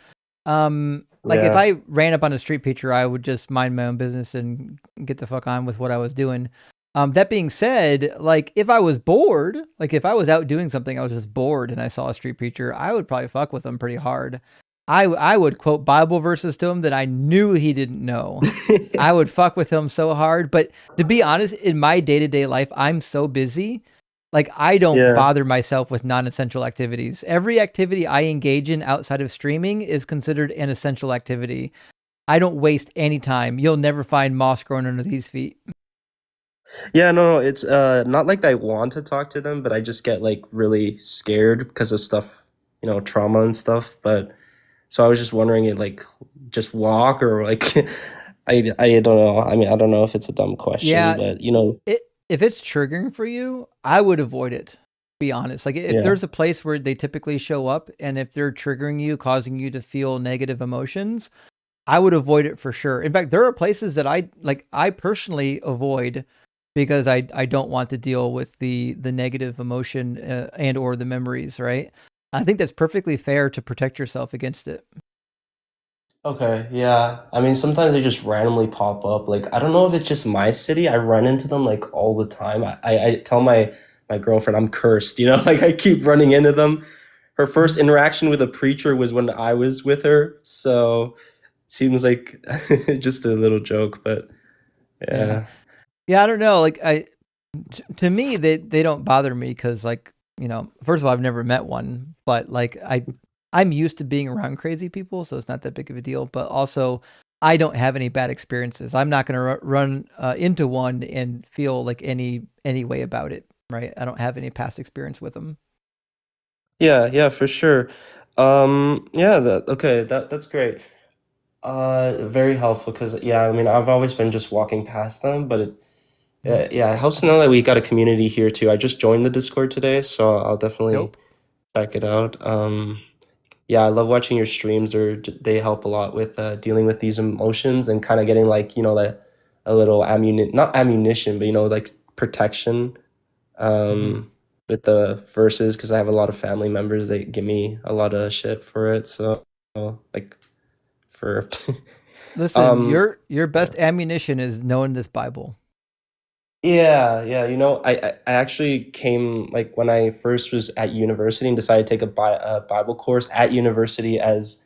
Like if
Yeah.
I ran up on a street preacher, I would just mind my own business and get the fuck on with what I was doing. That being said, like if I was bored, like if I was out doing something, I was just bored and I saw a street preacher, I would probably fuck with him pretty hard. I would quote Bible verses to him that I knew he didn't know. I would fuck with him so hard. But to be honest, in my day-to-day life, I'm so busy. Like I don't
Yeah.
bother myself with non-essential activities. Every activity I engage in outside of streaming is considered an essential activity. I don't waste any time. You'll never find moss growing under these feet.
Yeah, no, it's not like I want to talk to them, but I just get like really scared because of stuff, trauma and stuff. But so I was just wondering, like just walk or like I don't know. I mean, I don't know if it's a dumb question,
Yeah,
but
if it's triggering for you, I would avoid it. Be honest. Like if
yeah.
there's a place where they typically show up and if they're triggering you, causing you to feel negative emotions, I would avoid it for sure. In fact, there are places that I personally avoid because I don't want to deal with the negative emotion and or the memories, right? I think that's perfectly fair to protect yourself against it.
Okay, yeah. I mean, sometimes they just randomly pop up. Like, I don't know if it's just my city. I run into them like all the time. I tell my girlfriend I'm cursed, like I keep running into them. Her first interaction with a preacher was when I was with her, so seems like just a little joke, but yeah.
Yeah, I don't know. Like to me, they don't bother me because like, first of all, I've never met one, but like I'm used to being around crazy people, so it's not that big of a deal. But also, I don't have any bad experiences. I'm not going to run into one and feel like any way about it, right? I don't have any past experience with them.
Yeah, for sure. Yeah, that's great. Very helpful because yeah, I mean, I've always been just walking past them, but it helps to know that we got a community here too. I just joined the Discord today, so I'll definitely
Nope.
check it out. Yeah, I love watching your streams. They help a lot with dealing with these emotions and kind of getting like like a little not ammunition, but like protection. With the verses because I have a lot of family members that give me a lot of shit for it. So like for
Listen, your best ammunition is knowing this Bible.
Yeah, I actually came like when I first was at university and decided to take a Bible course at university as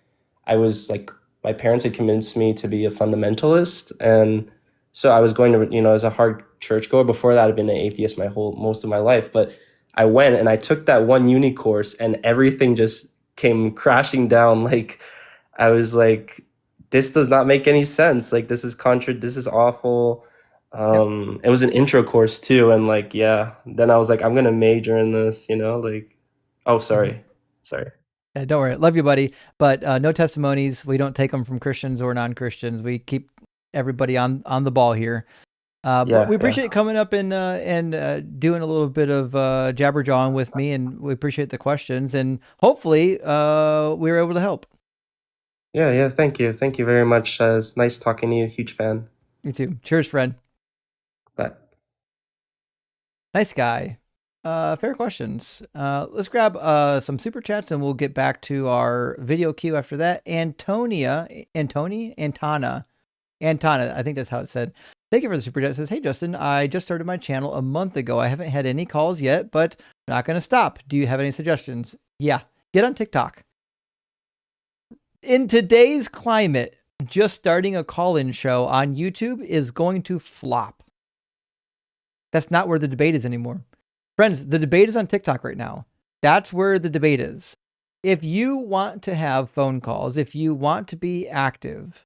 I was like my parents had convinced me to be a fundamentalist, and so I was going to as a hard churchgoer. Before that, I'd been an atheist most of my life, but I went and I took that one uni course, and everything just came crashing down. Like I was like, this does not make any sense. Like this is awful. It was an intro course too, and like then I was like, I'm gonna major in this, like oh sorry.
Yeah, don't worry, love you, buddy, but no testimonies. We don't take them from Christians or non-Christians. We keep everybody on the ball here. But we appreciate coming up and doing a little bit of jabber jawing with me, and we appreciate the questions, and hopefully we were able to help.
Yeah, thank you very much. It's nice talking to you. Huge fan.
You too. Cheers, friend.
Bye.
Nice guy. Fair questions. Let's grab some super chats and we'll get back to our video queue after that. Antana, I think that's how it's said. Thank you for the super chat. It says, hey Justin, I just started my channel a month ago. I haven't had any calls yet, but I'm not going to stop. Do you have any suggestions? Yeah, get on TikTok. In today's climate, just starting a call-in show on YouTube is going to flop. That's not where the debate is anymore. Friends, the debate is on TikTok right now. That's where the debate is. If you want to have phone calls, if you want to be active,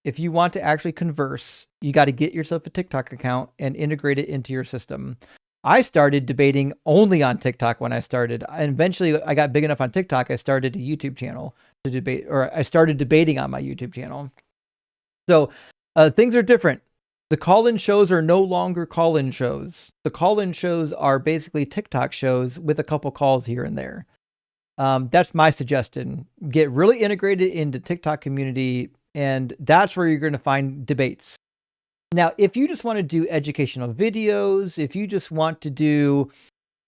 if you want to actually converse, you got to get yourself a TikTok account and integrate it into your system. I started debating only on TikTok when I started. And eventually I got big enough on TikTok, I started a YouTube channel to debate, or I started debating on my YouTube channel. So things are different. The call-in shows are no longer call-in shows. The call-in shows are basically TikTok shows with a couple calls here and there. That's my suggestion. Get really integrated into TikTok community, and that's where you're going to find debates. Now, if you just want to do educational videos, if you just want to do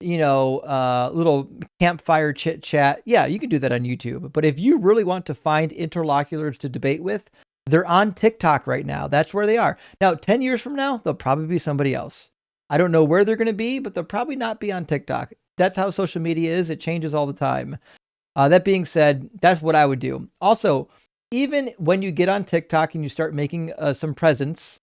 little campfire chit chat, yeah, you can do that on YouTube. But if you really want to find interlocutors to debate with, they're on TikTok right now. That's where they are. Now, 10 years from now, they'll probably be somebody else. I don't know where they're going to be, but they'll probably not be on TikTok. That's how social media is. It changes all the time. That being said, that's what I would do. Also, even when you get on TikTok and you start making some presence,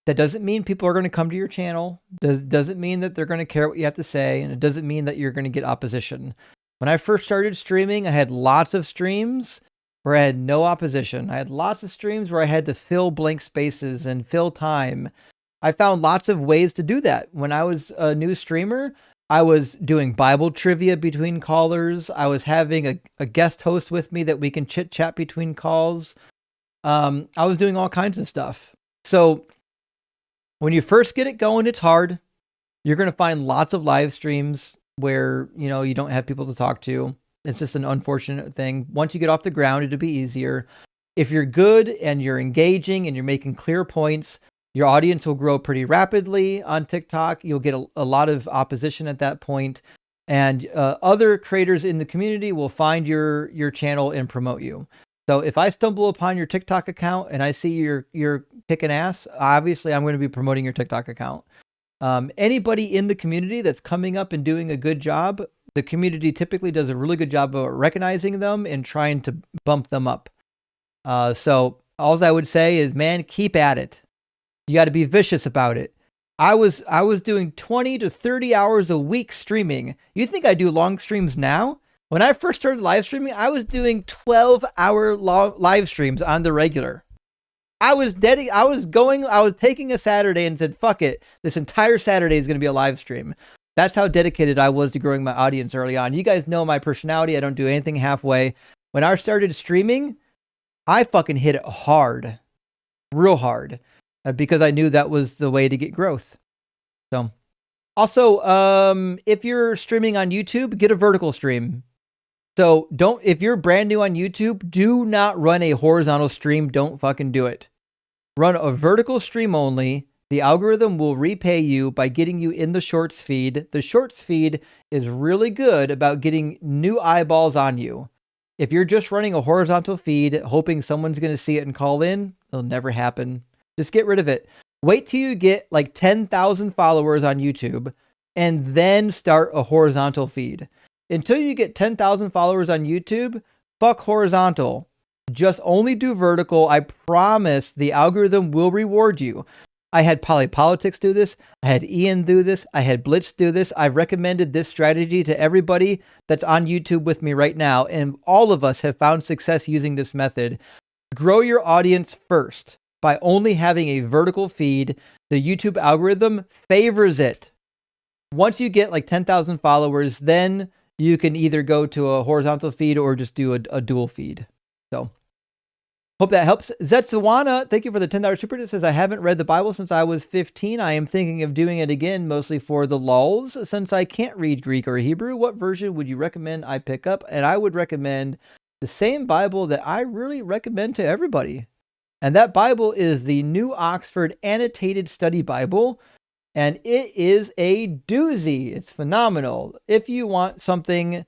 that doesn't mean people are going to come to your channel. Doesn't mean that they're going to care what you have to say. And it doesn't mean that you're going to get opposition. When I first started streaming, I had lots of streams where I had no opposition. I had lots of streams where I had to fill blank spaces and fill time. I found lots of ways to do that. When I was a new streamer, I was doing Bible trivia between callers. I was having a guest host with me that we can chit chat between calls. I was doing all kinds of stuff. So when you first get it going, it's hard. You're going to find lots of live streams where, you don't have people to talk to. It's just an unfortunate thing. Once you get off the ground, it'll be easier. If you're good and you're engaging and you're making clear points, your audience will grow pretty rapidly on TikTok. You'll get a lot of opposition at that point, and other creators in the community will find your channel and promote you. So if I stumble upon your TikTok account and I see you're kicking ass, obviously I'm going to be promoting your TikTok account. Anybody in the community that's coming up and doing a good job, the community typically does a really good job of recognizing them and trying to bump them up. So all I would say is, man, keep at it. You got to be vicious about it. I was doing 20 to 30 hours a week streaming. You think I do long streams now? When I first started live streaming, I was doing 12-hour live streams on the regular. I was taking a Saturday and said, fuck it. This entire Saturday is going to be a live stream. That's how dedicated I was to growing my audience early on. You guys know my personality. I don't do anything halfway. When I started streaming, I fucking hit it hard, real hard, because I knew that was the way to get growth. So also, if you're streaming on YouTube, get a vertical stream. So if you're brand new on YouTube, do not run a horizontal stream. Don't fucking do it. Run a vertical stream only. The algorithm will repay you by getting you in the shorts feed. The shorts feed is really good about getting new eyeballs on you. If you're just running a horizontal feed, hoping someone's going to see it and call in, it'll never happen. Just get rid of it. Wait till you get like 10,000 followers on YouTube and then start a horizontal feed. Until you get 10,000 followers on YouTube, fuck horizontal. Just only do vertical. I promise the algorithm will reward you. I had Polypolitics do this. I had Ian do this. I had Blitz do this. I've recommended this strategy to everybody that's on YouTube with me right now, and all of us have found success using this method. Grow your audience first by only having a vertical feed. The YouTube algorithm favors it. Once you get like 10,000 followers, then you can either go to a horizontal feed or just do a dual feed. So hope that helps. Zetsawana, thank you for the $10 super. It says, I haven't read the Bible since I was 15. I am thinking of doing it again, mostly for the lulz. Since I can't read Greek or Hebrew, what version would you recommend I pick up? And I would recommend the same Bible that I really recommend to everybody. And that Bible is the New Oxford Annotated Study Bible. And it is a doozy. It's phenomenal. If you want something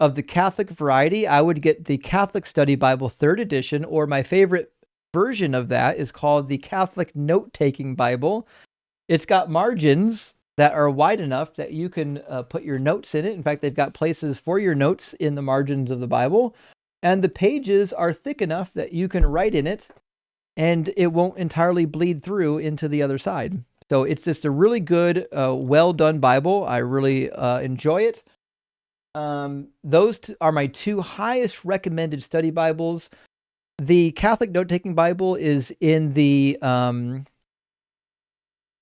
of the Catholic variety, I would get the Catholic Study Bible 3rd edition, or my favorite version of that is called the Catholic Note-Taking Bible. It's got margins that are wide enough that you can put your notes in it. In fact, they've got places for your notes in the margins of the Bible. And the pages are thick enough that you can write in it and it won't entirely bleed through into the other side. So it's just a really good, well done Bible. I really enjoy it. Those are my two highest recommended study Bibles. The Catholic Note-Taking Bible is in the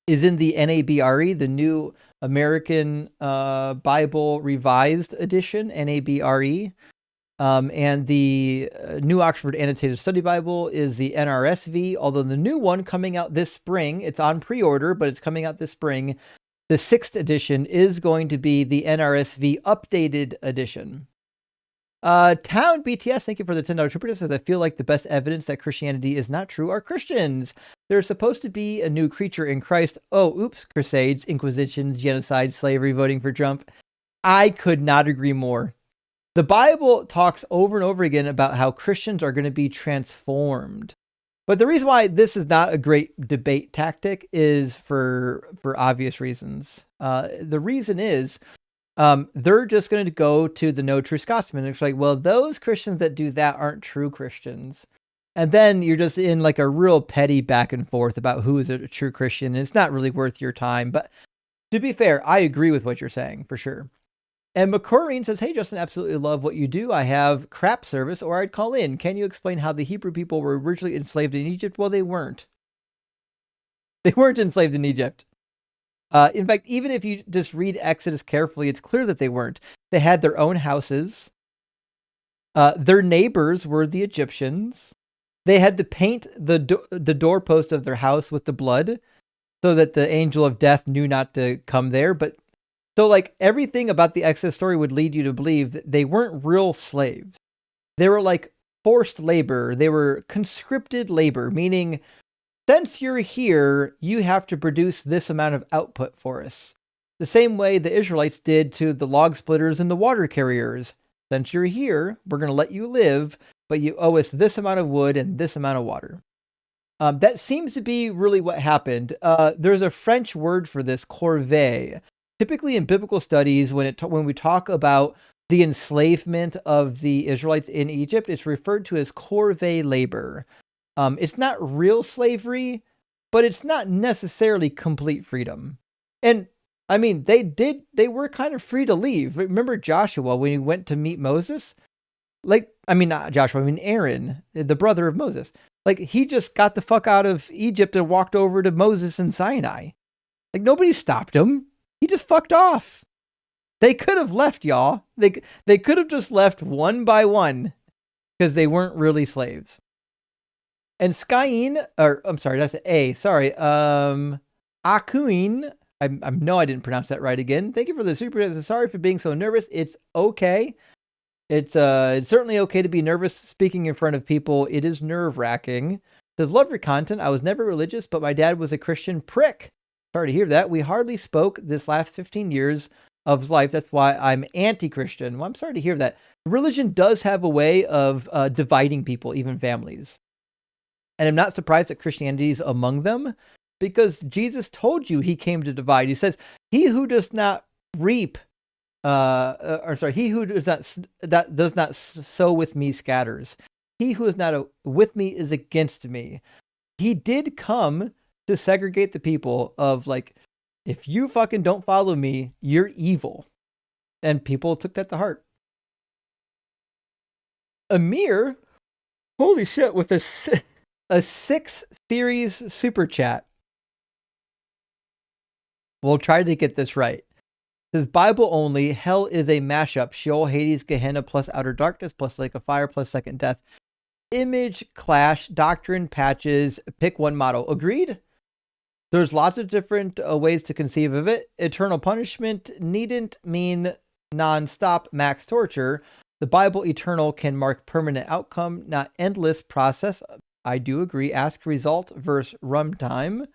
NABRE, the New American Bible Revised Edition, NABRE. And the New Oxford Annotated Study Bible is the NRSV, although the new one coming out this spring, it's on pre-order, but it's coming out this spring. The 6th edition is going to be the NRSV Updated Edition. Town BTS, thank you for the $10 super. Says I feel like the best evidence that Christianity is not true are Christians. There's supposed to be a new creature in Christ. Oh, oops, crusades, inquisition, genocide, slavery, voting for Trump. I could not agree more. The Bible talks over and over again about how Christians are going to be transformed. But the reason why this is not a great debate tactic is for obvious reasons. The reason is they're just going to go to the no true Scotsman. It's like, well, those Christians that do that aren't true Christians. And then you're just in like a real petty back and forth about who is a true Christian. And it's not really worth your time. But to be fair, I agree with what you're saying for sure. And McCorrine says, hey, Justin, absolutely love what you do. I have crap service, or I'd call in. Can you explain how the Hebrew people were originally enslaved in Egypt? Well, they weren't. They weren't enslaved in Egypt. In fact, even if you just read Exodus carefully, it's clear that they weren't. They had their own houses. Their neighbors were the Egyptians. They had to paint the doorpost of their house with the blood so that the angel of death knew not to come there. But so like everything about the Exodus story would lead you to believe that they weren't real slaves. They were like forced labor. They were conscripted labor, meaning since you're here, you have to produce this amount of output for us. The same way the Israelites did to the log splitters and the water carriers. Since you're here, we're going to let you live, but you owe us this amount of wood and this amount of water. That seems to be really what happened. There's a French word for this, corvée. Typically in biblical studies, when we talk about the enslavement of the Israelites in Egypt, it's referred to as corvée labor. It's not real slavery, but it's not necessarily complete freedom. And I mean, they were kind of free to leave. Remember Joshua when he went to meet Moses? Not Joshua, Aaron, the brother of Moses. Like, he just got the fuck out of Egypt and walked over to Moses in Sinai. Like, nobody stopped him. He just fucked off. They could have left, y'all. They could have just left one by one because they weren't really slaves. And Skyin, or I'm sorry, that's an A. Sorry. Akuin, I know I didn't pronounce that right again. Thank you for the super. Sorry for being so nervous. It's okay. It's certainly okay to be nervous speaking in front of people. It is nerve-wracking. Says, love your content. I was never religious, but my dad was a Christian prick. Sorry to hear that. We hardly spoke this last 15 years of his life. That's why I'm anti-Christian. Well, I'm sorry to hear that. Religion does have a way of dividing people, even families. And I'm not surprised that Christianity is among them, because Jesus told you he came to divide. He says, he who does not reap, he who does not sow with me scatters. He who is not with me is against me. He did come to segregate the people of like, if you fucking don't follow me, you're evil. And people took that to heart. Amir, holy shit, with a 6 series super chat. We'll try to get this right. It says Bible only, hell is a mashup. Sheol, Hades, Gehenna plus outer darkness plus lake of fire plus second death. Image clash, doctrine patches, pick one model. Agreed? There's lots of different ways to conceive of it. Eternal punishment needn't mean non-stop max torture. The Bible eternal can mark permanent outcome, not endless process. I do agree. Ask result versus runtime.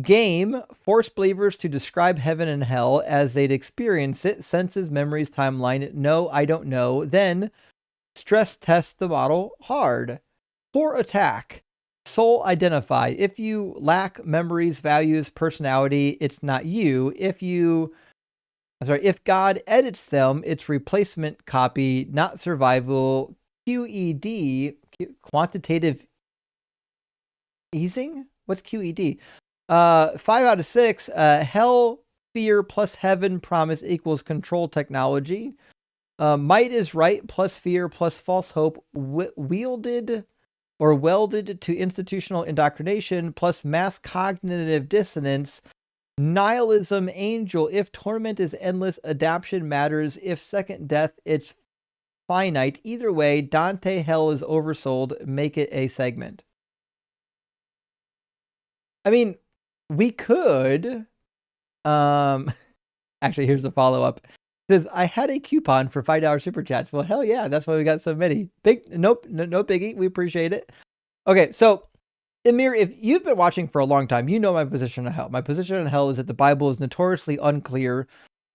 Game, force believers to describe heaven and hell as they'd experience it. Senses, memories, timeline. No, I don't know. Then stress test the model hard. For attack. Soul identify. If you lack memories, values, personality, it's not you. If God edits them, it's replacement copy, not survival. QED, quantitative easing? What's QED? 5 out of 6. Hell, fear plus heaven promise equals control technology. Might is right plus fear plus false hope wielded or welded to institutional indoctrination plus mass cognitive dissonance. Nihilism, angel. If torment is endless, adaption matters. If second death, it's finite. Either way, Dante hell is oversold. Make it a segment. I mean, we could. Actually, here's the follow-up. Says, I had a coupon for $5 super chats. Well, hell yeah, that's why we got so many. No biggie. We appreciate it. Okay, so Amir, if you've been watching for a long time, you know my position on hell. My position on hell is that the Bible is notoriously unclear.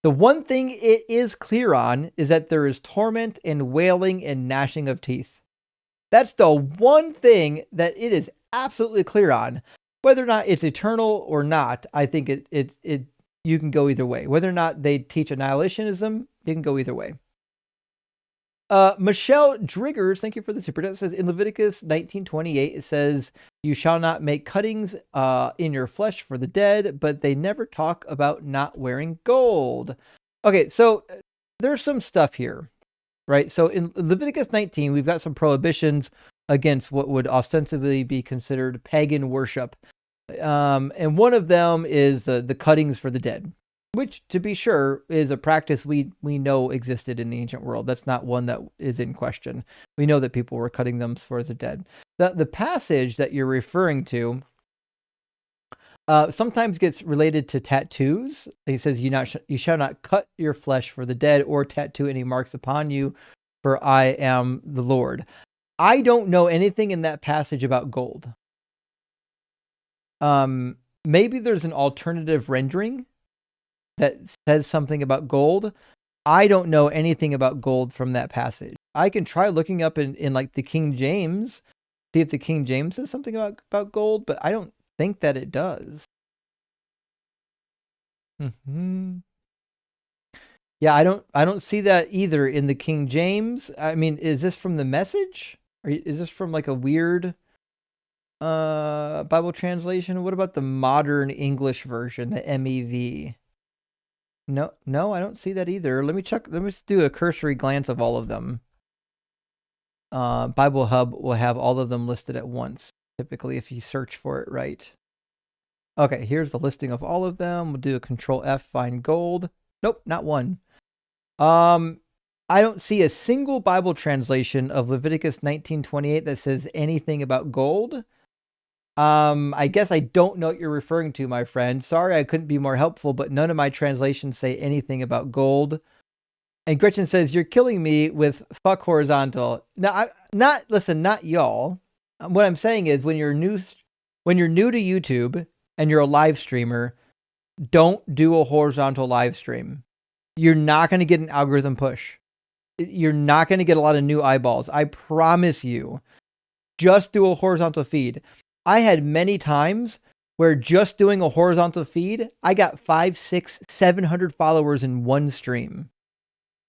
The one thing it is clear on is that there is torment and wailing and gnashing of teeth. That's the one thing that it is absolutely clear on. Whether or not it's eternal or not, I think it you can go either way. Whether or not they teach annihilationism, you can go either way. Michelle Driggers, thank you for the super chat. It says in Leviticus 19:28, it says, "You shall not make cuttings in your flesh for the dead," but they never talk about not wearing gold. Okay, so there's some stuff here, right? So in Leviticus 19, we've got some prohibitions against what would ostensibly be considered pagan worship. And one of them is the cuttings for the dead, which, to be sure, is a practice we know existed in the ancient world. That's not one that is in question. We know that people were cutting them for the dead. The passage that you're referring to sometimes gets related to tattoos. He says, you shall not cut your flesh for the dead or tattoo any marks upon you, for I am the Lord. I don't know anything in that passage about gold. Maybe there's an alternative rendering that says something about gold. I don't know anything about gold from that passage. I can try looking up in like the King James, see if the King James says something about gold, but I don't think that it does. Yeah, I don't see that either in the King James. I mean, is this from the Message? Or is this from like a weird Bible translation? What about the modern English version, the MEV? No, I don't see that either. Let me check. Let me just do a cursory glance of all of them. Bible Hub will have all of them listed at once, typically, if you search for it right. Okay, here's the listing of all of them. We'll do a Control F, find gold. Nope, not one. I don't see a single Bible translation of Leviticus 19:28 that says anything about gold. I guess I don't know what you're referring to, my friend. Sorry, I couldn't be more helpful, but none of my translations say anything about gold. And Gretchen says, you're killing me with fuck horizontal. Now, not y'all. What I'm saying is when you're new to YouTube and you're a live streamer, don't do a horizontal live stream. You're not going to get an algorithm push. You're not going to get a lot of new eyeballs. I promise you. Just do a horizontal feed. I had many times where just doing a horizontal feed, I got 500, 600, 700 followers in one stream.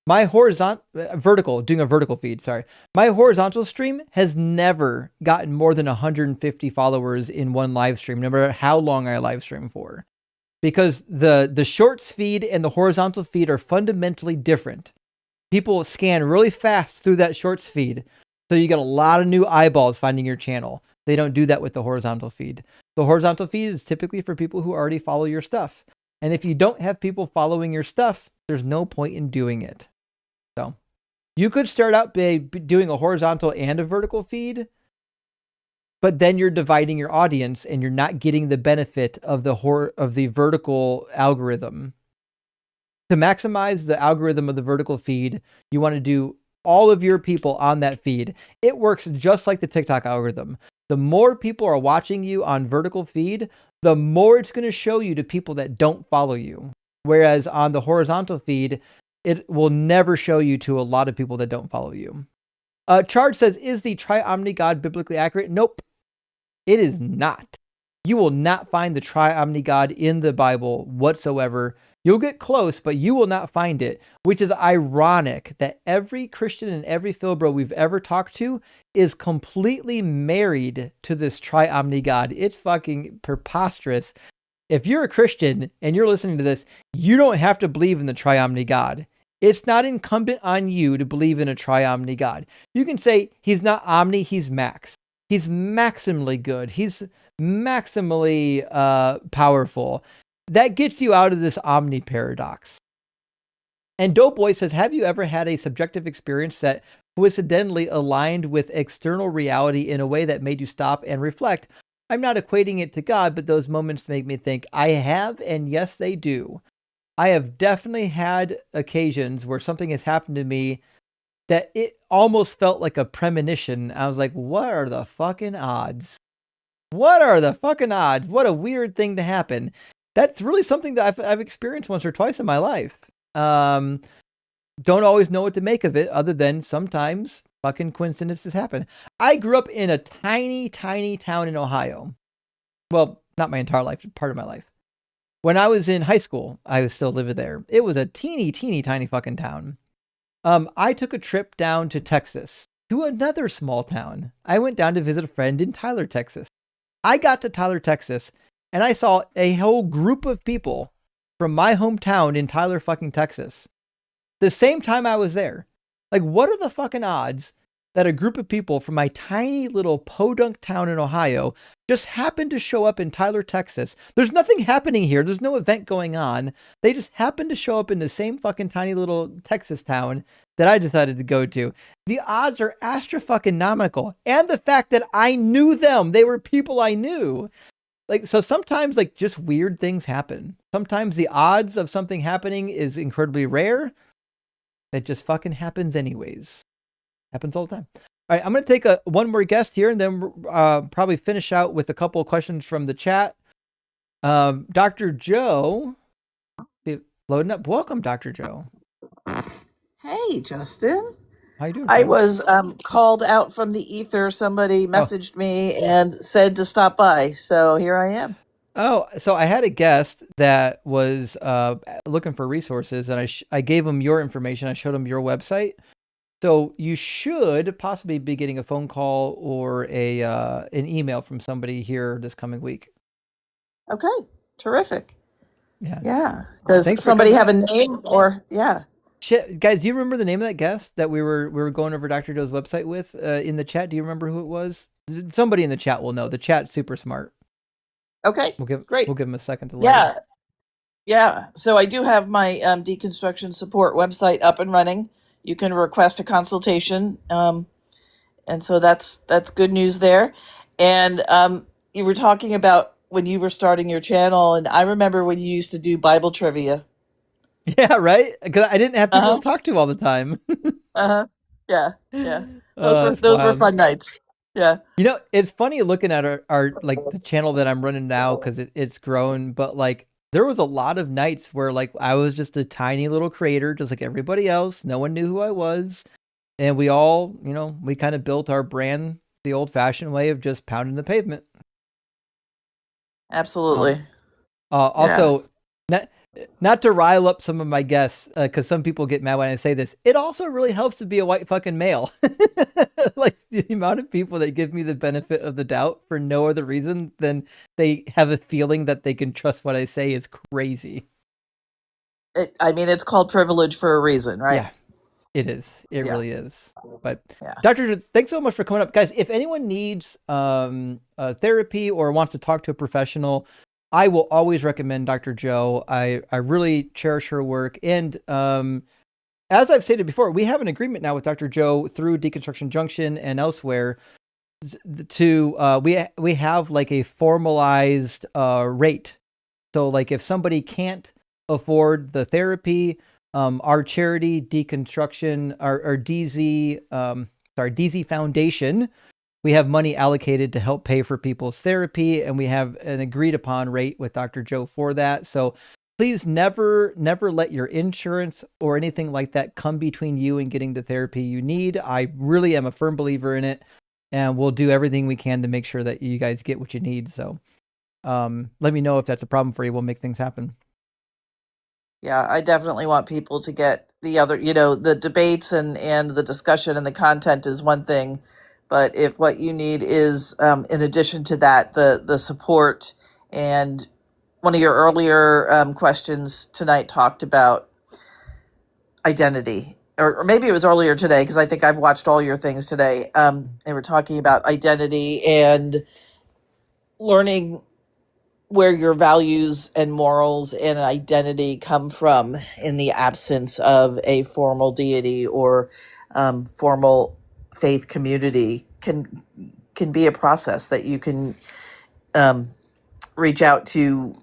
My doing a vertical feed, sorry. My horizontal stream has never gotten more than 150 followers in one live stream, no matter how long I live stream for. Because the shorts feed and the horizontal feed are fundamentally different. People scan really fast through that shorts feed, so you get a lot of new eyeballs finding your channel. They don't do that with the horizontal feed. The horizontal feed is typically for people who already follow your stuff. And if you don't have people following your stuff, there's no point in doing it. So you could start out by doing a horizontal and a vertical feed, but then you're dividing your audience and you're not getting the benefit of the vertical algorithm. To maximize the algorithm of the vertical feed, you want to do all of your people on that feed. It works just like the TikTok algorithm. The more people are watching you on vertical feed, the more it's going to show you to people that don't follow you. Whereas on the horizontal feed, it will never show you to a lot of people that don't follow you. Charge says, is the tri-omni God biblically accurate? Nope, it is not. You will not find the tri-omni God in the Bible whatsoever. You'll get close, but you will not find it, which is ironic that every Christian and every Philbro we've ever talked to is completely married to this tri-omni God. It's fucking preposterous. If you're a Christian and you're listening to this, you don't have to believe in the tri-omni God. It's not incumbent on you to believe in a tri-omni God. You can say he's not omni, he's max. He's maximally good. He's maximally powerful. That gets you out of this omni paradox. And Dope Boy says, have you ever had a subjective experience that coincidentally aligned with external reality in a way that made you stop and reflect? I'm not equating it to God, but those moments make me think. I have, and yes, they do. I have definitely had occasions where something has happened to me that it almost felt like a premonition. I was like, what are the fucking odds? What are the fucking odds? What a weird thing to happen. That's really something that I've experienced once or twice in my life. Don't always know what to make of it, other than sometimes fucking coincidences happen. I grew up in a tiny, tiny town in Ohio. Well, not my entire life, part of my life. When I was in high school, I was still living there. It was a teeny, teeny, tiny fucking town. I took a trip down to Texas, to another small town. I went down to visit a friend in Tyler, Texas. I got to Tyler, Texas, and I saw a whole group of people from my hometown in Tyler, fucking Texas. The same time I was there. Like, what are the fucking odds that a group of people from my tiny little podunk town in Ohio just happened to show up in Tyler, Texas? There's nothing happening here. There's no event going on. They just happened to show up in the same fucking tiny little Texas town that I decided to go to. The odds are astro-fucking-nomical. And the fact that I knew them. They were people I knew. Like, so sometimes, like, just weird things happen. Sometimes the odds of something happening is incredibly rare. It just fucking happens anyways. Happens all the time. All right, I'm going to take one more guest here and then probably finish out with a couple of questions from the chat. Dr. Joe, loading up. Welcome, Dr. Joe.
Hey, Justin.
How you doing?
I
Fred?
was called out from the ether. Somebody messaged me and said to stop by. So here I am.
Oh, so I had a guest that was looking for resources, and I gave him your information. I showed him your website. So you should possibly be getting a phone call or an email from somebody here this coming week.
Okay, terrific.
Yeah.
Yeah. Does
Thanks for
somebody
coming
have a
up.
name or yeah?
Shit, guys, do you remember the name of that guest that we were going over Dr. Joe's website with in the chat? Do you remember who it was? Somebody in the chat will know. The chat's super smart.
Okay, great.
We'll give him a second to load.
Yeah. Yeah. So I do have my deconstruction support website up and running. You can request a consultation. And so that's good news there. And you were talking about when you were starting your channel, and I remember when you used to do Bible trivia.
Yeah, right? Because I didn't have people to talk to all the time.
Yeah, yeah.
That's
Those were
wild.
fun nights. Yeah.
You know, it's funny looking at our like the channel that I'm running now because it's grown, but like there was a lot of nights where like I was just a tiny little creator, just like everybody else. No one knew who I was. And we all, we kind of built our brand the old fashioned way of just pounding the pavement.
Absolutely.
Also, not to rile up some of my guests, because some people get mad when I say this. It also really helps to be a white fucking male. Like the amount of people that give me the benefit of the doubt for no other reason than they have a feeling that they can trust what I say is crazy.
It's called privilege for a reason, right?
Yeah, it is. It
Yeah.
really is. But
Yeah.
Dr. Thanks so much for coming up. Guys, if anyone needs therapy or wants to talk to a professional, I will always recommend Dr. Joe. I really cherish her work. And as I've stated before, we have an agreement now with Dr. Joe through Deconstruction Junction and elsewhere to we have like a formalized rate. So like if somebody can't afford the therapy, our charity Deconstruction, our DZ DZ Foundation, we have money allocated to help pay for people's therapy, and we have an agreed upon rate with Dr. Joe for that. So please never let your insurance or anything like that come between you and getting the therapy you need. I really am a firm believer in it, and we'll do everything we can to make sure that you guys get what you need. So let me know if that's a problem for you. We'll make things happen.
Yeah, I definitely want people to get the other, the debates and the discussion and the content is one thing. But if what you need is, in addition to that, the support, and one of your earlier questions tonight talked about identity, or maybe it was earlier today, because I think I've watched all your things today. They were talking about identity and learning where your values and morals and identity come from in the absence of a formal deity or formal faith community can be a process that you can reach out to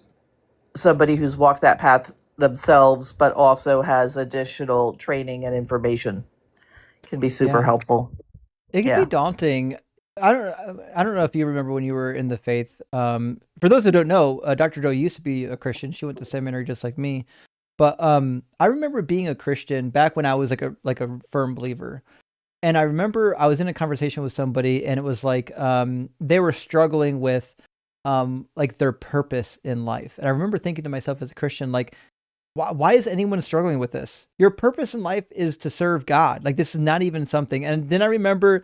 somebody who's walked that path themselves, but also has additional training and information. Can be super
Yeah.
helpful.
It can
Yeah.
be daunting. I don't know if you remember when you were in the faith. For those who don't know, Dr. Joe used to be a Christian. She went to seminary just like me. But I remember being a Christian back when I was like a firm believer. And I remember I was in a conversation with somebody, and it was like they were struggling with like their purpose in life. And I remember thinking to myself as a Christian, like, why is anyone struggling with this? Your purpose in life is to serve God. Like, this is not even something. And then I remember,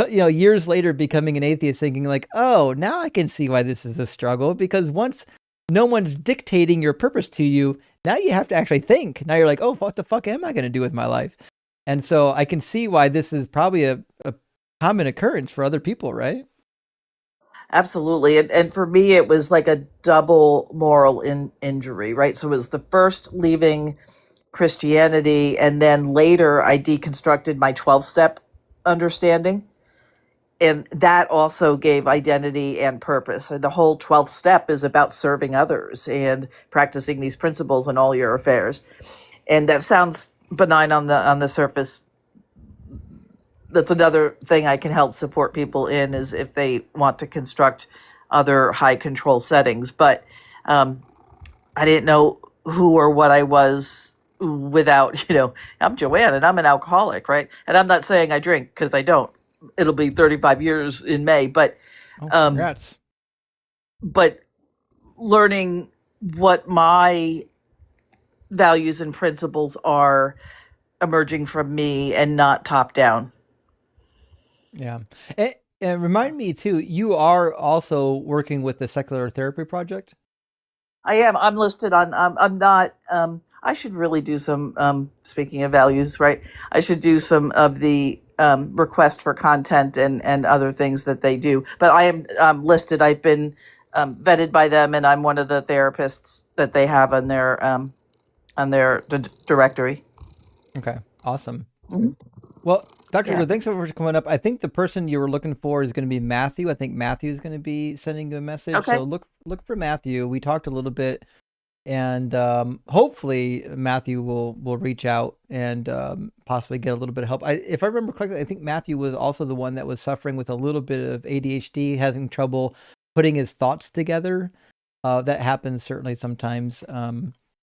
years later becoming an atheist, thinking like, oh, now I can see why this is a struggle, because once no one's dictating your purpose to you, now you have to actually think. Now you're like, oh, what the fuck am I going to do with my life? And so I can see why this is probably a common occurrence for other people, right?
Absolutely. And for me, it was like a double moral injury, right? So it was the first leaving Christianity, and then later I deconstructed my 12-step understanding. And that also gave identity and purpose. And the whole 12th step is about serving others and practicing these principles in all your affairs. And that sounds benign on the surface. That's another thing I can help support people in, is if they want to construct other high control settings. But I didn't know who or what I was without, I'm Joanne and I'm an alcoholic, right? And I'm not saying I drink, because I don't. It'll be 35 years in May, but
congrats.
But learning what my values and principles are emerging from me and not top down.
Yeah. And remind me too, you are also working with the Secular Therapy Project?
I am. I'm listed on, I'm not, I should really do some, speaking of values, right? I should do some of the request for content and other things that they do. But I am listed. I've been vetted by them, and I'm one of the therapists that they have on their directory.
Okay, awesome.
Mhm.
Well, Dr.
Yeah.
Joe, thanks so much for coming up. I think the person you were looking for is going to be Matthew. I think Matthew is going to be sending you a message.
Okay.
So look for Matthew. We talked a little bit, and hopefully Matthew will reach out and possibly get a little bit of help. If I remember correctly, I think Matthew was also the one that was suffering with a little bit of ADHD, having trouble putting his thoughts together. That happens certainly sometimes.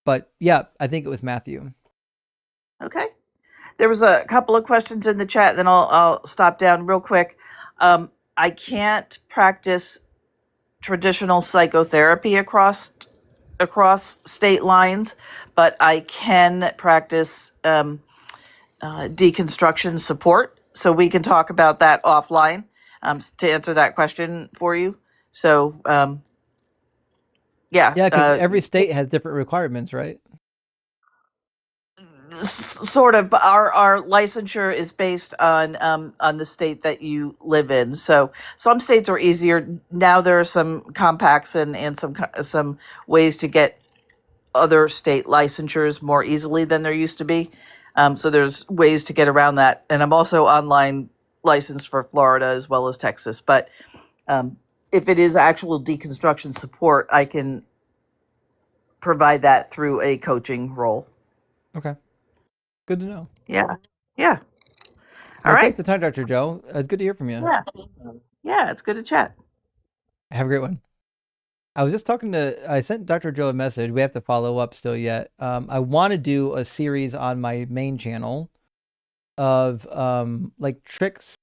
But yeah, I think it was Matthew.
Okay. There was a couple of questions in the chat, then I'll stop down real quick. I can't practice traditional psychotherapy across state lines, but I can practice deconstruction support. So we can talk about that offline to answer that question for you. So yeah.
Yeah, because every state has different requirements, right?
Sort of. Our licensure is based on the state that you live in. So some states are easier. Now there are some compacts and some ways to get other state licensures more easily than there used to be. So there's ways to get around that. And I'm also online licensed for Florida as well as Texas. But if it is actual deconstruction support, I can provide that through a coaching role.
Okay. Good to know.
Yeah. Yeah.
Well,
All
take
right.
the time, Dr. Joe. It's good to hear from you.
Yeah. Yeah, it's good to chat.
Have a great one. I was just I sent Dr. Joe a message. We have to follow up still yet. I want to do a series on my main channel of like tricks,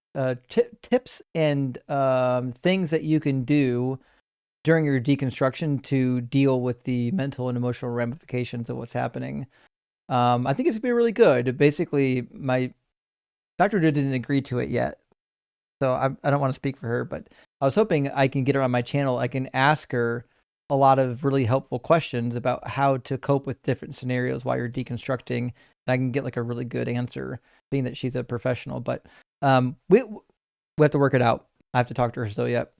tips and things that you can do during your deconstruction to deal with the mental and emotional ramifications of what's happening. I think it's gonna be really good. Basically, my Dr. Joe didn't agree to it yet, so I don't want to speak for her, but I was hoping I can get her on my channel. I can ask her a lot of really helpful questions about how to cope with different scenarios while you're deconstructing, and I can get like a really good answer, being that she's a professional. But we have to work it out. I have to talk to her still yet.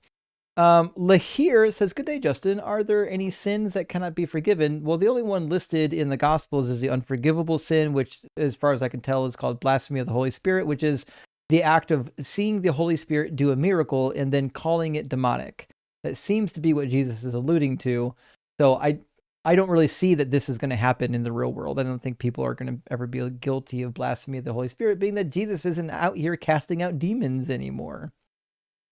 Lahir says, "Good day, Justin. Are there any sins that cannot be forgiven?" Well, the only one listed in the Gospels is the unforgivable sin, which, as far as I can tell, is called blasphemy of the Holy Spirit, which is the act of seeing the Holy Spirit do a miracle and then calling it demonic. That seems to be what Jesus is alluding to. So I don't really see that this is going to happen in the real world. I don't think people are going to ever be guilty of blasphemy of the Holy Spirit, being that Jesus isn't out here casting out demons anymore.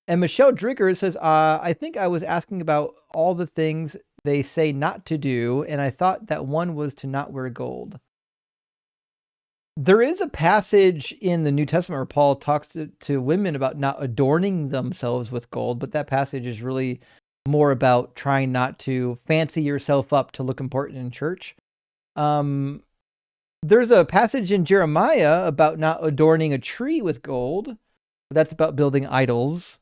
And Michelle Drigger says, I think I was asking about all the things they say not to do, and I thought that one was to not wear gold. There is a passage in the New Testament where Paul talks to women about not adorning themselves with gold, but that passage is really more about trying not to fancy yourself up to look important in church. There's a passage in Jeremiah about not adorning a tree with gold. That's about building idols.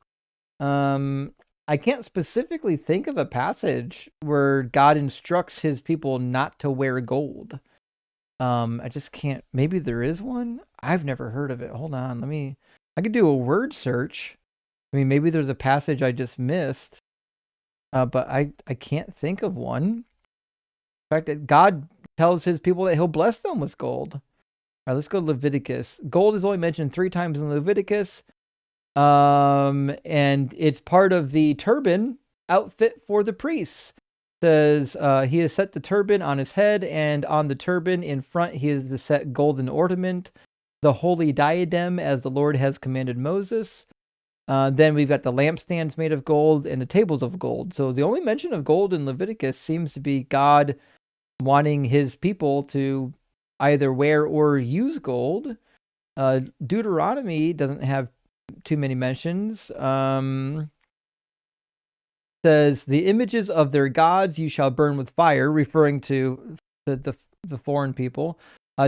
I can't specifically think of a passage where God instructs his people not to wear gold. I just can't. Maybe there is one. I've never heard of it. Hold on. I could do a word search. I mean, maybe there's a passage I just missed. But I can't think of one. In fact, that God tells his people that he'll bless them with gold. All right, let's go to Leviticus. Gold is only mentioned 3 times in Leviticus. And it's part of the turban outfit for the priests. It says he has set the turban on his head, and on the turban in front he has to set golden ornament, the holy diadem as the Lord has commanded Moses. Then we've got the lampstands made of gold and the tables of gold. So the only mention of gold in Leviticus seems to be God wanting his people to either wear or use gold. Deuteronomy doesn't have too many mentions. Says the images of their gods you shall burn with fire, referring to the foreign people.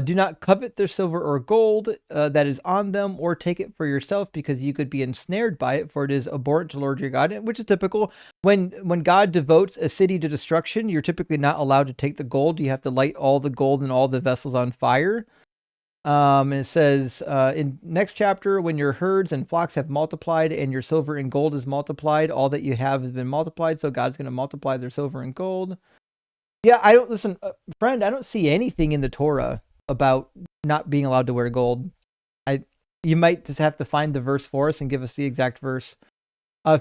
Do not covet their silver or gold that is on them, or take it for yourself, because you could be ensnared by it, for it is abhorrent to the Lord your God, which is typical. When God devotes a city to destruction, you're typically not allowed to take the gold. You have to light all the gold and all the vessels on fire. And it says in next chapter, when your herds and flocks have multiplied and your silver and gold is multiplied, all that you have has been multiplied. So God's going to multiply their silver and gold. Yeah, friend, I don't see anything in the Torah about not being allowed to wear gold. You might just have to find the verse for us and give us the exact verse.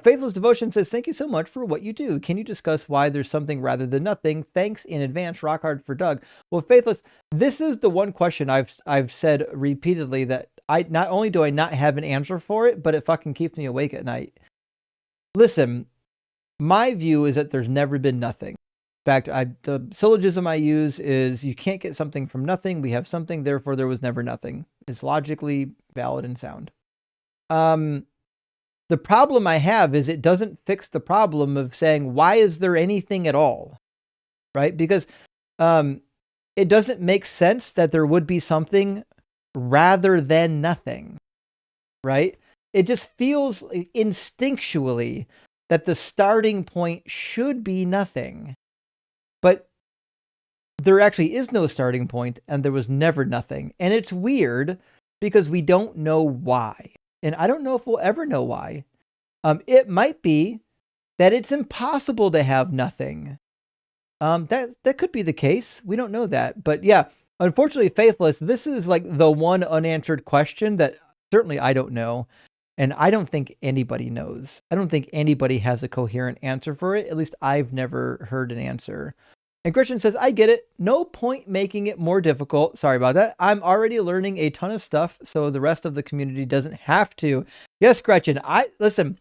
Faithless Devotion says, thank you so much for what you do. Can you discuss why there's something rather than nothing? Thanks in advance. Rock hard for Doug. Well, Faithless, this is the one question I've said repeatedly that not only do I not have an answer for it, but it fucking keeps me awake at night. Listen, my view is that there's never been nothing. In fact, the syllogism I use is you can't get something from nothing. We have something, therefore there was never nothing. It's logically valid and sound. The problem I have is it doesn't fix the problem of saying, why is there anything at all? Right? Because it doesn't make sense that there would be something rather than nothing. Right? It just feels instinctually that the starting point should be nothing. But there actually is no starting point, and there was never nothing. And it's weird because we don't know why. And I don't know if we'll ever know why. It might be that it's impossible to have nothing. That could be the case. We don't know that. But yeah, unfortunately, Faithless, this is like the one unanswered question that certainly I don't know. And I don't think anybody knows. I don't think anybody has a coherent answer for it. At least I've never heard an answer. And Christian says, I get it. No point making it more difficult. Sorry about that. I'm already learning a ton of stuff, so the rest of the community doesn't have to. Yes, Gretchen, listen,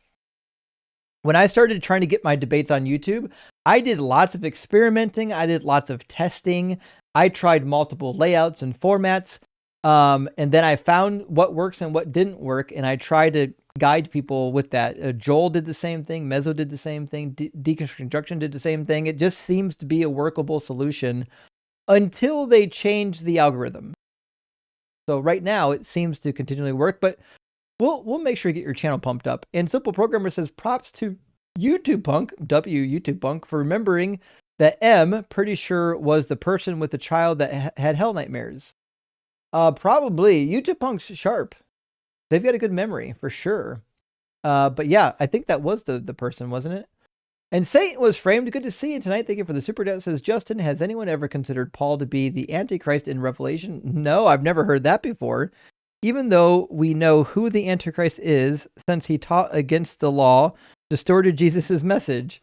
when I started trying to get my debates on YouTube, I did lots of experimenting. I did lots of testing. I tried multiple layouts and formats. And then I found what works and what didn't work. And I tried to guide people with that. Joel did the same thing. Mezzo did the same thing. Deconstruction did the same thing. It just seems to be a workable solution until they change the algorithm. So right now it seems to continually work, but we'll make sure you get your channel pumped up. And Simple Programmer says, props to YouTube Punk, YouTube Punk, for remembering that M, pretty sure, was the person with the child that had hell nightmares. Probably. YouTube Punk's sharp. They've got a good memory, for sure. But yeah, I think that was the person, wasn't it? And Satan was framed. Good to see you tonight. Thank you for the super chat. Says, Justin, has anyone ever considered Paul to be the Antichrist in Revelation? No, I've never heard that before. Even though we know who the Antichrist is, since he taught against the law, distorted Jesus' message.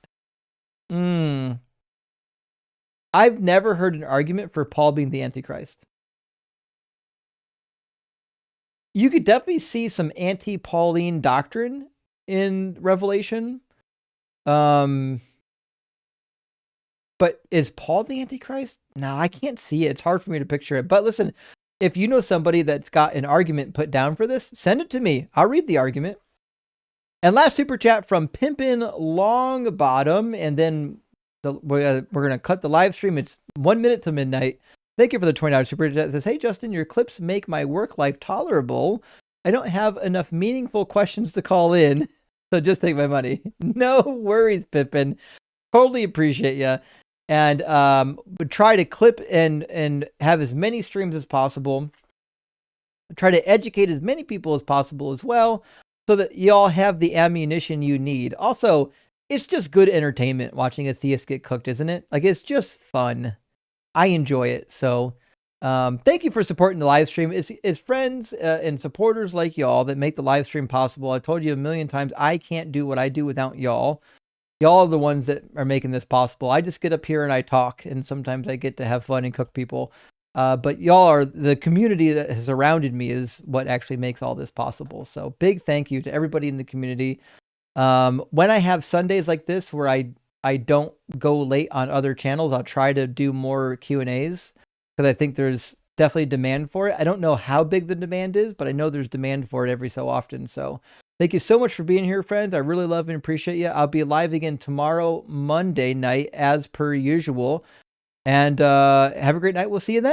I've never heard an argument for Paul being the Antichrist. You could definitely see some anti-Pauline doctrine in Revelation. But is Paul the Antichrist? No, I can't see it. It's hard for me to picture it. But listen, if you know somebody that's got an argument put down for this, send it to me. I'll read the argument. And last super chat from Pimpin' Longbottom. And then we're going to cut the live stream. It's 1 minute to midnight. Thank you for the $20 super chat. It says, hey, Justin, your clips make my work life tolerable. I don't have enough meaningful questions to call in, so just take my money. No worries, Pippin. Totally appreciate you. And would try to clip and have as many streams as possible. Try to educate as many people as possible as well, so that y'all have the ammunition you need. Also, it's just good entertainment watching a theist get cooked, isn't it? Like, it's just fun. I enjoy it. So thank you for supporting the live stream. It's friends and supporters like y'all that make the live stream possible. I told you a million times, I can't do what I do without y'all. Y'all are the ones that are making this possible. I just get up here and I talk, and sometimes I get to have fun and cook people. But y'all are the community that has surrounded me is what actually makes all this possible. So big thank you to everybody in the community. When I have Sundays like this where I don't go late on other channels, I'll try to do more Q&As because I think there's definitely demand for it. I don't know how big the demand is, but I know there's demand for it every so often. So thank you so much for being here, friends. I really love and appreciate you. I'll be live again tomorrow, Monday night, as per usual. And have a great night. We'll see you then.